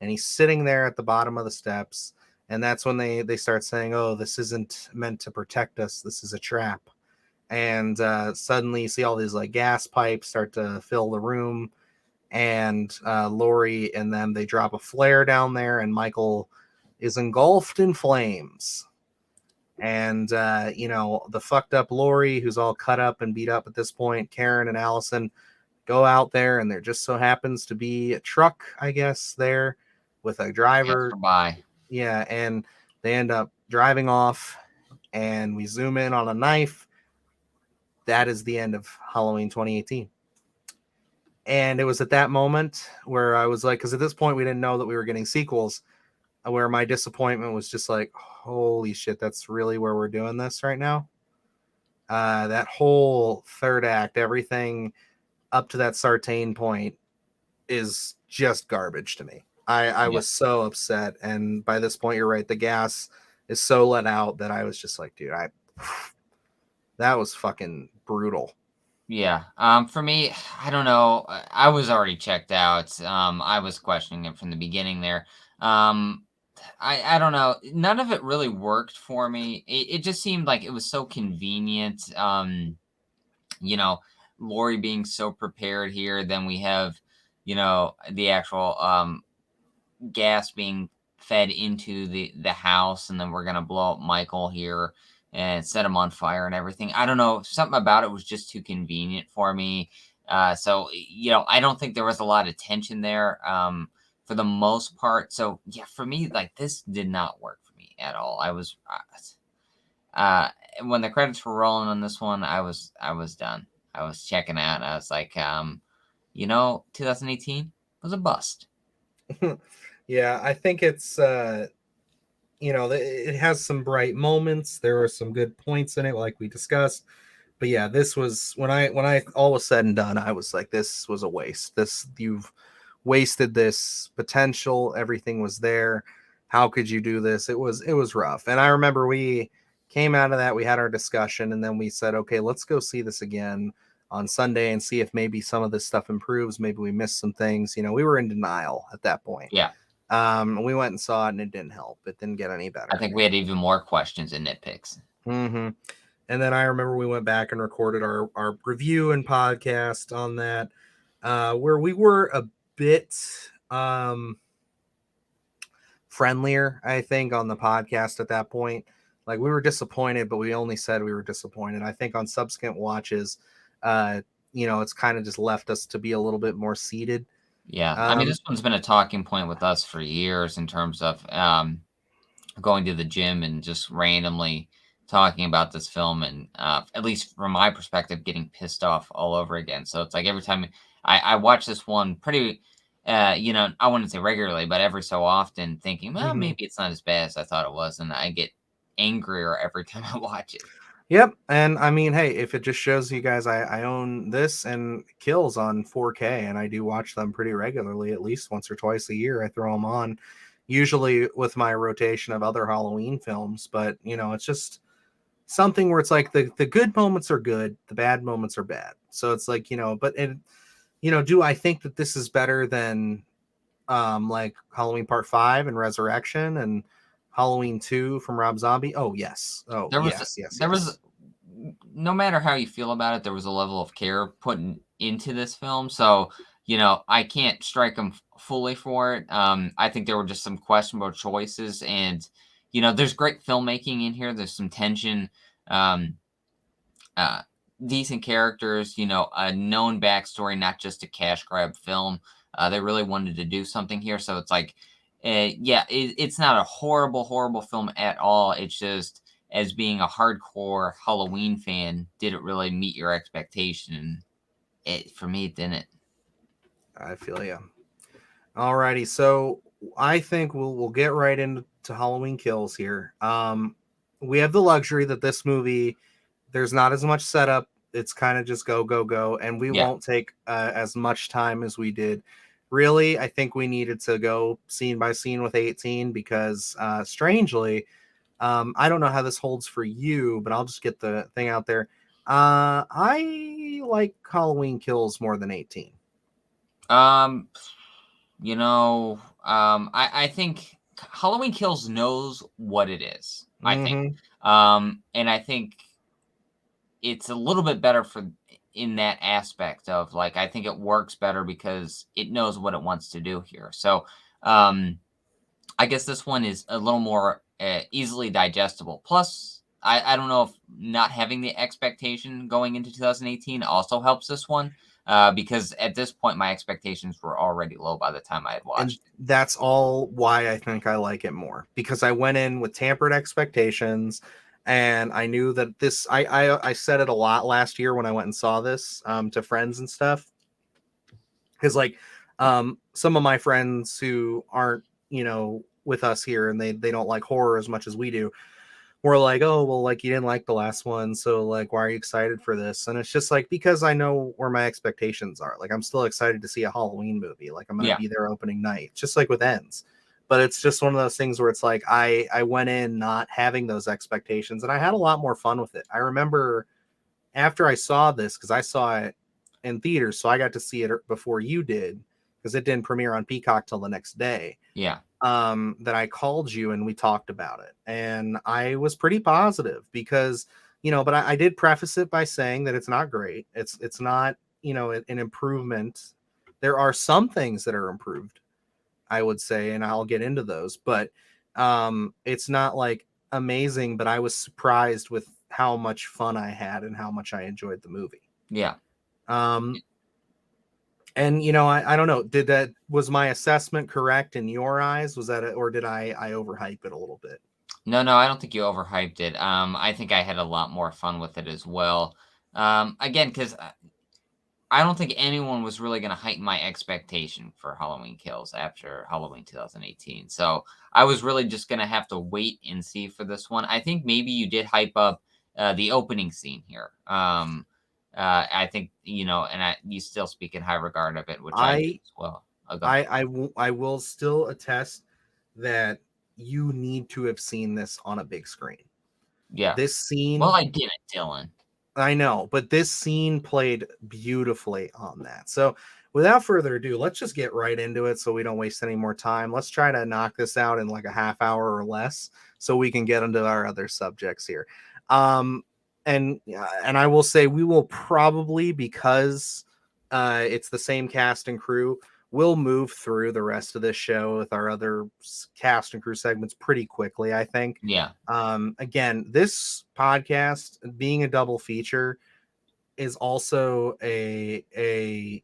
and he's sitting there at the bottom of the steps, and that's when they start saying, "Oh, this isn't meant to protect us. This is a trap." And suddenly you see all these like gas pipes start to fill the room, and Lori and them, they drop a flare down there, and Michael is engulfed in flames. And the fucked up Lori, who's all cut up and beat up at this point, Karen and Allison go out there, and there just so happens to be a truck, I guess, there with a driver.
By.
Yeah, and they end up driving off, and we zoom in on a knife. That is the end of Halloween 2018. And it was at that moment where I was like, because at this point we didn't know that we were getting sequels, where my disappointment was just like, holy shit, that's really where we're doing this right now. That whole third act, everything up to that Sartain point is just garbage to me. I was so upset. And by this point, you're right, the gas is so let out that I was just like, dude, that was fucking brutal.
Yeah. For me, I don't know. I was already checked out. I was questioning it from the beginning there. I don't know. None of it really worked for me. It just seemed like it was so convenient. You know, Lori being so prepared here. Then we have, the actual gas being fed into the house, and then we're gonna blow up Michael here and set him on fire and everything. I don't know, something about it was just too convenient for me. So I don't think there was a lot of tension there for the most part. So yeah, for me, like, this did not work for me at all. I was when the credits were rolling on this one, I was done. I was checking out. I was like, 2018 was a bust.
Yeah, I think it's it has some bright moments. There are some good points in it, like we discussed. But yeah, this was when I all was said and done, I was like, this was a waste. You've wasted this potential. Everything was there. How could you do this? It was rough. And I remember we came out of that, we had our discussion, and then we said, okay, let's go see this again on Sunday and see if maybe some of this stuff improves. Maybe we missed some things. We were in denial at that point.
Yeah.
We went and saw it, and it didn't help. It didn't get any better.
I think we had even more questions and nitpicks.
Mm-hmm. And then I remember we went back and recorded our review and podcast on that, where we were a bit friendlier, I think, on the podcast at that point. Like, we were disappointed, but we only said we were disappointed. I think on subsequent watches, it's kind of just left us to be a little bit more seated.
Yeah. I mean, this one's been a talking point with us for years in terms of going to the gym and just randomly talking about this film, and at least from my perspective, getting pissed off all over again. So it's like every time I watch this one pretty, I wouldn't say regularly, but every so often, thinking, well, maybe it's not as bad as I thought it was. And I get angrier every time I watch it.
Yep. And I mean, hey, if it just shows you guys, I own this and Kills on 4K, and I do watch them pretty regularly, at least once or twice a year. I throw them on, usually with my rotation of other Halloween films. But, it's just something where it's like the good moments are good, the bad moments are bad. So it's like, do I think that this is better than like Halloween Part 5 and Resurrection and Halloween 2 from Rob Zombie? Oh, yes. Oh,
there was
yes.
No matter how you feel about it, there was a level of care put into this film. So, I can't strike them fully for it. I think there were just some questionable choices, and, there's great filmmaking in here. There's some tension, decent characters, a known backstory, not just a cash grab film. They really wanted to do something here. So it's like, it's not a horrible film at all. It's just, as being a hardcore Halloween fan, did it really meet your expectation? For me, it didn't.
I feel you. Alrighty, so I think we'll get right into Halloween Kills here. We have the luxury that this movie, there's not as much setup. It's kind of just go, and we won't take as much time as we did really, I think we needed to go scene by scene with 18 because, strangely, I don't know how this holds for you, but I'll just get the thing out there. I like Halloween Kills more than 18.
I think Halloween Kills knows what it is. I think,
Mm-hmm.
and I think it's a little bit better in that aspect of like I think it works better because it knows what it wants to do here. So, I guess this one is a little more easily digestible. Plus, I don't know if not having the expectation going into 2018 also helps this one because at this point my expectations were already low by the time I had
And
watched it.
that's all why I think I like it more, because I went in with tampered expectations, and I knew that this. I said it a lot last year when I went and saw this to friends and stuff, because like some of my friends who aren't with us here, and they don't like horror as much as we do, were like, oh well, like you didn't like the last one, so like why are you excited for this? And it's just like, because I know where my expectations are. Like I'm still excited to see a Halloween movie, like I'm gonna
Yeah,
be there opening night, just like with Ends. But it's just one of those things where it's like I went in not having those expectations, and I had a lot more fun with it. I remember after I saw this, because I saw it in theaters, so I got to see it before you did, because it didn't premiere on Peacock till the next day.
yeah,
That I called you and we talked about it, and I was pretty positive because but I did preface it by saying that it's not great. It's not an improvement. There are some things that are improved, I would say, and I'll get into those, but it's not like amazing. But I was surprised with how much fun I had and how much I enjoyed the movie.
yeah.
um and I don't know, was my assessment correct in your eyes? Was that or did I overhype it a little bit?
No, no, I don't think you overhyped it. I think I had a lot more fun with it as well. Again, because I don't think anyone was really going to heighten my expectation for Halloween Kills after Halloween 2018. So I was really just going to have to wait and see for this one. I think maybe you did hype up the opening scene here. I think, you still speak in high regard of it, which I do
I
as well. Go ahead.
I will still attest that you need to have seen this on a big screen.
Yeah.
This
Well,
scene,
I didn't, Dylan.
I know, but this scene played beautifully on that. So, without further ado, let's just get right into it so we don't waste any more time. Let's try to knock this out in like a half hour or less so we can get into our other subjects here. And I will say we will probably, because it's the same cast and crew, we'll move through the rest of this show with our other cast and crew segments pretty quickly, I think.
Yeah.
Again, this podcast being a double feature is also it's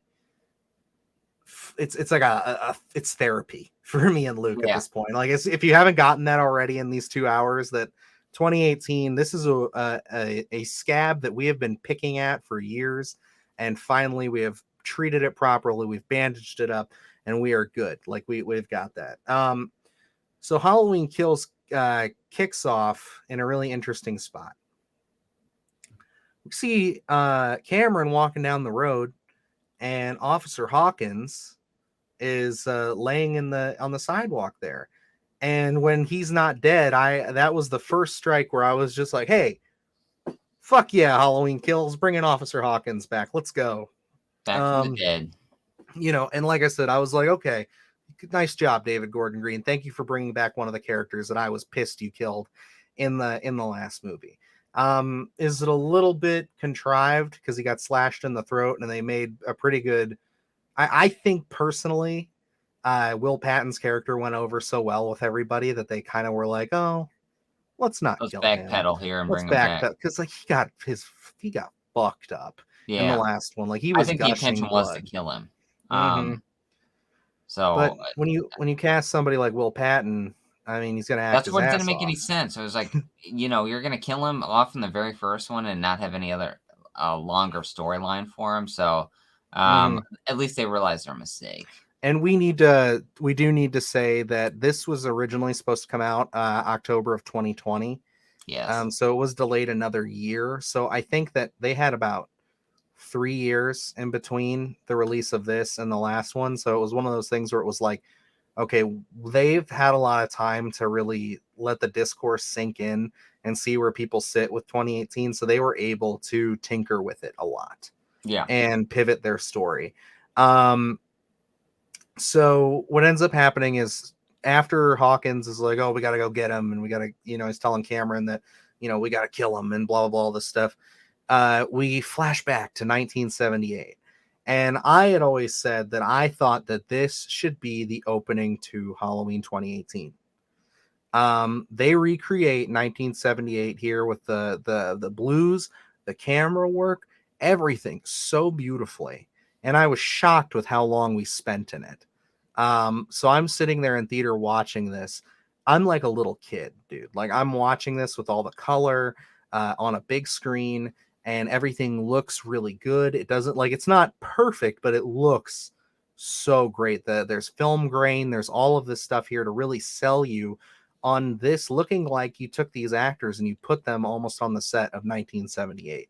like it's therapy for me and Luke at
Yeah.
this point. Like, if you haven't gotten that already in these 2 hours, that 2018, this is a scab that we have been picking at for years, and finally we have treated it properly. We've bandaged it up, and we are good. Like we've got that. So Halloween Kills kicks off in a really interesting spot. We see Cameron walking down the road, and Officer Hawkins is laying on the sidewalk there. And when he's not dead, that was the first strike where I was just like, hey, fuck yeah, Halloween Kills, bringing Officer Hawkins back. Let's go.
Back from the dead.
And like I said, I was like, okay, nice job, David Gordon Green. Thank you for bringing back one of the characters that I was pissed you killed in the last movie. Is it a little bit contrived because he got slashed in the throat, and they made a pretty good, I think personally, Will Patton's character went over so well with everybody that they kind of were like, oh, let's not
Let's
kill
backpedal
him.
here and
Let's
bring him back.
because like he got fucked up in the
Yeah.
last one. Like he
I
was
think the
gushing
intention was
blood.
to kill him.
Mhm.
So
But when you cast somebody like Will Patton, I mean, he's gonna act
that's
his
what
ass
didn't make
off.
any sense. I was like, you're gonna kill him off in the very first one and not have any other longer storyline for him. So at least they realized their mistake.
And we do need to say that this was originally supposed to come out October of 2020.
Yes.
So it was delayed another year. So I think that they had about 3 years in between the release of this and the last one. So it was one of those things where it was like, okay, they've had a lot of time to really let the discourse sink in and see where people sit with 2018. So they were able to tinker with it a lot
Yeah.
and pivot their story. So what ends up happening is after Hawkins is like, oh, we got to go get him. And we got to, he's telling Cameron that, we got to kill him and blah, blah, blah, all this stuff. We flash back to 1978. And I had always said that I thought that this should be the opening to Halloween 2018. They recreate 1978 here with the blues, the camera work, everything so beautifully. And I was shocked with how long we spent in it. So I'm sitting there in theater watching this. I'm like a little kid, dude. Like I'm watching this with all the color on a big screen, and everything looks really good. It doesn't it's not perfect, but it looks so great. There's film grain, there's all of this stuff here to really sell you on this looking like you took these actors and you put them almost on the set of 1978.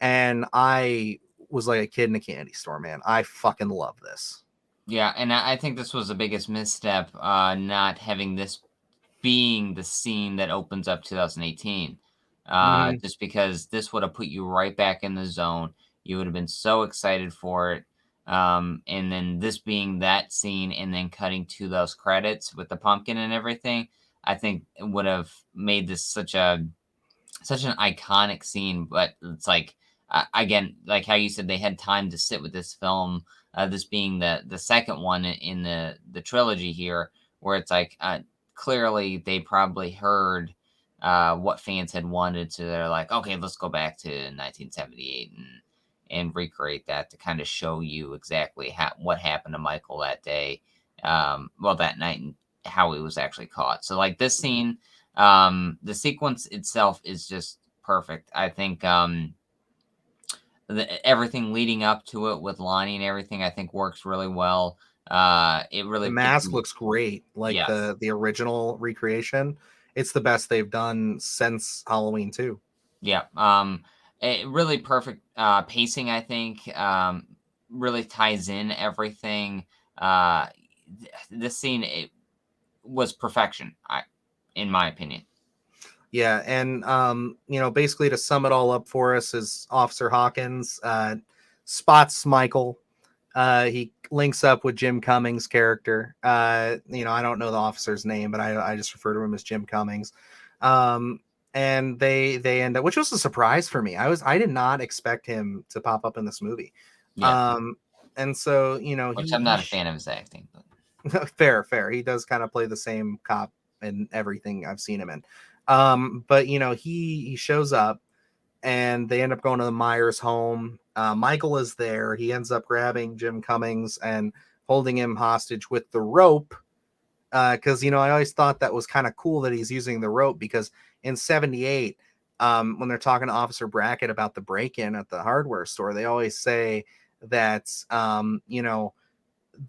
And I was like a kid in a candy store, man. I fucking love this.
Yeah, and I think this was the biggest misstep, not having this being the scene that opens up 2018. Just because this would have put you right back in the zone. You would have been so excited for it. And then this being that scene and then cutting to those credits with the pumpkin and everything, I think it would have made this such an iconic scene. But it's like, again, like how you said, they had time to sit with this film, this being the second one in the trilogy here, where it's like, clearly they probably heard what fans had wanted, so they're like, okay, let's go back to 1978 and recreate that to kind of show you exactly what happened to Michael that day, that night, and how he was actually caught. So like this scene, the sequence itself is just perfect. I think everything leading up to it with Lonnie and everything, I think works really well. It really
the mask looks great, like
yes.
the original recreation. It's the best they've done since Halloween 2.
Yeah. It really perfect pacing, I think. Really ties in everything. This scene, it was perfection, in my opinion.
Yeah, and basically to sum it all up for us is Officer Hawkins spots Michael. He links up with Jim Cummings' character. I don't know the officer's name, but I just refer to him as Jim Cummings. And they end up, which was a surprise for me. I did not expect him to pop up in this movie.
Yeah.
And so
Which I'm not a fan of his acting,
but fair. He does kind of play the same cop in everything I've seen him in. But he shows up and they end up going to the Myers home. Michael is there. He ends up grabbing Jim Cummings and holding him hostage with the rope. Because I always thought that was kind of cool that he's using the rope, because in 78, when they're talking to Officer Brackett about the break-in at the hardware store, they always say that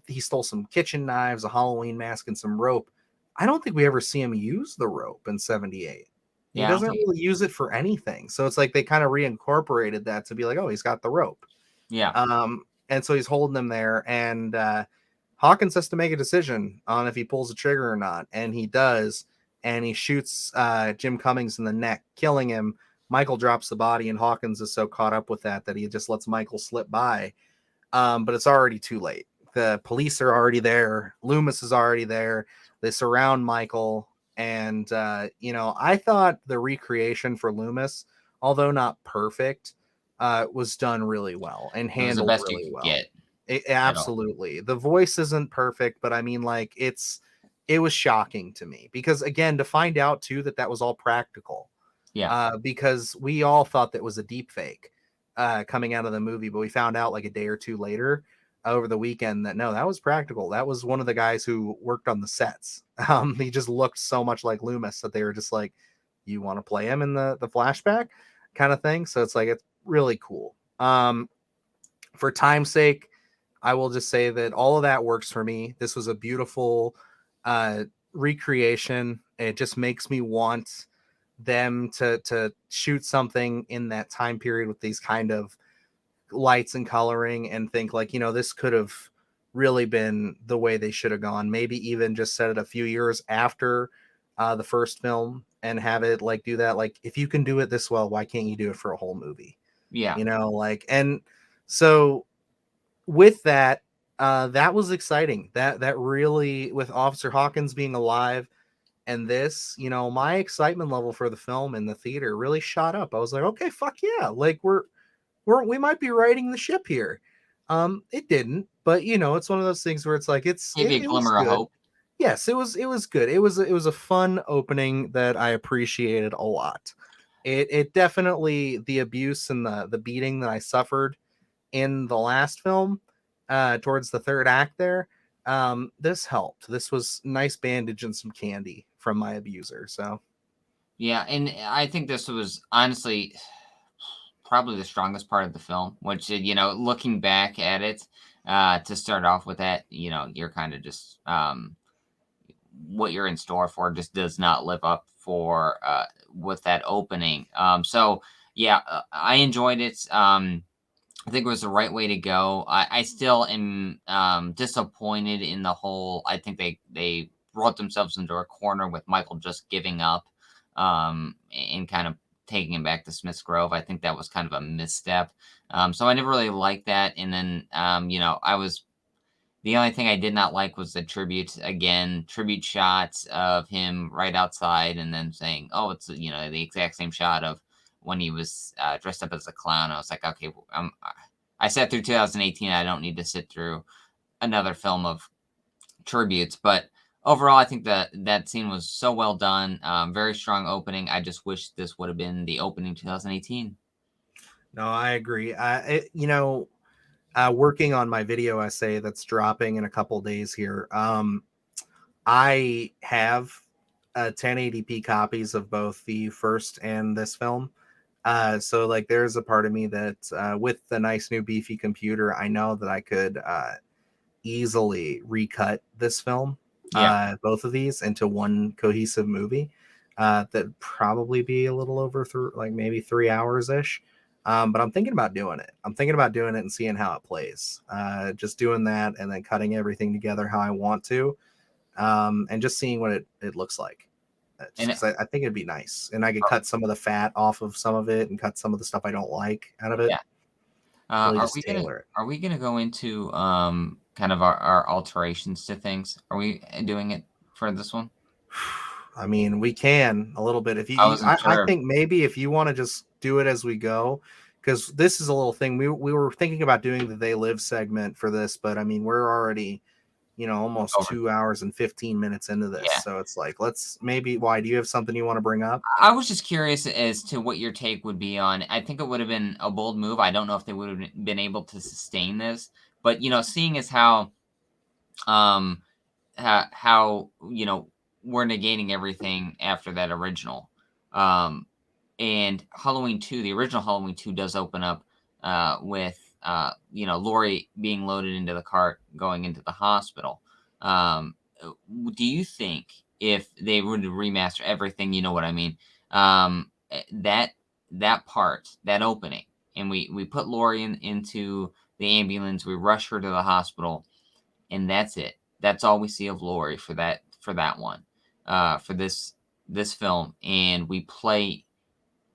he stole some kitchen knives, a Halloween mask, and some rope. I don't think we ever see him use the rope in 78. He doesn't really use it for anything. So it's like they kind of reincorporated that to be like, oh, he's got the rope.
Yeah.
And so he's holding him there, and Hawkins has to make a decision on if he pulls the trigger or not. And he does, and he shoots Jim Cummings in the neck, killing him. Michael drops the body, and Hawkins is so caught up with that he just lets Michael slip by. But it's already too late. The police are already there. Loomis is already there. They surround Michael. And, I thought the recreation for Loomis, although not perfect, was done really well and handled
it was the best
really
you could
well.
get.
Absolutely. The voice isn't perfect, but I mean, like, it was shocking to me because, again, to find out too that was all practical.
Yeah.
Because we all thought that was a deep fake coming out of the movie, but we found out like a day or two later over the weekend that no, that was practical. That was one of the guys who worked on the sets. He just looked so much like Loomis that they were just like, you want to play him in the flashback kind of thing. So it's like, it's really cool. For time's sake, I will just say that all of that works for me. This was a beautiful recreation. It just makes me want them to shoot something in that time period with these kind of lights and coloring and think like, this could have really been the way they should have gone. Maybe even just set it a few years after the first film and have it like do that. Like, if you can do it this well, why can't you do it for a whole movie?
Yeah.
And so with that, that was exciting. That really, with Officer Hawkins being alive and this, my excitement level for the film in the theater really shot up. I was like, okay, fuck yeah. Like we might be riding the ship here. It didn't, but it's one of those things where it's like,
Give you a
it was
glimmer of
good.
hope.
Yes, it was good. It was a fun opening that I appreciated a lot. It definitely, the abuse and the beating that I suffered in the last film, towards the third act there, this helped. This was nice bandage and some candy from my abuser. So
Yeah, and I think this was honestly probably the strongest part of the film, which, looking back at it, to start off with that, you're kind of just, what you're in store for just does not live up for, with that opening. So yeah, I enjoyed it. I think it was the right way to go. I still am disappointed in the whole. I think they brought themselves into a corner with Michael just giving up, and kind of taking him back to Smith's Grove. I think that was kind of a misstep. So I never really liked that. And then, I was, the only thing I did not like was the tribute shots of him right outside, and then saying, "Oh, it's the exact same shot of when he was dressed up as a clown." I was like, "Okay, I sat through 2018. I don't need to sit through another film of tributes." But overall, I think that scene was so well done. Very strong opening. I just wish this would have been the opening 2018.
no, I agree. Working on my video essay that's dropping in a couple days here. I have 1080p copies of both the first and this film. So like, there's a part of me that, with the nice new beefy computer, I know that I could easily recut this film, both of these, into one cohesive movie. That'd probably be a little over like maybe 3 hours ish. But I'm thinking about doing it. I'm thinking about doing it and seeing how it plays. Just doing that and then cutting everything together how I want to, and just seeing what it looks like. I think it'd be nice, and I could cut some of the fat off of some of it and cut some of the stuff I don't like out of it.
Yeah.
Really
Are
just tailor it.
we gonna go into kind of our alterations to things? Are we doing it for this one?
I mean, we can a little bit if
I wasn't
I
sure.
think maybe if you want to just do it as we go, because this is a little thing we were thinking about doing the They Live segment for this, but I mean, we're already almost
Over.
2 hours and 15 minutes into this.
Yeah.
So it's like, let's maybe, why do you have something you want to bring up?
I was just curious as to what your take would be on. I think it would have been a bold move. I don't know if they would have been able to sustain this, but seeing as how um how we're negating everything after that original, and Halloween 2, the original Halloween 2 does open up with Laurie being loaded into the cart going into the hospital. Do you think if they were to remaster everything, you know what I mean, that part, that opening, and we put Laurie into the ambulance, we rush her to the hospital, and that's it. That's all we see of Laurie for that one, for this film, and we play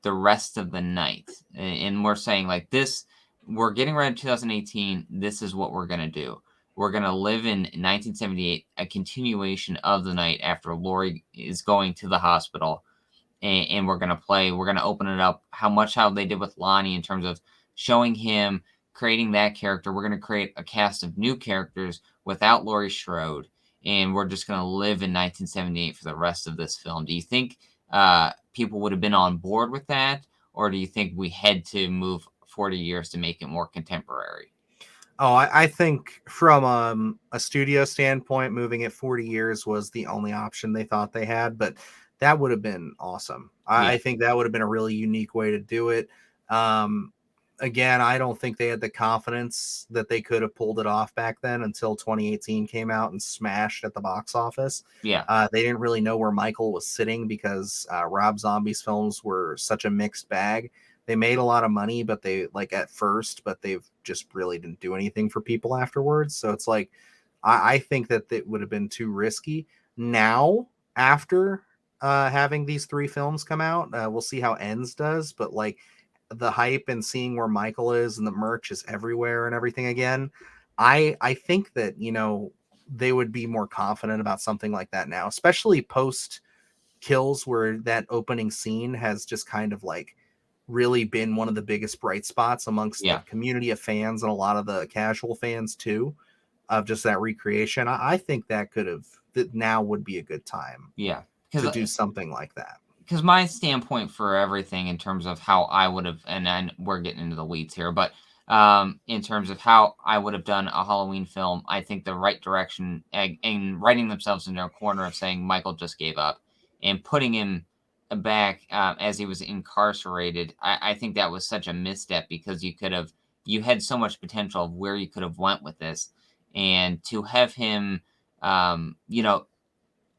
the rest of the night, and we're saying like this, we're getting ready to 2018. This is what we're gonna do. We're gonna live in 1978, a continuation of the night after Laurie is going to the hospital, and we're gonna play. We're gonna open it up how they did with Lonnie in terms of showing him, creating that character. We're gonna create a cast of new characters without Laurie Strode, and we're just gonna live in 1978 for the rest of this film. Do you think people would have been on board with that, or do you think we had to move 40 years to make it more contemporary?
Oh, I think from a studio standpoint, moving it 40 years was the only option they thought they had, but that would have been awesome. I think that would have been a really unique way to do it. Again, I don't think they had the confidence that they could have pulled it off back then until 2018 came out and smashed at the box office.
Yeah.
They didn't really know where Michael was sitting because Rob Zombie's films were such a mixed bag they made a lot of money, but they like at first, but they've just really didn't do anything for people afterwards. So it's like, I think that it would have been too risky. Now, after having these 3 films come out, we'll see how Ends does, but like the hype and seeing where Michael is and the merch is everywhere and everything again, I think that, you know, they would be more confident about something like that now, especially post Kills, where that opening scene has just kind of like really been one of the biggest bright spots amongst the
Yeah.
community of fans and a lot of the casual fans too, of just that recreation. I think that that now would be a good time
Yeah.
to do something like that.
Because my standpoint for everything in terms of how I would have, and then we're getting into the weeds here, but in terms of how I would have done a Halloween film, I think the right direction and writing themselves into a corner of saying Michael just gave up and putting him back as he was incarcerated. I think that was such a misstep because you had so much potential of where you could have went with this, and to have him, you know,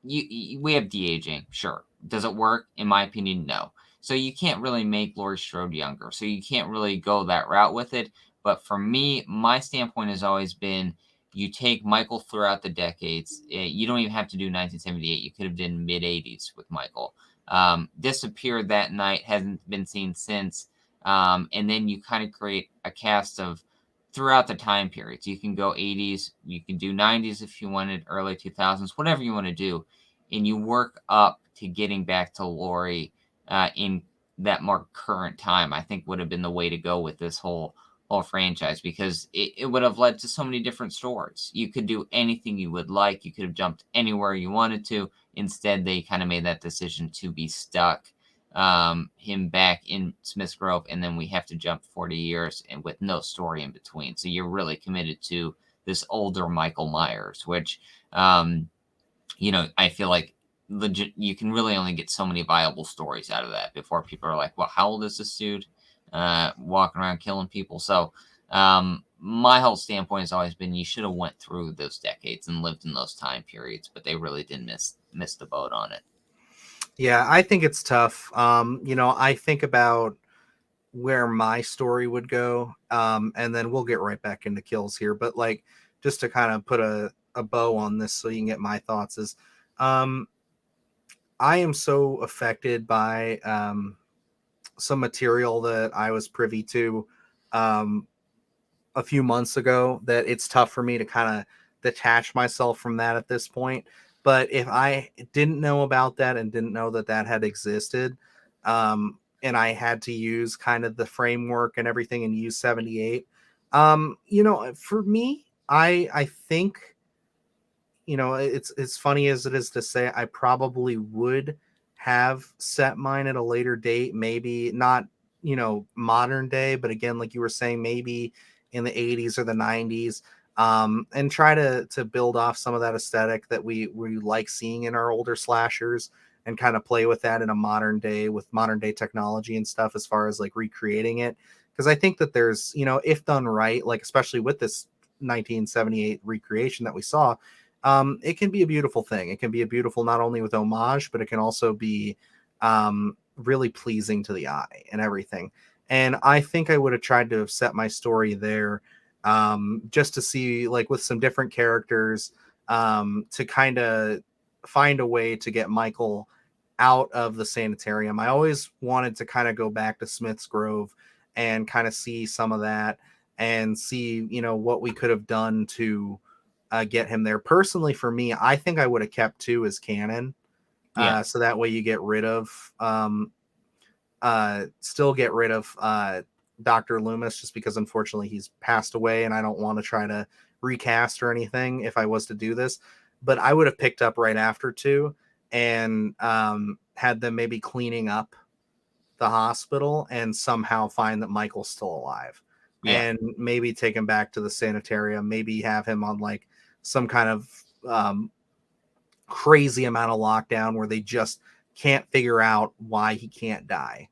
we have de-aging, sure. Does it work? In my opinion, no. So you can't really make Laurie Strode younger. So you can't really go that route with it. But for me, my standpoint has always been you take Michael throughout the decades. You don't even have to do 1978. You could have done mid 80s with Michael. Disappeared that night, hasn't been seen since. And then you kind of create a cast of throughout the time periods. You can go 80s, you can do 90s if you wanted, early 2000s, whatever you want to do. And you work up to getting back to Laurie in that more current time. I think would have been the way to go with this whole franchise, because it would have led to so many different stories. You could do anything you would like. You could have jumped anywhere you wanted to. Instead, they kind of made that decision to be stuck him back in Smith's Grove, and then we have to jump 40 years and with no story in between. So you're really committed to this older Michael Myers, which you know, I feel like legit you can really only get so many viable stories out of that before people are like, well, how old is this dude walking around killing people? So my whole standpoint has always been you should have went through those decades and lived in those time periods, but they really didn't miss the boat on it.
Yeah, I think it's tough. You know, I think about where my story would go, and then we'll get right back into Kills here. But like, just to kind of put a bow on this so you can get my thoughts is, I am so affected by some material that I was privy to a few months ago that it's tough for me to kind of detach myself from that at this point. But if I didn't know about that and didn't know that that had existed, and I had to use kind of the framework and everything and use 78, you know, for me, I think, you know, it's funny as it is to say, I probably would have set mine at a later date, maybe not, you know, modern day, but again, like you were saying, maybe in the 80s or the 90s, and try to build off some of that aesthetic that we like seeing in our older slashers, and kind of play with that in a modern day with modern day technology and stuff as far as like recreating it. Because I think that there's, you know, if done right, like especially with this 1978 recreation that we saw, it can be a beautiful thing. It can be a beautiful, not only with homage, but it can also be really pleasing to the eye and everything. And I think I would have tried to have set my story there, just to see, like, with some different characters, to kind of find a way to get Michael out of the sanitarium. I always wanted to kind of go back to Smith's Grove and kind of see some of that and see, you know, what we could have done to get him there. Personally, for me, I think I would have kept 2 as canon.
Yeah.
So that way you get rid of, still get rid of Dr. Loomis, just because unfortunately he's passed away and I don't want to try to recast or anything if I was to do this. But I would have picked up right after 2 and had them maybe cleaning up the hospital and somehow find that Michael's still alive.
Yeah.
And maybe take him back to the sanitarium, maybe have him on like some kind of crazy amount of lockdown where they just can't figure out why he can't die.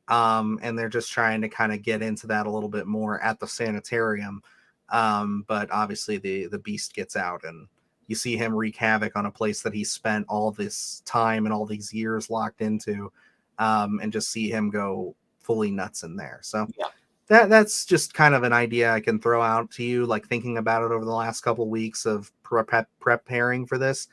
And they're just trying to kind of get into that a little bit more at the sanitarium. But obviously the beast gets out and you see him wreak havoc on a place that he spent all this time and all these years locked into, and just see him go fully nuts in there. So
Yeah.
that's just kind of an idea I can throw out to you, like thinking about it over the last couple weeks of preparing for this.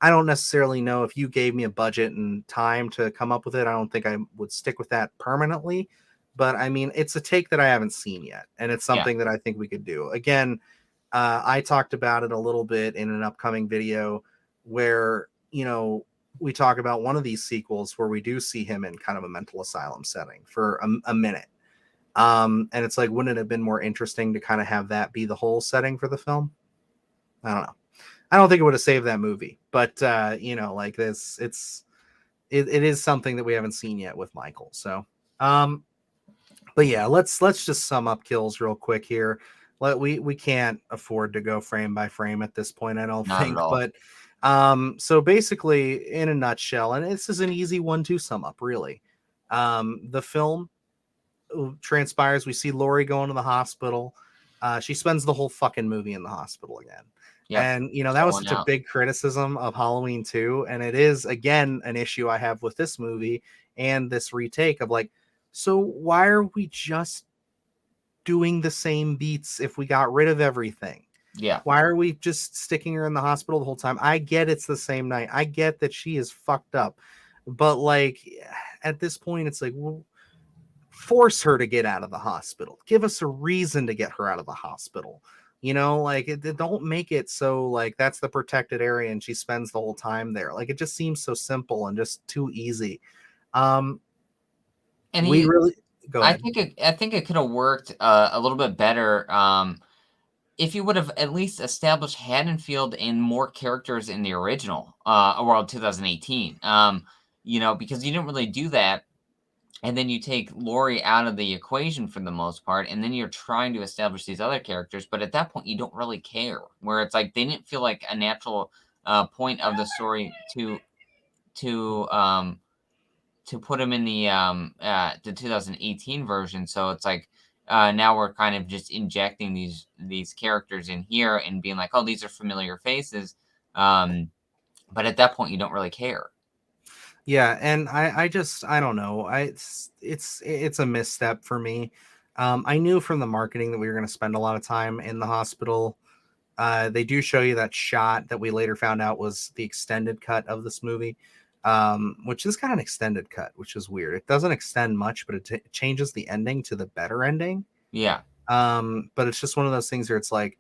I don't necessarily know if you gave me a budget and time to come up with it. I don't think I would stick with that permanently. But I mean, it's a take that I haven't seen yet, and it's
Yeah.
something that I think we could do. Again, I talked about it a little bit in an upcoming video where, we talk about one of these sequels where we do see him in kind of a mental asylum setting for a minute. And it's like, wouldn't it have been more interesting to kind of have that be the whole setting for the film? I don't know. I don't think it would have saved that movie, but like this, it is something that we haven't seen yet with Michael. So, but yeah, let's just sum up kills real quick here. We can't afford to go frame by frame at this point, I don't
Not at
think.
all.
But so basically, in a nutshell, and this is an easy 1-2 sum up, really. The film transpires. We see Lori going to the hospital. She spends the whole fucking movie in the hospital again.
Yep.
And that was
Going
such a
out.
big criticism of Halloween 2, and it is again an issue I have with this movie and this retake of like, so why are we just doing the same beats if we got rid of everything?
Yeah.
Why are we just sticking her in the hospital the whole time? I get it's the same night. I get that she is fucked up. But like at this point, it's like, well, force her to get out of the hospital. Give us a reason to get her out of the hospital. Like don't make it so like that's the protected area and she spends the whole time there. Like it just seems so simple and just too easy.
And
We really go ahead.
I think it could have worked a little bit better if you would have at least established Haddonfield and more characters in the original World 2018. Because you didn't really do that. And then you take Lori out of the equation for the most part, and then you're trying to establish these other characters. But at that point, you don't really care. Where it's like they didn't feel like a natural point of the story to put him in the 2018 version. So it's like now we're kind of just injecting these characters in here and being like, oh, these are familiar faces. But at that point, you don't really care.
Yeah, and I don't know. It's a misstep for me. I knew from the marketing that we were going to spend a lot of time in the hospital. They do show you that shot that we later found out was the extended cut of this movie, which is kind of an extended cut, which is weird. It doesn't extend much, but it changes the ending to the better ending.
Yeah.
But it's just one of those things where it's like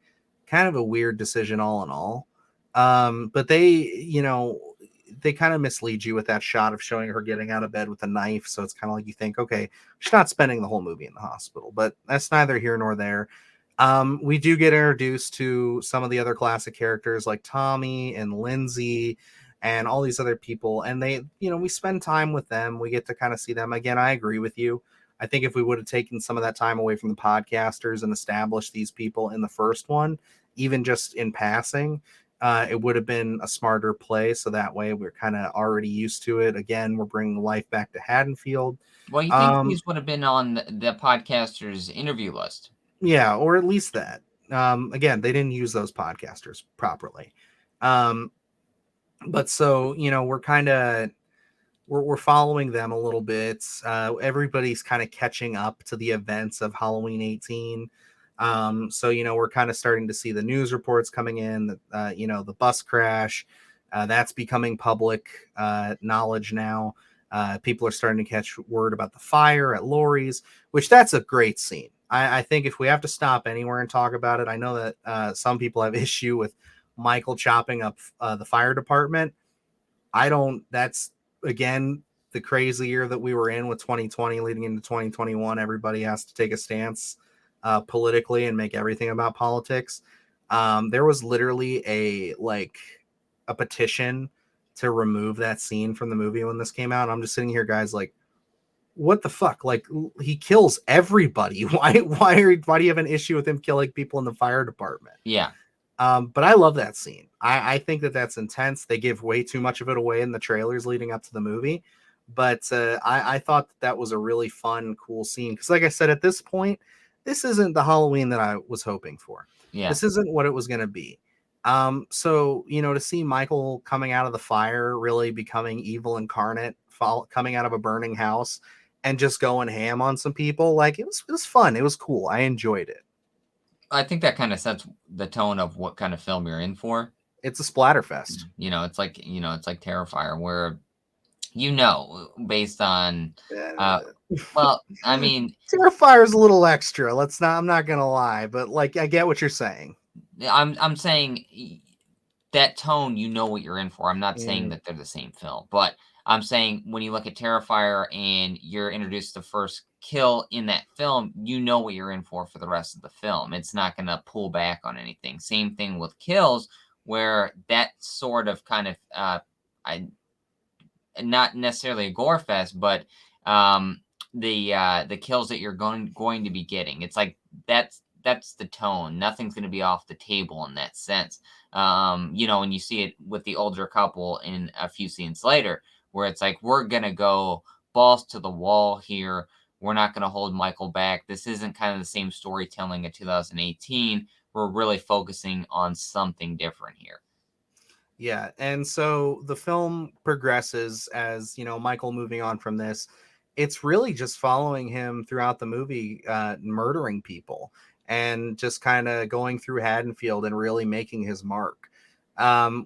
kind of a weird decision all in all. But they kind of mislead you with that shot of showing her getting out of bed with a knife. So it's kind of like you think, okay, she's not spending the whole movie in the hospital, but that's neither here nor there. We do get introduced to some of the other classic characters like Tommy and Lindsay and all these other people. And they, we spend time with them. We get to kind of see them again. I agree with you. I think if we would have taken some of that time away from the podcasters and established these people in the first one, even just in passing, it would have been a smarter play. So that way we're kind of already used to it. Again, we're bringing life back to Haddonfield.
Well, you think these would have been on the podcasters' interview list?
Yeah, or at least that. Again, they didn't use those podcasters properly. But so, we're kind of we're following them a little bit. Everybody's kind of catching up to the events of Halloween 18. So, we're kind of starting to see the news reports coming in that, the bus crash, that's becoming public knowledge now. People are starting to catch word about the fire at Lori's, which that's a great scene. I think if we have to stop anywhere and talk about it, I know that some people have issue with Michael chopping up the fire department. That's again, the crazy year that we were in with 2020 leading into 2021. Everybody has to take a stance politically and make everything about politics. There was literally a petition to remove that scene from the movie when this came out. I'm just sitting here, guys, like, what the fuck? Like, he kills everybody. Why do you have an issue with him killing people in the fire department?
Yeah.
But I love that scene. I think that's intense. They give way too much of it away in the trailers leading up to the movie. But I thought that was a really fun, cool scene. Because like I said, at this point, this isn't the Halloween that I was hoping for.
Yeah.
This isn't what it was going to be. So, to see Michael coming out of the fire, really becoming evil incarnate, coming out of a burning house, and just going ham on some people. Like, it was fun. It was cool. I enjoyed it.
I think that kind of sets the tone of what kind of film you're in for.
It's a splatterfest.
It's like Terrifier, where based on well, I mean,
Terrifier's a little extra. I'm not gonna lie, but like, I get what you're saying.
I'm saying that tone, what you're in for. I'm not saying that they're the same film, but I'm saying when you look at Terrifier and you're introduced to the first kill in that film, you know what you're in for the rest of the film. It's not going to pull back on anything. Same thing with Kills, where that sort of kind of, not necessarily a gore fest, but the kills that you're going to be getting. It's like that's the tone. Nothing's going to be off the table in that sense. And you see it with the older couple in a few scenes later, where it's like, we're going to go balls to the wall here. We're not going to hold Michael back. This isn't kind of the same storytelling of 2018. We're really focusing on something different here.
Yeah, and so the film progresses as, Michael moving on from this. It's really just following him throughout the movie, murdering people and just kind of going through Haddonfield and really making his mark.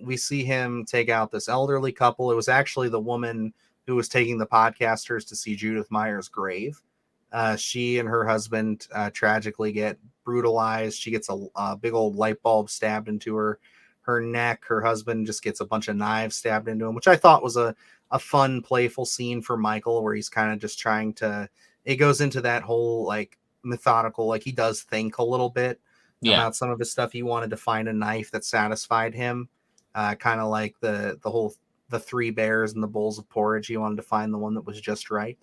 We see him take out this elderly couple. It was actually the woman who was taking the podcasters to see Judith Meyer's grave. She and her husband tragically get brutalized. She gets a big old light bulb stabbed into her neck. Her husband just gets a bunch of knives stabbed into him, which I thought was a fun, playful scene for Michael, where he's kind of just trying to, it goes into that whole like methodical, like he does think a little bit about some of his stuff. He wanted to find a knife that satisfied him, kind of like the three bears and the bowls of porridge. He wanted to find the one that was just right,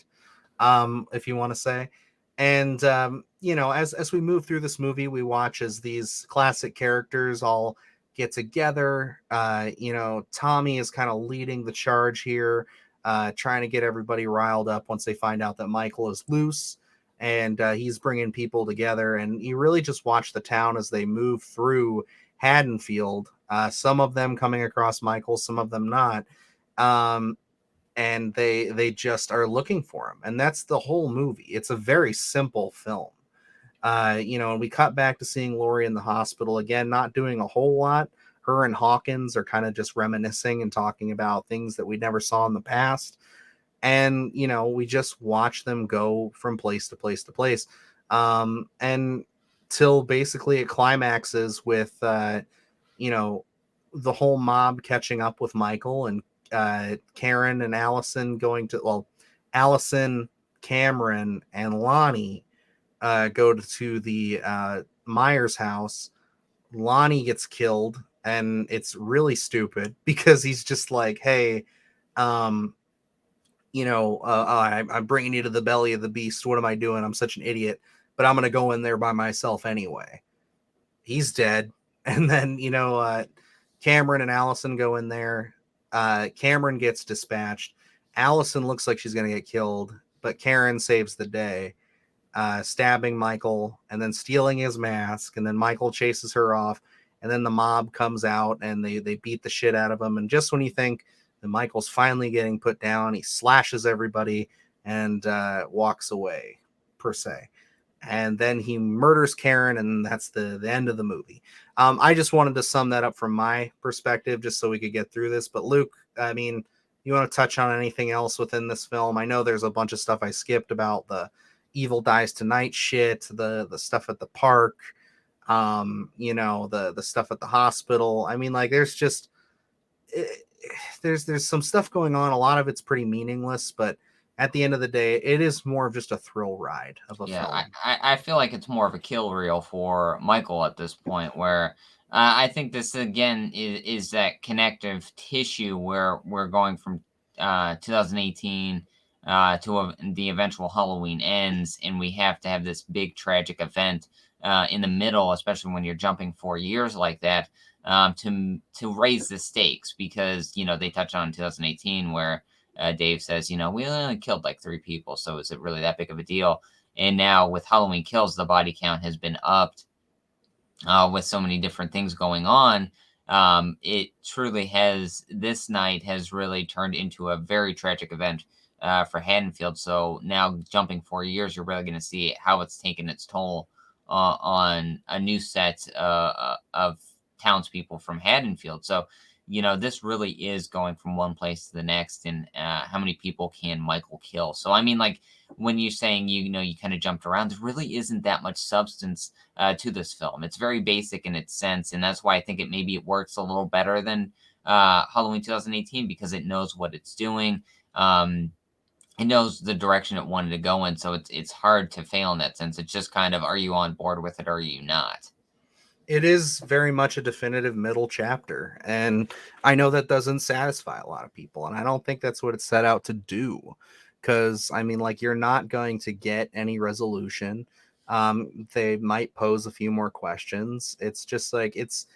if you want to say. And as we move through this movie, we watch as these classic characters all get together. Tommy is kind of leading the charge here, trying to get everybody riled up once they find out that Michael is loose, and he's bringing people together. And you really just watch the town as they move through Haddonfield, some of them coming across Michael, some of them not, and they just are looking for him. And that's the whole movie. It's a very simple film. And we cut back to seeing Laurie in the hospital again, not doing a whole lot. Her and Hawkins are kind of just reminiscing and talking about things that we never saw in the past. And, we just watch them go from place to place to place. And till basically it climaxes with, the whole mob catching up with Michael, and Karen and Allison Allison, Cameron, and Lonnie go to the Myers house. Lonnie gets killed, and it's really stupid because he's just like, hey, I'm bringing you to the belly of the beast. What am I doing? I'm such an idiot, but I'm going to go in there by myself anyway. He's dead. And then, Cameron and Allison go in there. Cameron gets dispatched. Allison looks like she's going to get killed, but Karen saves the day, stabbing Michael and then stealing his mask. And then Michael chases her off, and then the mob comes out and they beat the shit out of him. And just when you think that Michael's finally getting put down, he slashes everybody and walks away, per se. And then he murders Karen, and that's the end of the movie. I just wanted to sum that up from my perspective, just so we could get through this. But Luke, I mean, you want to touch on anything else within this film? I know there's a bunch of stuff I skipped about the Evil Dies Tonight shit, the stuff at the park, the stuff at the hospital. I mean, like, there's just there's some stuff going on. A lot of it's pretty meaningless, but at the end of the day, it is more of just a thrill ride of a film.
I feel like it's more of a kill reel for Michael at this point, where I think this again is that connective tissue where we're going from 2018 to the eventual Halloween ends, and we have to have this big tragic event in the middle, especially when you're jumping 4 years like that, to raise the stakes, because they touch on 2018 where Dave says, we only killed like 3 people, so is it really that big of a deal? And now with Halloween Kills, the body count has been upped with so many different things going on. It truly has, this night has really turned into a very tragic event for Haddonfield. So now jumping 4 years, you're really going to see how it's taken its toll on a new set of townspeople from Haddonfield. So, this really is going from one place to the next, and how many people can Michael kill? So, I mean, like when you're saying, you kind of jumped around, there really isn't that much substance to this film. It's very basic in its sense, and that's why I think it works a little better than Halloween 2018, because it knows what it's doing. It knows the direction it wanted to go in, so it's hard to fail in that sense. It's just kind of, are you on board with it or are you not?
It is very much a definitive middle chapter, and I know that doesn't satisfy a lot of people, and I don't think that's what it's set out to do, because I mean, like, you're not going to get any resolution. They might pose a few more questions. It's just like it's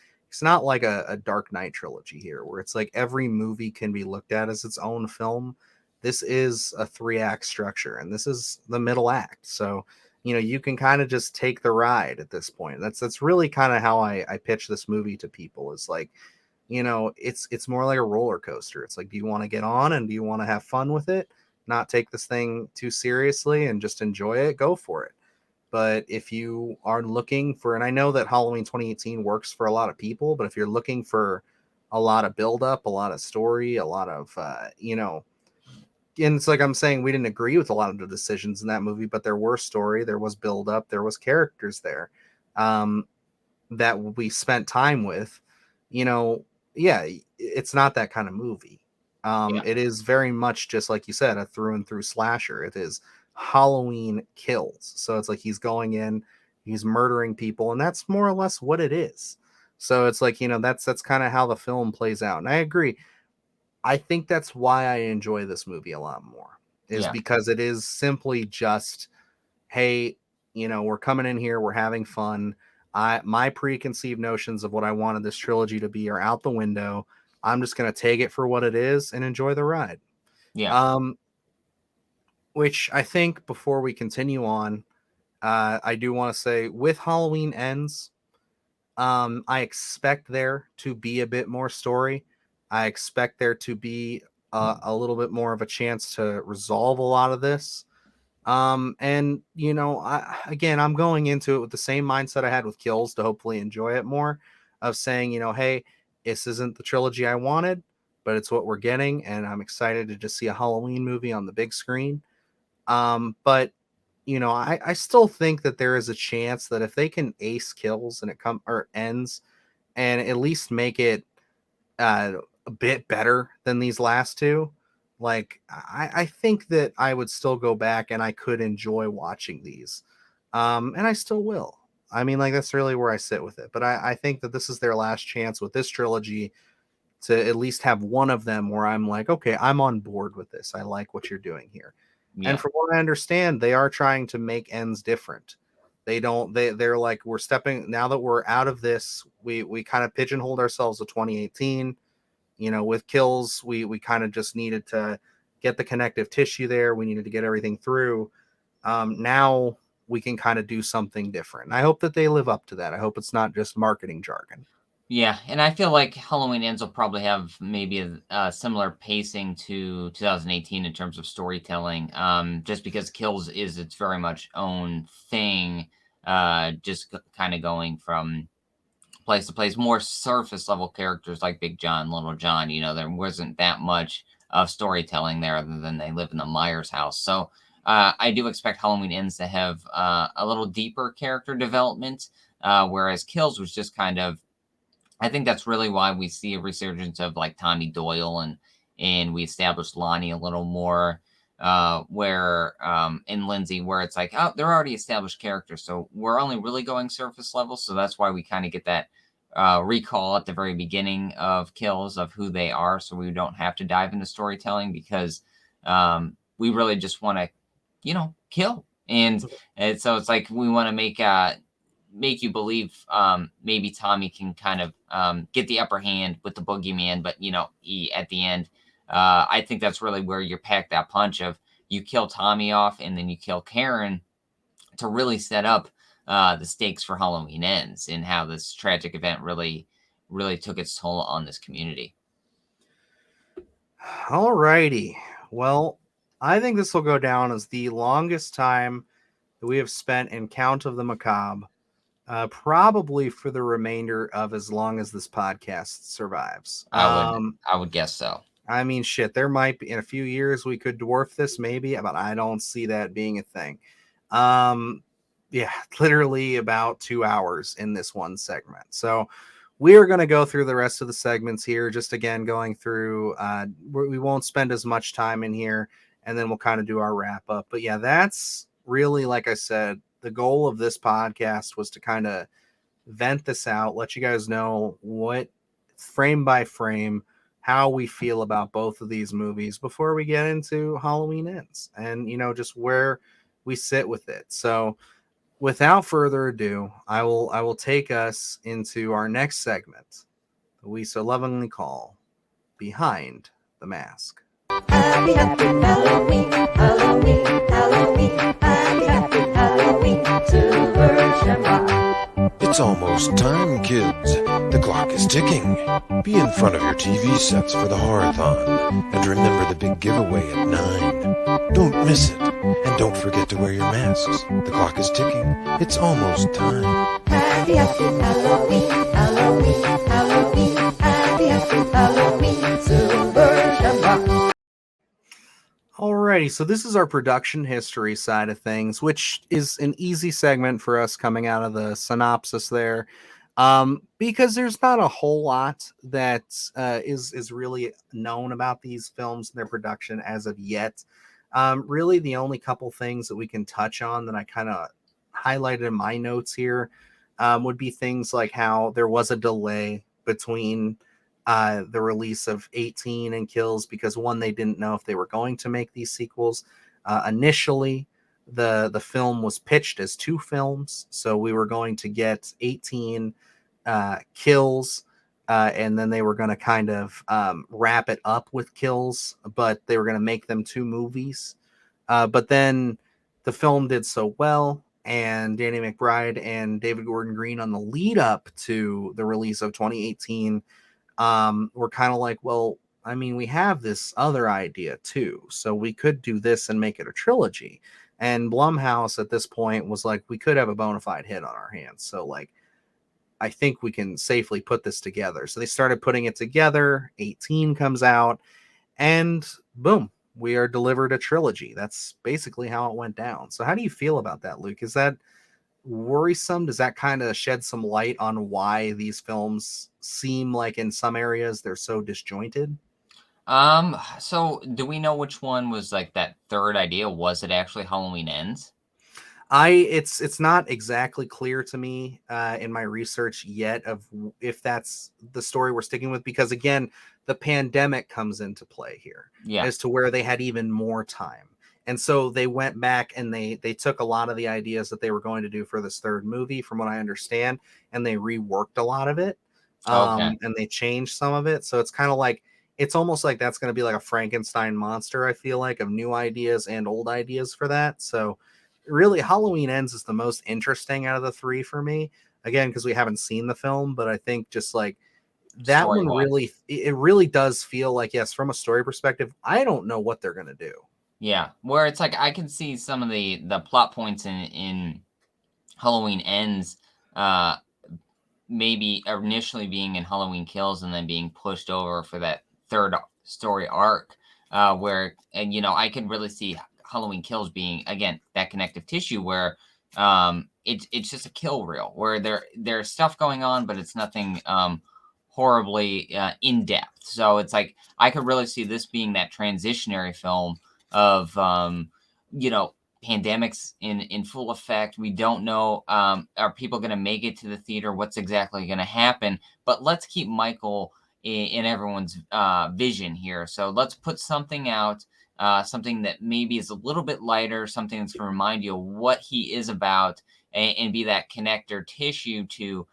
not like a Dark Knight trilogy here, where it's like every movie can be looked at as its own film. This is a 3-act structure, and this is the middle act. So you can kind of just take the ride at this point. That's really kind of how I pitch this movie to people, is like, it's more like a roller coaster. It's like, do you want to get on and do you want to have fun with it, not take this thing too seriously and just enjoy it? Go for it. But if you are looking for, and I know that Halloween 2018 works for a lot of people, but if you're looking for a lot of build up, a lot of story, a lot of and it's like I'm saying, we didn't agree with a lot of the decisions in that movie, but there were story, there was build up, there was characters there that we spent time with. Yeah, it's not that kind of movie. It is very much, just like you said, a through and through slasher. It is Halloween Kills. So it's like he's going in, he's murdering people, and that's more or less what it is. So it's like, that's kind of how the film plays out. And I agree. I think that's why I enjoy this movie a lot more, is because it is simply just, hey, we're coming in here, we're having fun. My preconceived notions of what I wanted this trilogy to be are out the window. I'm just going to take it for what it is and enjoy the ride.
Yeah.
Which I think, before we continue on, I do want to say, with Halloween Ends, I expect there to be a bit more story. I expect there to be a little bit more of a chance to resolve a lot of this. And I'm going into it with the same mindset I had with Kills, to hopefully enjoy it more, of saying, hey, this isn't the trilogy I wanted, but it's what we're getting, and I'm excited to just see a Halloween movie on the big screen. But I still think that there is a chance that if they can ace Kills and it ends, and at least make it a bit better than these last two, like, I think that I would still go back and I could enjoy watching these. And I still will. I mean, like, that's really where I sit with it. But I think that this is their last chance with this trilogy to at least have one of them where I'm like, okay, I'm on board with this. I like what you're doing here. And from what I understand, they are trying to make Ends different. They're like, we're stepping, now that we're out of this, we kind of pigeonholed ourselves to 2018. With Kills, we kind of just needed to get the connective tissue there. We needed to get everything through. Now we can kind of do something different. And I hope that they live up to that. I hope it's not just marketing jargon.
Yeah, and I feel like Halloween Ends will probably have maybe a similar pacing to 2018 in terms of storytelling, just because Kills is its very much own thing, just kind of going from place to place, more surface level characters like Big John, Little John. There wasn't that much of storytelling there, other than they live in the Myers house. So I do expect Halloween Ends to have a little deeper character development, whereas Kills was just kind of, I think that's really why we see a resurgence of like Tommy Doyle, and we established Lonnie a little more, where in Lindsay, where it's like, oh, they're already established characters, so we're only really going surface level. So that's why we kind of get that recall at the very beginning of Kills of who they are, so we don't have to dive into storytelling, because we really just want to, kill. And so it's like we want to make you believe maybe Tommy can kind of get the upper hand with the boogeyman, but at the end, I think that's really where you pack that punch of, you kill Tommy off and then you kill Karen, to really set up the stakes for Halloween Ends, and how this tragic event really took its toll on this community.
All righty. Well, I think this will go down as the longest time that we have spent in Count of the Macabre, probably for the remainder of as long as this podcast survives.
I would guess so.
I mean, shit, there might be in a few years we could dwarf this maybe, but I don't see that being a thing. Yeah, literally about 2 hours in this one segment. So we are going to go through the rest of the segments here, just again going through. We won't spend as much time in here, and then we'll kind of do our wrap up. But yeah, that's really, like I said, the goal of this podcast was to kind of vent this out, let you guys know what frame by frame how we feel about both of these movies before we get into Halloween Ends, and just where we sit with it. So without further ado, I will take us into our next segment that we so lovingly call Behind the Mask.
Happy Halloween, Halloween, Halloween, happy Halloween, Silver Shamrock.
It's almost time, kids. The clock is ticking. Be in front of your TV sets for the Horror-thon. And remember the big giveaway at 9. Don't miss it. And don't forget to wear your masks. The clock is ticking. It's almost time.
Happy Halloween, Halloween, Halloween, happy Halloween, Silver Shamrock.
Alrighty, so this is our production history side of things, which is an easy segment for us coming out of the synopsis there, because there's not a whole lot that is really known about these films and their production as of yet. Really, the only couple things that we can touch on that I kind of highlighted in my notes here would be things like how there was a delay between the release of 18 and Kills because one, they didn't know if they were going to make these sequels. Initially, the film was pitched as 2 films, so we were going to get 18 Kills, and then they were going to kind of wrap it up with Kills, but they were going to make them 2 movies. But then the film did so well, and Danny McBride and David Gordon Green on the lead up to the release of 2018 we're kind of like, well, I mean, we have this other idea too, so we could do this and make it a trilogy. And Blumhouse at this point was like, we could have a bona fide hit on our hands, so like I think we can safely put this together. So they started putting it together. 18 comes out, and boom, we are delivered a trilogy. That's basically how it went down. So how do you feel about that, Luke? Is that worrisome? Does that kind of shed some light on why these films seem like in some areas they're so disjointed?
So do we know which one was like that third idea? Was it actually Halloween Ends?
It's not exactly clear to me in my research yet of if that's the story we're sticking with, because again, the pandemic comes into play here as to where they had even more time. And so they went back and they took a lot of the ideas that they were going to do for this third movie, from what I understand, and they reworked a lot of it. And they changed some of it. So it's kind of like, it's almost like that's going to be like a Frankenstein monster, I feel like, of new ideas and old ideas for that. So really, Halloween Ends is the most interesting out of the 3 for me. Again, because we haven't seen the film, but I think just like that story one really does feel like, yes, from a story perspective, I don't know what they're going to do.
Yeah, where it's like I can see some of the plot points in Halloween Ends maybe initially being in Halloween Kills and then being pushed over for that third story arc where, and I could really see Halloween Kills being, again, that connective tissue where it's just a kill reel where there's stuff going on, but it's nothing horribly in depth. So it's like I could really see this being that transitionary film of pandemics in full effect. We don't know, are people going to make it to the theater? What's exactly going to happen? But let's keep Michael in everyone's vision here. So let's put something out, something that maybe is a little bit lighter, something that's going to remind you of what he is about, and be that connector tissue to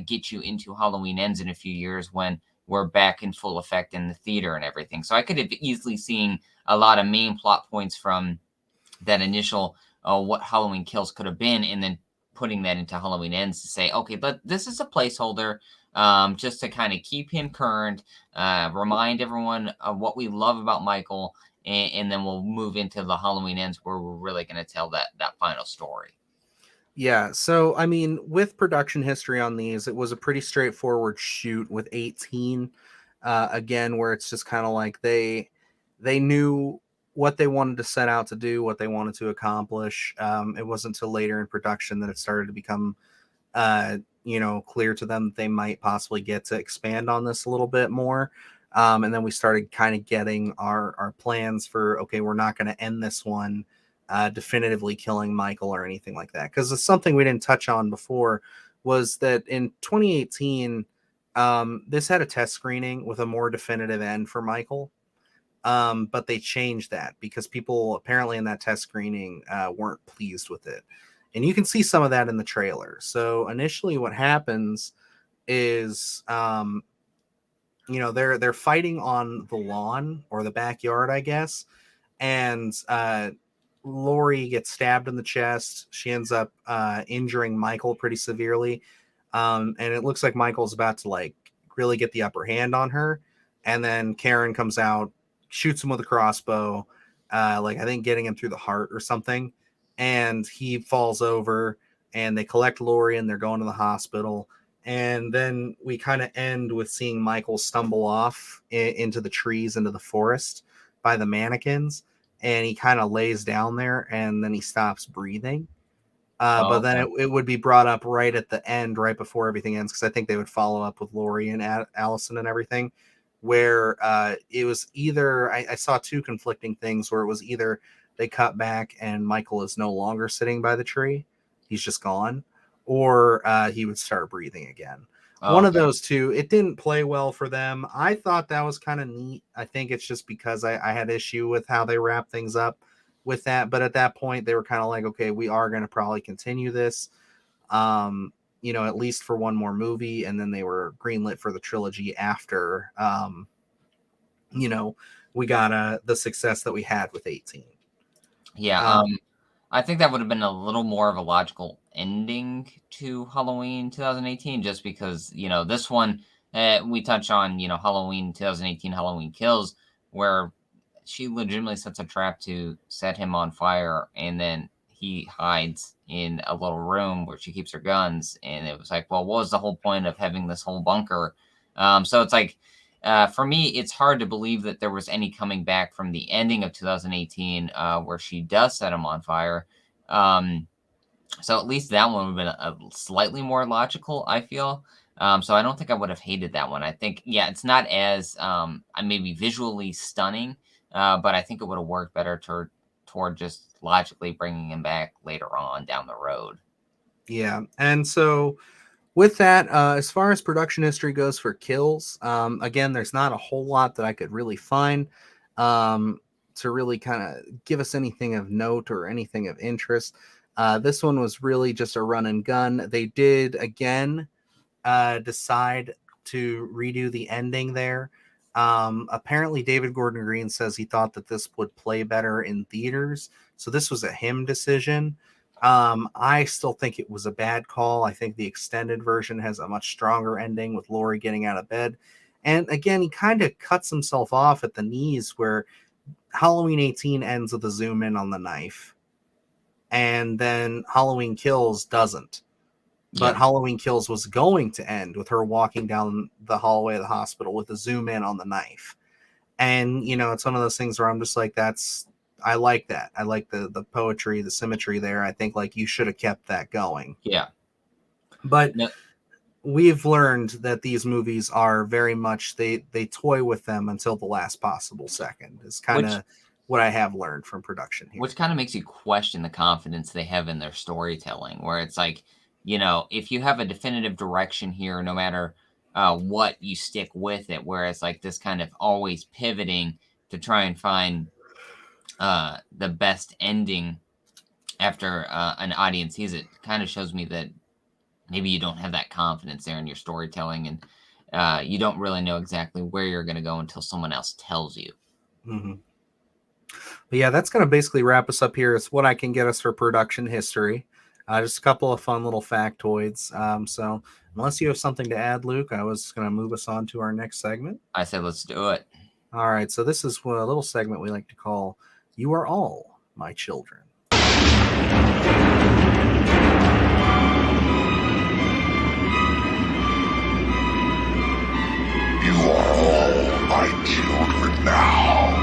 get you into Halloween Ends in a few years when we're back in full effect in the theater and everything. So I could have easily seen a lot of main plot points from that initial what Halloween Kills could have been, and then putting that into Halloween Ends to say, okay, but this is a placeholder. just to kind of keep him current, remind everyone of what we love about Michael, and then we'll move into the Halloween Ends, where we're really going to tell that final story.
Yeah, so I mean, with production history on these, it was a pretty straightforward shoot with 18. Again, where it's just kind of like they knew what they wanted to set out to do, what they wanted to accomplish. It wasn't until later in production that it started to become, clear to them that they might possibly get to expand on this a little bit more. And then we started kind of getting our plans for, okay, we're not going to end this one definitively killing Michael or anything like that. Because it's something we didn't touch on before was that in 2018, this had a test screening with a more definitive end for Michael. But they changed that because people apparently in that test screening weren't pleased with it. And you can see some of that in the trailer. So initially what happens is, they're fighting on the lawn or the backyard, I guess. And Lori gets stabbed in the chest. She ends up injuring Michael pretty severely. And it looks like Michael's about to like really get the upper hand on her. And then Karen comes out, shoots him with a crossbow, I think getting him through the heart or something. And he falls over and they collect Lori and they're going to the hospital. And then we kind of end with seeing Michael stumble off into the trees, into the forest by the mannequins. And he kind of lays down there and then he stops breathing. But then it would be brought up right at the end, right before everything ends, because I think they would follow up with Lori and Allison and everything, where it was either, I saw two conflicting things, where it was either they cut back and Michael is no longer sitting by the tree, he's just gone, or he would start breathing again. One of those two. It didn't play well for them. I thought that was kind of neat. I think it's just because I had issue with how they wrap things up with that. But at that point, they were kind of like, okay, we are going to probably continue this, at least for one more movie. And then they were greenlit for the trilogy after, we got the success that we had with 18.
Yeah. I think that would have been a little more of a logical ending to Halloween 2018, just because, this one, we touch on, Halloween 2018, Halloween Kills, where she legitimately sets a trap to set him on fire, and then he hides in a little room where she keeps her guns. And it was like, well, what was the whole point of having this whole bunker? So it's like, for me, it's hard to believe that there was any coming back from the ending of 2018, where she does set him on fire. So at least that one would have been a slightly more logical, I feel. So I don't think I would have hated that one. I think, it's not as maybe visually stunning, but I think it would have worked better toward just logically bringing him back later on down the road.
Yeah, and so with that, as far as production history goes for Kills, again, there's not a whole lot that I could really find to really kind of give us anything of note or anything of interest. This one was really just a run and gun. They did, again, decide to redo the ending there. Apparently, David Gordon Green says he thought that this would play better in theaters. So this was a him decision. I still think it was a bad call. I think the extended version has a much stronger ending with Lori getting out of bed. And again, he kind of cuts himself off at the knees, where Halloween 18 ends with a zoom in on the knife. And then Halloween Kills doesn't. But Halloween Kills was going to end with her walking down the hallway of the hospital with a zoom in on the knife. And, it's one of those things where I'm just like, I like that. I like the poetry, the symmetry there. I think you should have kept that going.
Yeah.
But we've learned that these movies are very much, they toy with them until the last possible second. Is kind of what I have learned from production here.
Which kind of makes you question the confidence they have in their storytelling, where it's like, if you have a definitive direction here, no matter what, you stick with it. Whereas this kind of always pivoting to try and find the best ending after an audience sees it kind of shows me that maybe you don't have that confidence there in your storytelling, and you don't really know exactly where you're going to go until someone else tells you.
Mm-hmm. But yeah, that's going to basically wrap us up here. It's what I can get us for production history. Just a couple of fun little factoids. So unless you have something to add, Luke, I was going to move us on to our next segment.
I said, let's do it.
All right. So this is a little segment we like to call "You Are All My Children."
You are all my children now.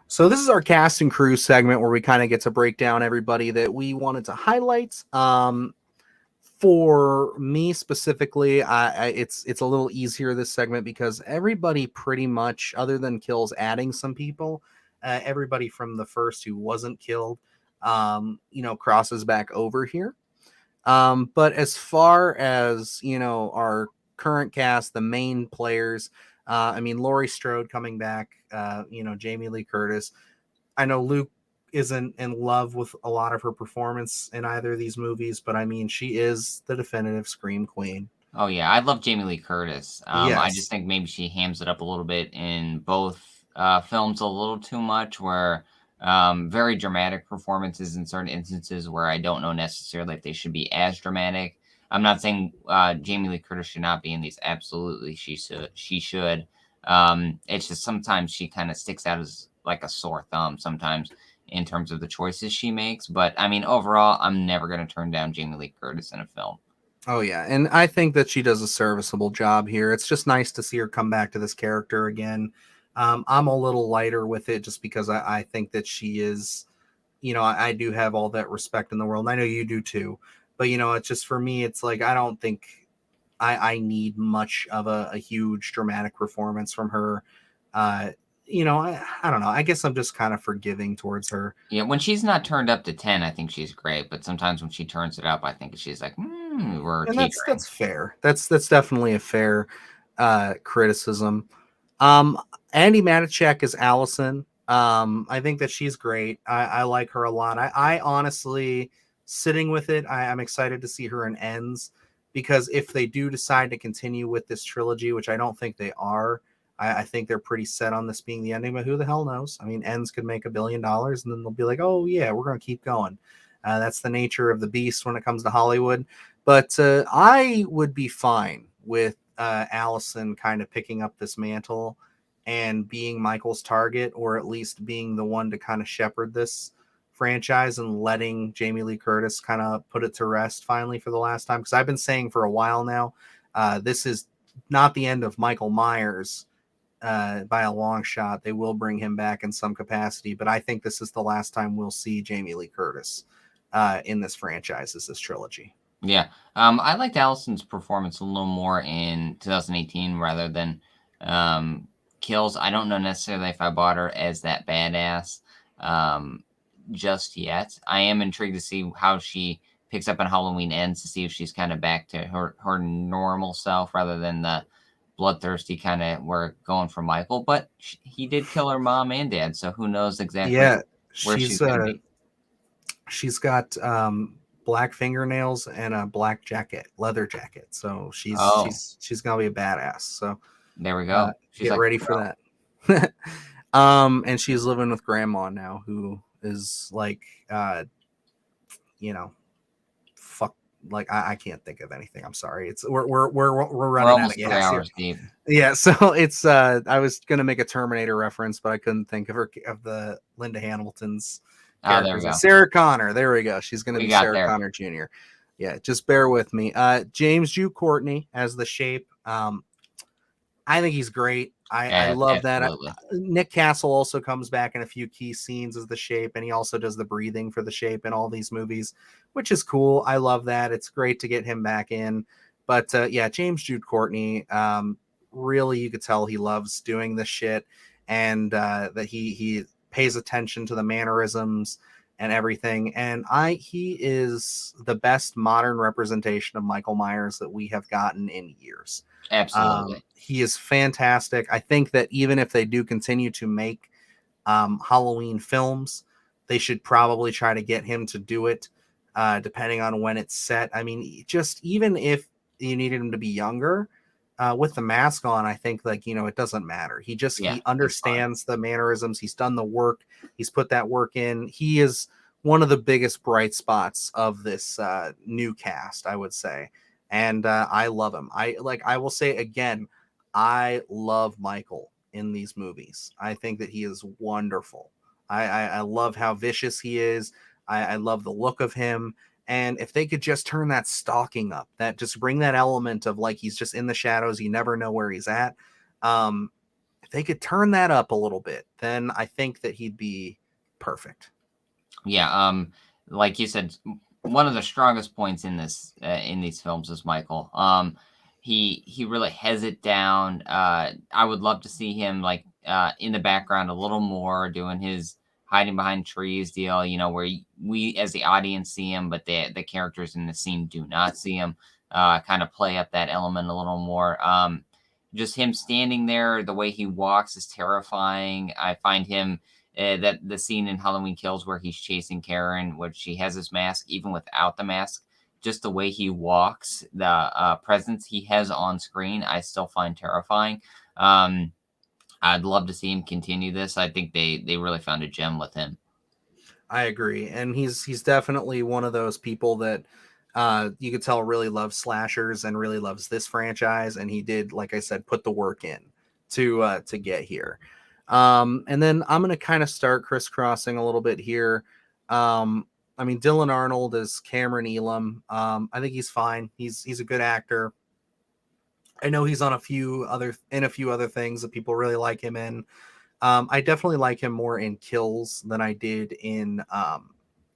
So this is our cast and crew segment where we kind of get to break down everybody that we wanted to highlight. For me specifically, it's a little easier this segment because everybody pretty much, other than Kills adding some people, everybody from the first who wasn't killed, crosses back over here. But as far as our current cast, the main players, Laurie Strode coming back, Jamie Lee Curtis. I know Luke isn't in love with a lot of her performance in either of these movies, but she is the definitive Scream Queen.
Oh yeah, I love Jamie Lee Curtis.
Yes.
I just think maybe she hams it up a little bit in both films a little too much, where very dramatic performances in certain instances where I don't know necessarily if they should be as dramatic. I'm not saying Jamie Lee Curtis should not be in these. Absolutely, she should. It's just sometimes she kind of sticks out as like a sore thumb sometimes in terms of the choices she makes. But overall, I'm never going to turn down Jamie Lee Curtis in a film.
Oh yeah, and I think that she does a serviceable job here. It's just nice to see her come back to this character again. I'm a little lighter with it just because I think that she is, I do have all that respect in the world. And I know you do too, but it's just, for me, it's like, I don't think I need much of a huge dramatic performance from her. I don't know. I guess I'm just kind of forgiving towards her.
Yeah, when she's not turned up to 10, I think she's great. But sometimes when she turns it up, I think she's like, we're
And
teetering.
that's fair. That's definitely a fair criticism. Andy Manichek is Allison. I think that she's great. I like her a lot. I honestly, sitting with it, I'm excited to see her in Ends, because if they do decide to continue with this trilogy, which I don't think they are, I think they're pretty set on this being the ending, but who the hell knows? Ends could make $1 billion and then they'll be like, oh yeah, we're going to keep going. That's the nature of the beast when it comes to Hollywood. But I would be fine with Allison kind of picking up this mantle and being Michael's target, or at least being the one to kind of shepherd this franchise and letting Jamie Lee Curtis kind of put it to rest finally for the last time. Because I've been saying for a while now, this is not the end of Michael Myers by a long shot. They will bring him back in some capacity, but I think this is the last time we'll see Jamie Lee Curtis in this franchise, is this trilogy.
Yeah. I liked Allison's performance a little more in 2018 rather than Kills. I don't know necessarily if I bought her as that badass just yet. I am intrigued to see how she picks up on Halloween Ends, to see if she's kind of back to her normal self rather than the bloodthirsty kind of we're going for Michael. But he did kill her mom and dad, so who knows exactly where she's going to be.
She's got black fingernails and a black leather jacket. So she's gonna be a badass. So
there we go.
Get ready for that. And she's living with grandma now, who is like, fuck. Like I can't think of anything. I'm sorry. It's we're running out of gas
3 hours deep.
Yeah, so it's I was gonna make a Terminator reference, but I couldn't think of the Linda Hamilton's.
There we go.
Sarah Connor. There we go. She's going to be Sarah
there.
Connor Jr. Yeah, just bear with me. James Jude Courtney as the Shape. I think he's great. I love that. Nick Castle also comes back in a few key scenes as the Shape, and he also does the breathing for the Shape in all these movies, which is cool. I love that. It's great to get him back in. But yeah, James Jude Courtney, really, you could tell he loves doing this shit, and that he pays attention to the mannerisms and everything. And he is the best modern representation of Michael Myers that we have gotten in years.
Absolutely.
He is fantastic. I think that even if they do continue to make Halloween films, they should probably try to get him to do it, depending on when it's set. Just even if you needed him to be younger, with the mask on, I think like, it doesn't matter. He understands the mannerisms. He's done the work. He's put that work in. He is one of the biggest bright spots of this new cast, I would say. And I love him. I will say again, I love Michael in these movies. I think that he is wonderful. I love how vicious he is. I love the look of him. And if they could just turn that stalking up, that just bring that element of like he's just in the shadows, you never know where he's at. If they could turn that up a little bit, then I think that he'd be perfect.
Yeah, like you said, one of the strongest points in these films is Michael. He really has it down. I would love to see him like in the background a little more, doing his hiding behind trees deal, where we as the audience see him, but the characters in the scene do not see him. Kind of play up that element a little more. Just him standing there, the way he walks is terrifying. I find him that the scene in Halloween Kills where he's chasing Karen, where she has his mask, even without the mask, just the way he walks, the presence he has on screen, I still find terrifying. I'd love to see him continue this. I think they really found a gem with him.
I agree, and he's definitely one of those people that you could tell really loves slashers and really loves this franchise, and he did, like I said, put the work in to get here. And then I'm going to kind of start crisscrossing a little bit here. I mean, Dylan Arnold is Cameron Elam. I think he's fine. He's a good actor. I know he's on a few other things that people really like him in. I definitely like him more in Kills than I did in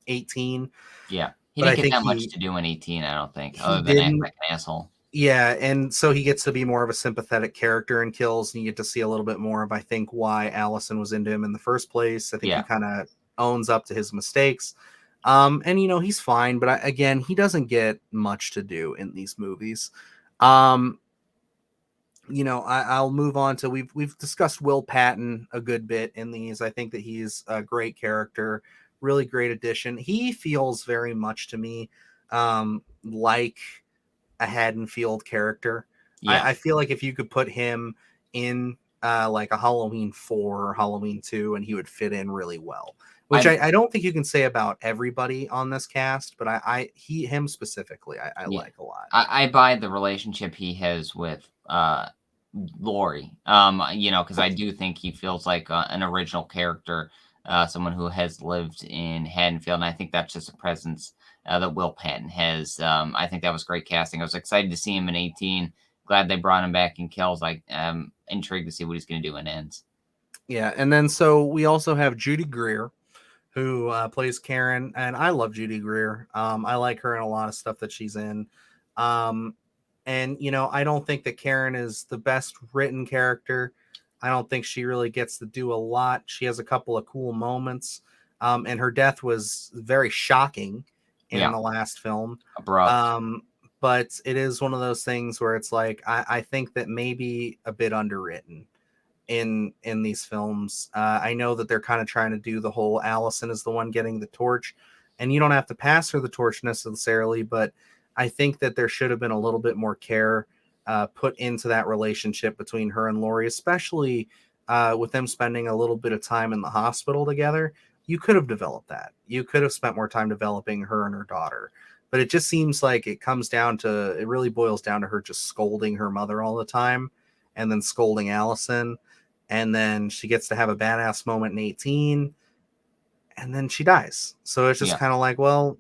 18.
Yeah, he didn't get that much to do in 18, I don't think, other than act like an asshole.
Yeah, and so he gets to be more of a sympathetic character in Kills, and you get to see a little bit more of, I think, why Allison was into him in the first place. I think he kind of owns up to his mistakes. And, he's fine, but again, he doesn't get much to do in these movies. I'll move on to, we've discussed Will Patton a good bit in these. I think that he's a great character, really great addition. He feels very much to me like a Haddonfield character.
Yeah.
I feel like if you could put him in like a Halloween 4 or Halloween 2, and he would fit in really well, which I don't think you can say about everybody on this cast, but him specifically, I like a lot.
I buy the relationship he has with Laurie, because I do think he feels like an original character, someone who has lived in Haddonfield, and I think that's just a presence that Will Patton has. I think that was great casting. I was excited to see him in 18. Glad they brought him back in Kills. I'm intrigued to see what he's going to do in Ends.
Yeah, and then so we also have Judy Greer, who plays Karen, and I love Judy Greer. I like her in a lot of stuff that she's in. And, I don't think that Karen is the best written character. I don't think she really gets to do a lot. She has a couple of cool moments, and her death was very shocking in the last film.
Abrupt.
But it is one of those things where it's like, I think that maybe a bit underwritten in these films. I know that they're kind of trying to do the whole Allison is the one getting the torch, and you don't have to pass her the torch necessarily, but I think that there should have been a little bit more care put into that relationship between her and Laurie, especially with them spending a little bit of time in the hospital together. You could have developed that. You could have spent more time developing her and her daughter. But it just seems like it really boils down to her just scolding her mother all the time, and then scolding Allison. And then she gets to have a badass moment in 18, and then she dies. So it's just kind of like, well,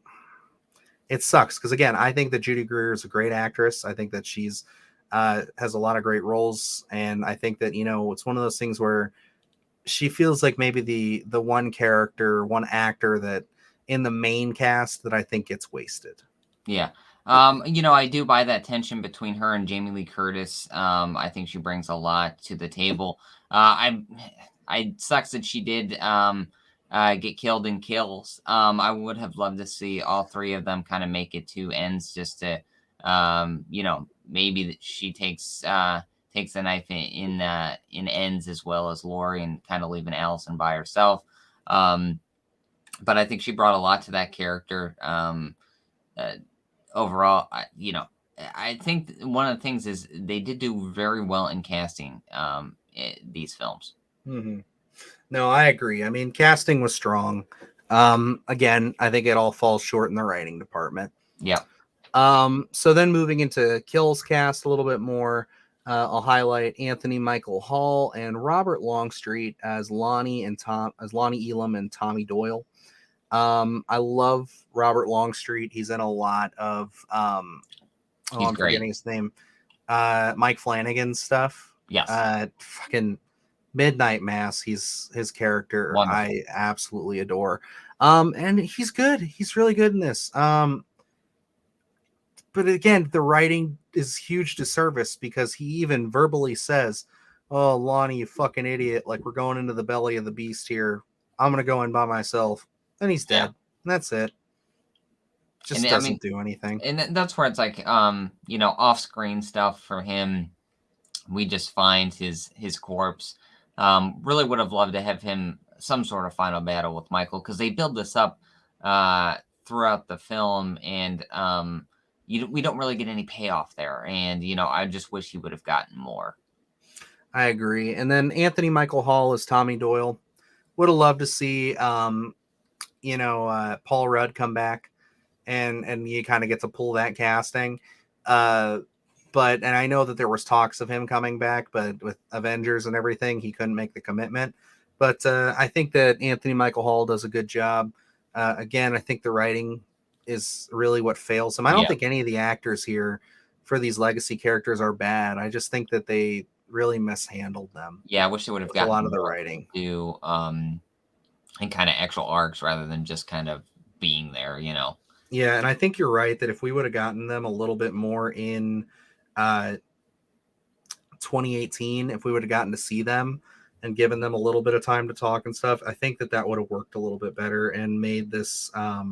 it sucks. Because again, I think that Judy Greer is a great actress. I think that she's has a lot of great roles. And I think that, it's one of those things where she feels like maybe the one actor that in the main cast that I think gets wasted.
Yeah. I do buy that tension between her and Jamie Lee Curtis. I think she brings a lot to the table. I sucks that she did get killed in Kills. I would have loved to see all three of them kind of make it to Ends, just to maybe that she takes the knife in Ends as well as Laurie, and kind of leaving Allison by herself. But I think she brought a lot to that character. Overall, I think one of the things is they did do very well in casting these films.
Mm-hmm. No, I agree. I mean, casting was strong. Again, I think it all falls short in the writing department.
Yeah.
So then moving into Kills cast a little bit more, I'll highlight Anthony Michael Hall and Robert Longstreet as Lonnie Elam and Tommy Doyle. I love Robert Longstreet. He's in a lot of I'm forgetting his name. Mike Flanagan's stuff.
Yes.
Fucking Midnight Mass. His character
Wonderful.
I absolutely adore. And he's good. He's really good in this. But again, the writing is huge disservice because he even verbally says, "Oh, Lonnie, you fucking idiot! Like we're going into the belly of the beast here. I'm gonna go in by myself." And he's dead. And that's it. Just doesn't do anything.
And that's where it's like, off-screen stuff for him. We just find his corpse. Really would have loved to have him some sort of final battle with Michael because they build this up throughout the film, and we don't really get any payoff there. And I just wish he would have gotten more.
I agree. And then Anthony Michael Hall is Tommy Doyle. Would have loved to see, Paul Rudd come back, and you kind of get to pull that casting. And I know that there was talks of him coming back, but with Avengers and everything, he couldn't make the commitment. But I think that Anthony Michael Hall does a good job. Again, I think the writing is really what fails him. I don't think any of the actors here for these legacy characters are bad. I just think that they really mishandled them.
Yeah, I wish they would have gotten
a lot of the writing
to and kind of actual arcs rather than just kind of being there,
Yeah, and I think you're right that if we would have gotten them a little bit more in 2018, if we would have gotten to see them and given them a little bit of time to talk and stuff, I think that would have worked a little bit better and made this a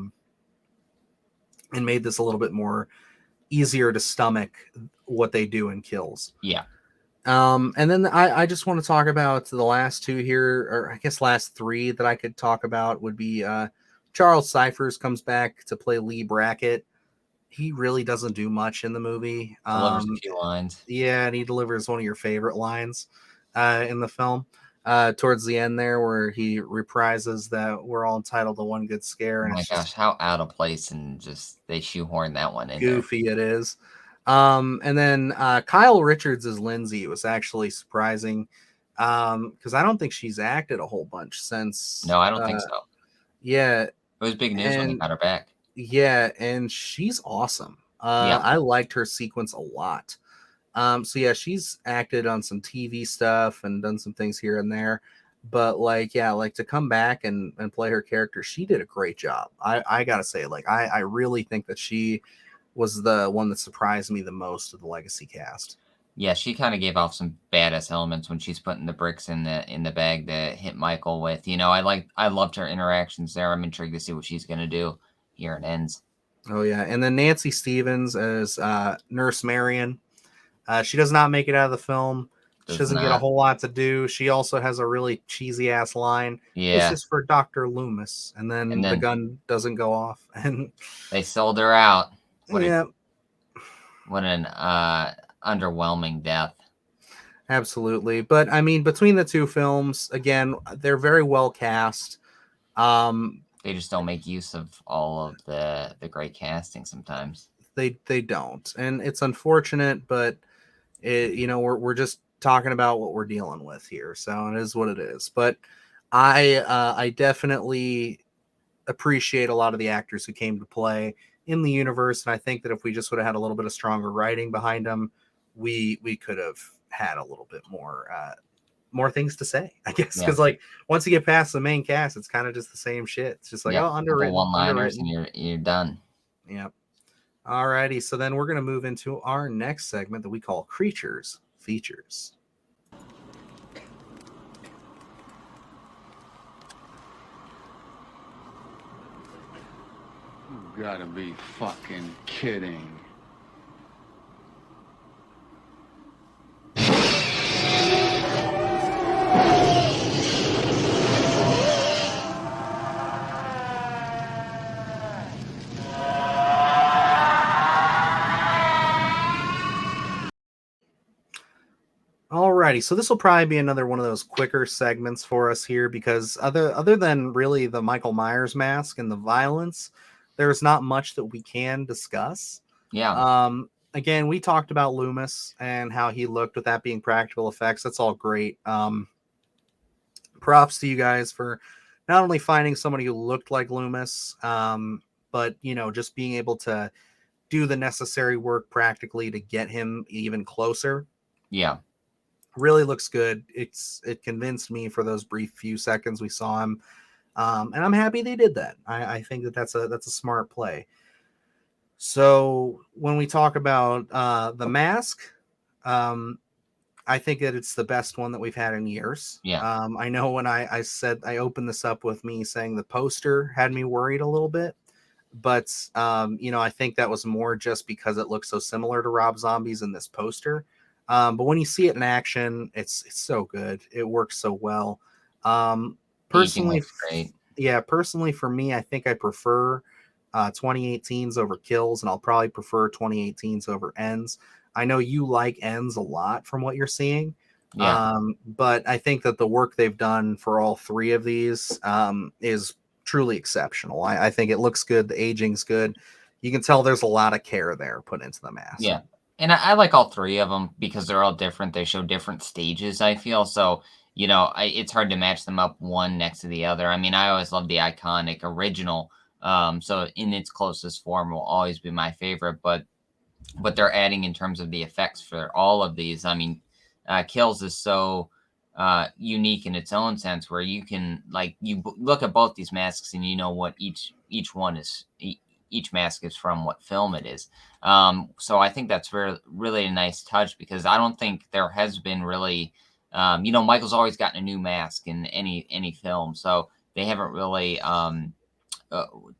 little bit more easier to stomach what they do in Kills.
Yeah.
And then I just want to talk about the last two here, or I guess last three that I could talk about would be Charles Cyphers comes back to play Lee Brackett. He really doesn't do much in the movie.
Delivers a few lines.
Yeah, and he delivers one of your favorite lines in the film. Towards the end there where he reprises that we're all entitled to one good scare.
Oh
And
my gosh, how out of place, and just they shoehorn that one in.
Goofy it is. And then Kyle Richards as Lindsay was actually surprising because I don't think she's acted a whole bunch since.
No, I don't think so.
Yeah.
It was big news when he got her back.
Yeah, and she's awesome. I liked her sequence a lot. So yeah, she's acted on some TV stuff and done some things here and there, but to come back and play her character, she did a great job. I gotta say, I really think that she was the one that surprised me the most of the legacy cast.
Yeah, she kind of gave off some badass elements when she's putting the bricks in the bag to hit Michael with. I loved her interactions there. I'm intrigued to see what she's gonna do here in Ends.
Oh yeah, and then Nancy Stevens as Nurse Marion. She does not make it out of the film. She doesn't get a whole lot to do. She also has a really cheesy ass line.
Yeah.
This is for Dr. Loomis. And then the gun doesn't go off. And
they sold her out. What
an
underwhelming death.
Absolutely. But I mean, between the two films, again, they're very well cast.
They just don't make use of all of the great casting sometimes.
They don't. And it's unfortunate, but we're just talking about what we're dealing with here, so it is what it is. But I definitely appreciate a lot of the actors who came to play in the universe, and I think that if we just would have had a little bit of stronger writing behind them, we could have had a little bit more things to say, I guess, because once you get past the main cast, it's kind of just the same shit. It's just underwritten,
one-liners, and you're done.
Yep. Alrighty, so then we're going to move into our next segment that we call Creatures Features.
You gotta be fucking kidding.
Alrighty, so this will probably be another one of those quicker segments for us here because other than really the Michael Myers mask and the violence, there's not much that we can discuss.
Yeah.
Again, we talked about Loomis and how he looked with that being practical effects. That's all great. Props to you guys for not only finding somebody who looked like Loomis, but just being able to do the necessary work practically to get him even closer.
Yeah.
Really looks good. It convinced me for those brief few seconds we saw him, and I'm happy they did that. I think that's a smart play. So when we talk about the mask, I think that it's the best one that we've had in years.
Yeah.
I know when I said I opened this up with me saying the poster had me worried a little bit, but I think that was more just because it looks so similar to Rob Zombie's in this poster. But when you see it in action, it's so good. It works so well. Personally,
great.
Yeah, personally for me, I think I prefer 2018s over Kills, and I'll probably prefer 2018s over Ends. I know you like Ends a lot from what you're seeing.
Yeah.
But I think that the work they've done for all three of these is truly exceptional. I think it looks good. The aging's good. You can tell there's a lot of care there put into the mask.
Yeah. And I like all three of them because they're all different. They show different stages, I feel. So, it's hard to match them up one next to the other. I mean, I always love the iconic original. So in its closest form will always be my favorite. But what they're adding in terms of the effects for all of these, I mean, Kills is so unique in its own sense where you can look at both these masks and you know what each one is. Each mask is from what film it is. So I think that's really a nice touch because I don't think there has been really, Michael's always gotten a new mask in any film, so they haven't really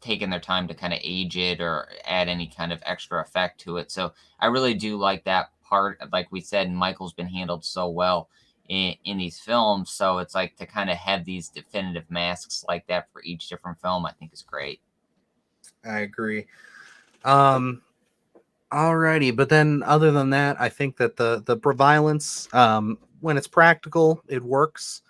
taken their time to kind of age it or add any kind of extra effect to it. So I really do like that part. Like we said, Michael's been handled so well in these films, so it's like to kind of have these definitive masks like that for each different film, I think is great.
I agree. Alrighty, but then other than that, I think that the violence, when it's practical, it works.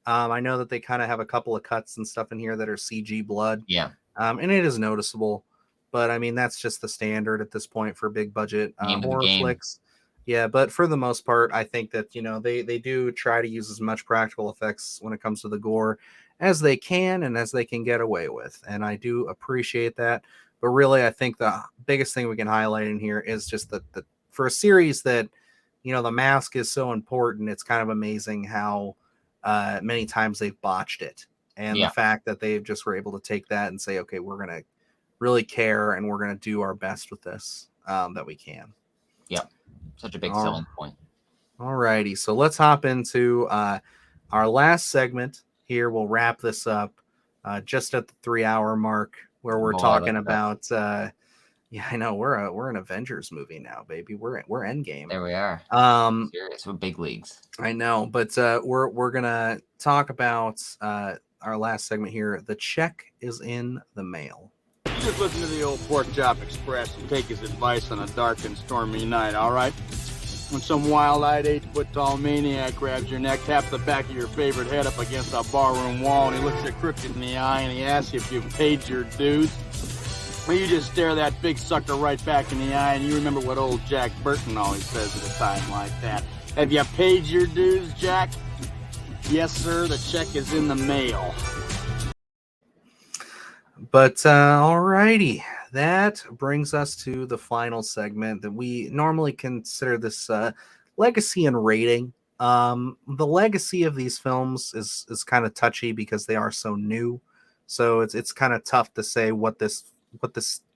I know that they kind of have a couple of cuts and stuff in here that are CG blood.
Yeah.
And it is noticeable, but I mean that's just the standard at this point for big budget horror flicks. Yeah, but for the most part, I think that they do try to use as much practical effects when it comes to the gore as they can and as they can get away with, and I do appreciate that. But really, I think the biggest thing we can highlight in here is just that for a series that the mask is so important, it's kind of amazing how many times they've botched it, and the fact that they just were able to take that and say, okay, we're gonna really care and we're gonna do our best with this that we can.
Yeah. Such a big selling point.
Alrighty, so let's hop into our last segment here. We'll wrap this up just at the 3-hour mark where we're talking about. Yeah, I know we're an Avengers movie now, baby. We're Endgame.
There we are. Serious, we're big leagues.
I know, but we're gonna talk about our last segment here. The check is in the mail.
Just listen to the old Pork Chop Express and take his advice on a dark and stormy night, all right? When some wild-eyed 8-foot-tall maniac grabs your neck, taps the back of your favorite head up against a barroom wall, and he looks you crooked in the eye, and he asks you if you've paid your dues, well, you just stare that big sucker right back in the eye, and you remember what old Jack Burton always says at a time like that. Have you paid your dues, Jack? Yes, sir, the check is in the mail.
But alrighty, that brings us to the final segment that we normally consider this legacy and rating. The legacy of these films is kind of touchy because they are so new, so it's kind of tough to say what this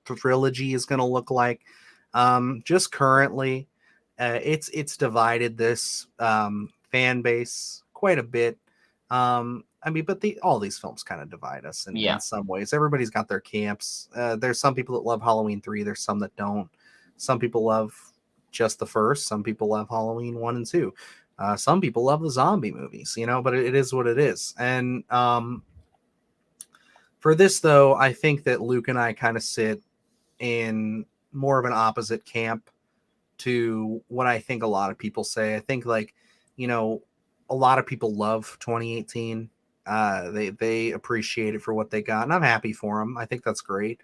trilogy is going to look like. Just currently, it's divided this fan base quite a bit. I mean, but all these films kind of divide us in some ways. Everybody's got their camps. There's some people that love Halloween 3. There's some that don't. Some people love just the first. Some people love Halloween 1 and 2. Some people love the zombie movies, but it is what it is. And for this, though, I think that Luke and I kind of sit in more of an opposite camp to what I think a lot of people say. I think you know, a lot of people love 2018. They appreciate it for what they got, and I'm happy for them. I think that's great.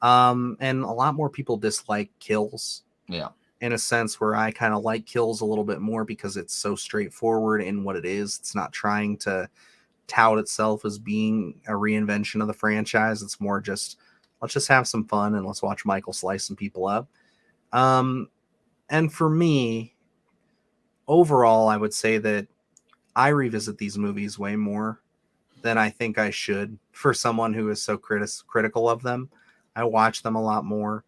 And a lot more people dislike Kills.
Yeah.
In a sense where I kind of like Kills a little bit more because it's so straightforward in what it is. It's not trying to tout itself as being a reinvention of the franchise. It's more just, let's just have some fun and let's watch Michael slice some people up. And for me, overall, I would say that I revisit these movies way more than I think I should for someone who is so critical of them. I watch them a lot more.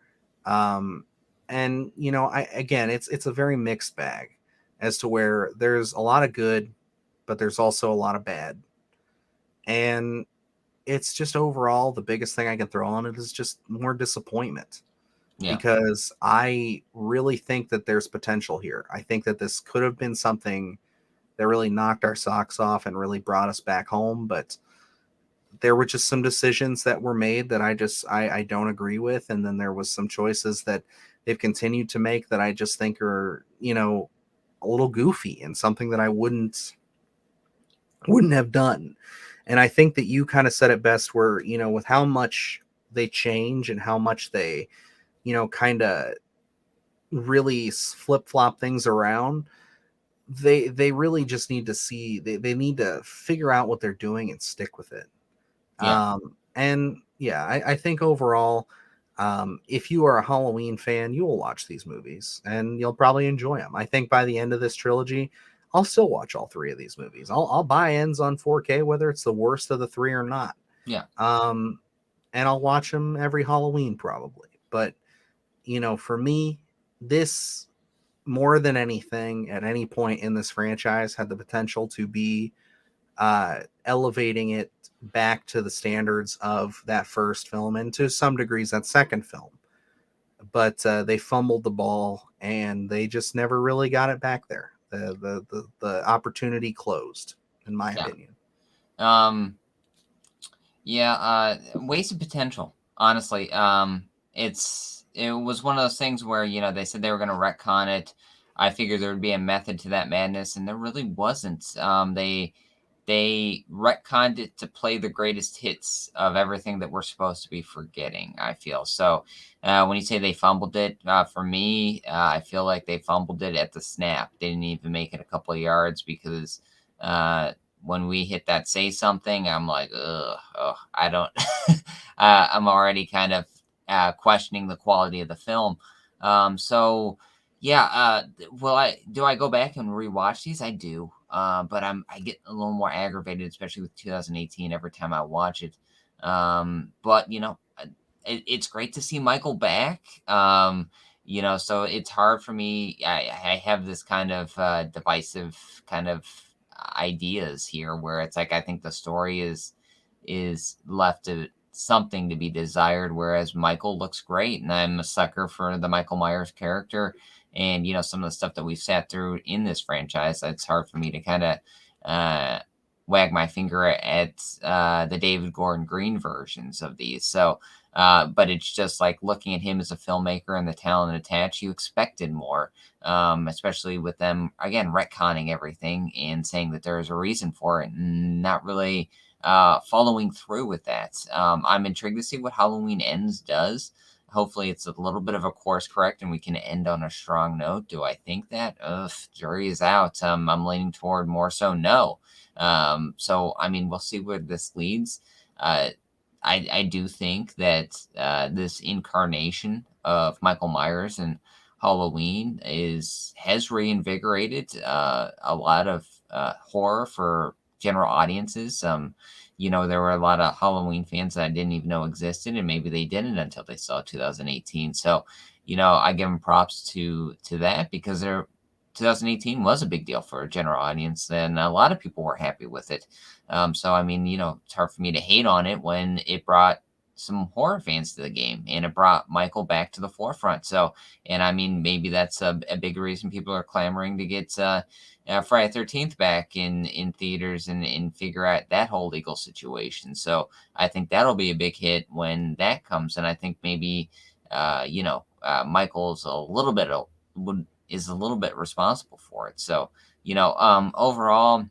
And you know, it's a very mixed bag as to where there's a lot of good, but there's also a lot of bad. And it's just overall the biggest thing I can throw on it is just more disappointment.
Yeah.
Because I really think that there's potential here. I think that this could have been something that really knocked our socks off and really brought us back home, but there were just some decisions that were made that I don't agree with, and then there was some choices that they've continued to make that I just think are, you know, a little goofy and something that I wouldn't have done. And I think that you kind of said it best where, you know, with how much they change and how much they, you know, kind of really flip-flop things around, they really just need to see, they need to figure out what they're doing and stick with it.
Yeah.
And yeah, I think overall, if you are a Halloween fan, you will watch these movies and you'll probably enjoy them. I think by the end of this trilogy, I'll still watch all three of these movies. I'll buy ends on 4K, whether it's the worst of the three or not.
Yeah.
And I'll watch them every Halloween probably. But, you know, for me, this more than anything at any point in this franchise had the potential to be elevating it back to the standards of that first film and to some degrees that second film. But they fumbled the ball and they just never really got it back there. The opportunity closed, in my opinion.
Wasted potential, honestly. It was one of those things where, you know, they said they were going to retcon it. I figured there would be a method to that madness, and there really wasn't. They retconned it to play the greatest hits of everything that we're supposed to be forgetting, I feel. So when you say they fumbled it, for me, I feel like they fumbled it at the snap. They didn't even make it a couple of yards because when we hit that say something, I'm like, I don't, I'm already kind of questioning the quality of the film. Do I go back and rewatch these? I do. But I get a little more aggravated, especially with 2018 every time I watch it. But you know, it's great to see Michael back. You know, so it's hard for me. I have this kind of divisive kind of ideas here where it's like I think the story is left to something to be desired, whereas Michael looks great, and I'm a sucker for the Michael Myers character. And, you know, some of the stuff that we've sat through in this franchise, it's hard for me to kind of wag my finger at the David Gordon Green versions of these. So, but it's just like looking at him as a filmmaker and the talent attached, you expected more, especially with them, again, retconning everything and saying that there is a reason for it and not really following through with that. I'm intrigued to see what Halloween Ends does. Hopefully it's a little bit of a course correct and we can end on a strong note. Do I think that? Jury is out. I'm leaning toward more so no. So, I mean, we'll see where this leads. I do think that this incarnation of Michael Myers and Halloween has reinvigorated a lot of horror for general audiences. You know, there were a lot of Halloween fans that I didn't even know existed, and maybe they didn't until they saw 2018. So, you know, I give them props to that because 2018 was a big deal for a general audience, and a lot of people were happy with it. So, I mean, you know, it's hard for me to hate on it when it brought some horror fans to the game and it brought Michael back to the forefront. So, and I mean, maybe that's a big reason people are clamoring to get Friday 13th back in theaters and figure out that whole legal situation. So I think that'll be a big hit when that comes. And I think maybe, Michael's is a little bit responsible for it. So, overall,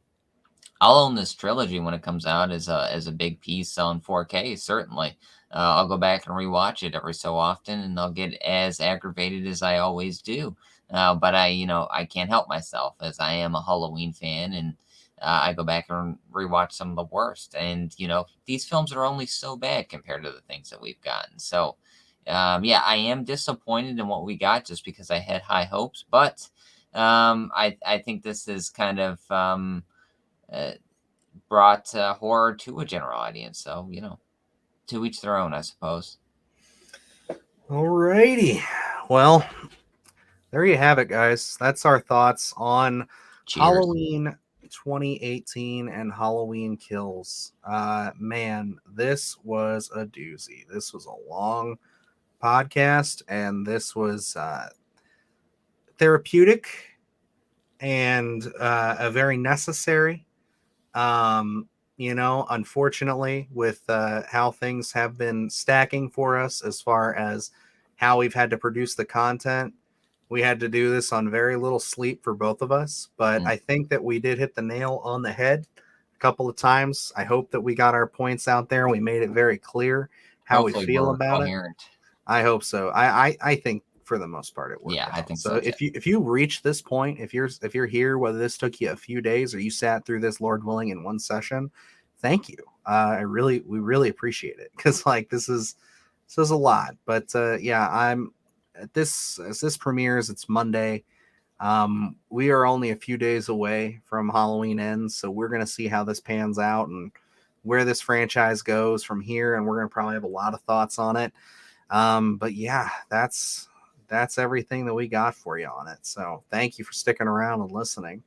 I'll own this trilogy when it comes out as a big piece on 4K. Certainly, I'll go back and rewatch it every so often, and I'll get as aggravated as I always do. But I can't help myself as I am a Halloween fan, and I go back and rewatch some of the worst. And these films are only so bad compared to the things that we've gotten. So, yeah, I am disappointed in what we got just because I had high hopes, but I think this is kind of. Uh, Brought horror to a general audience. So, to each their own, I suppose.
Alrighty. Well, there you have it, guys. That's our thoughts on Halloween 2018 and Halloween Kills. Man, this was a doozy. This was a long podcast, and this was therapeutic and a very necessary. Unfortunately, with how things have been stacking for us as far as how we've had to produce the content, we had to do this on very little sleep for both of us. But I think that we did hit the nail on the head a couple of times. I hope that we got our points out there and we made it very clear how
Hopefully
we feel about
coherent.
it. I hope so. I think for the most part it worked.
Yeah, I think
so. If you reach this point, if you're here, whether this took you a few days or you sat through this, Lord willing, in one session, thank you. We really appreciate it, because this is a lot. But yeah, as this premieres, it's Monday. We are only a few days away from Halloween ends, so we're gonna see how this pans out and where this franchise goes from here, and we're gonna probably have a lot of thoughts on it. But yeah, that's everything that we got for you on it. So thank you for sticking around and listening.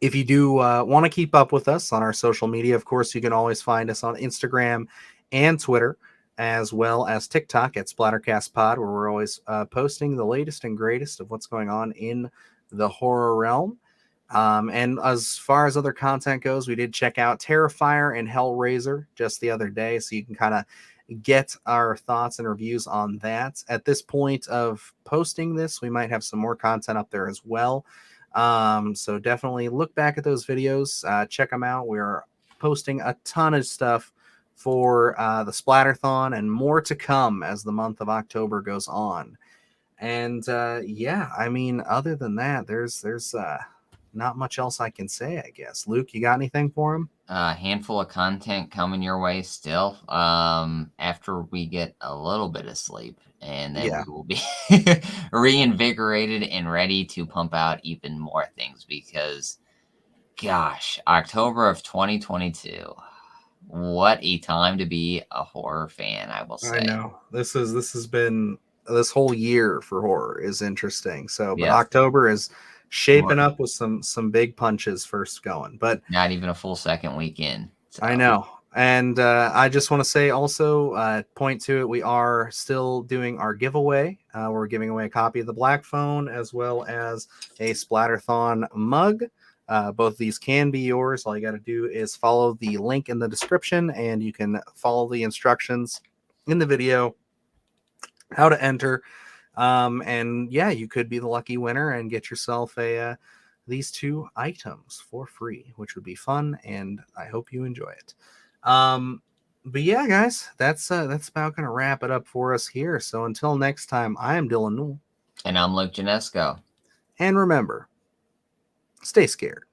If you do want to keep up with us on our social media, of course, you can always find us on Instagram and Twitter, as well as TikTok at SplatterCast Pod, where we're always posting the latest and greatest of what's going on in the horror realm. And as far as other content goes, we did check out Terrifier and Hellraiser just the other day, so you can kind of get our thoughts and reviews on that. At this point of posting this, we might have some more content up there as well. So definitely look back at those videos, check them out. We're posting a ton of stuff for the Splatterthon, and more to come as the month of October goes on. And yeah, I mean, other than that, there's not much else I can say, I guess. Luke, you got anything for him?
A handful of content coming your way still. After we get a little bit of sleep, and then we will be reinvigorated and ready to pump out even more things, because gosh, October of 2022. What a time to be a horror fan, I will say.
I know. This has been, this whole year for horror is interesting. So, but October is shaping up with some big punches first going, but
not even a full second weekend.
So. I know. And I just want to say also, point to it, we are still doing our giveaway. We're giving away a copy of the Black Phone as well as a Splatterthon mug. Both of these can be yours. All you got to do is follow the link in the description, and you can follow the instructions in the video how to enter. And yeah, you could be the lucky winner and get yourself these two items for free, which would be fun, and I hope you enjoy it. But yeah, guys, that's about gonna wrap it up for us here. So until next time, I am Dylan Newell,
and I'm Luke Janesco,
and remember, stay scared.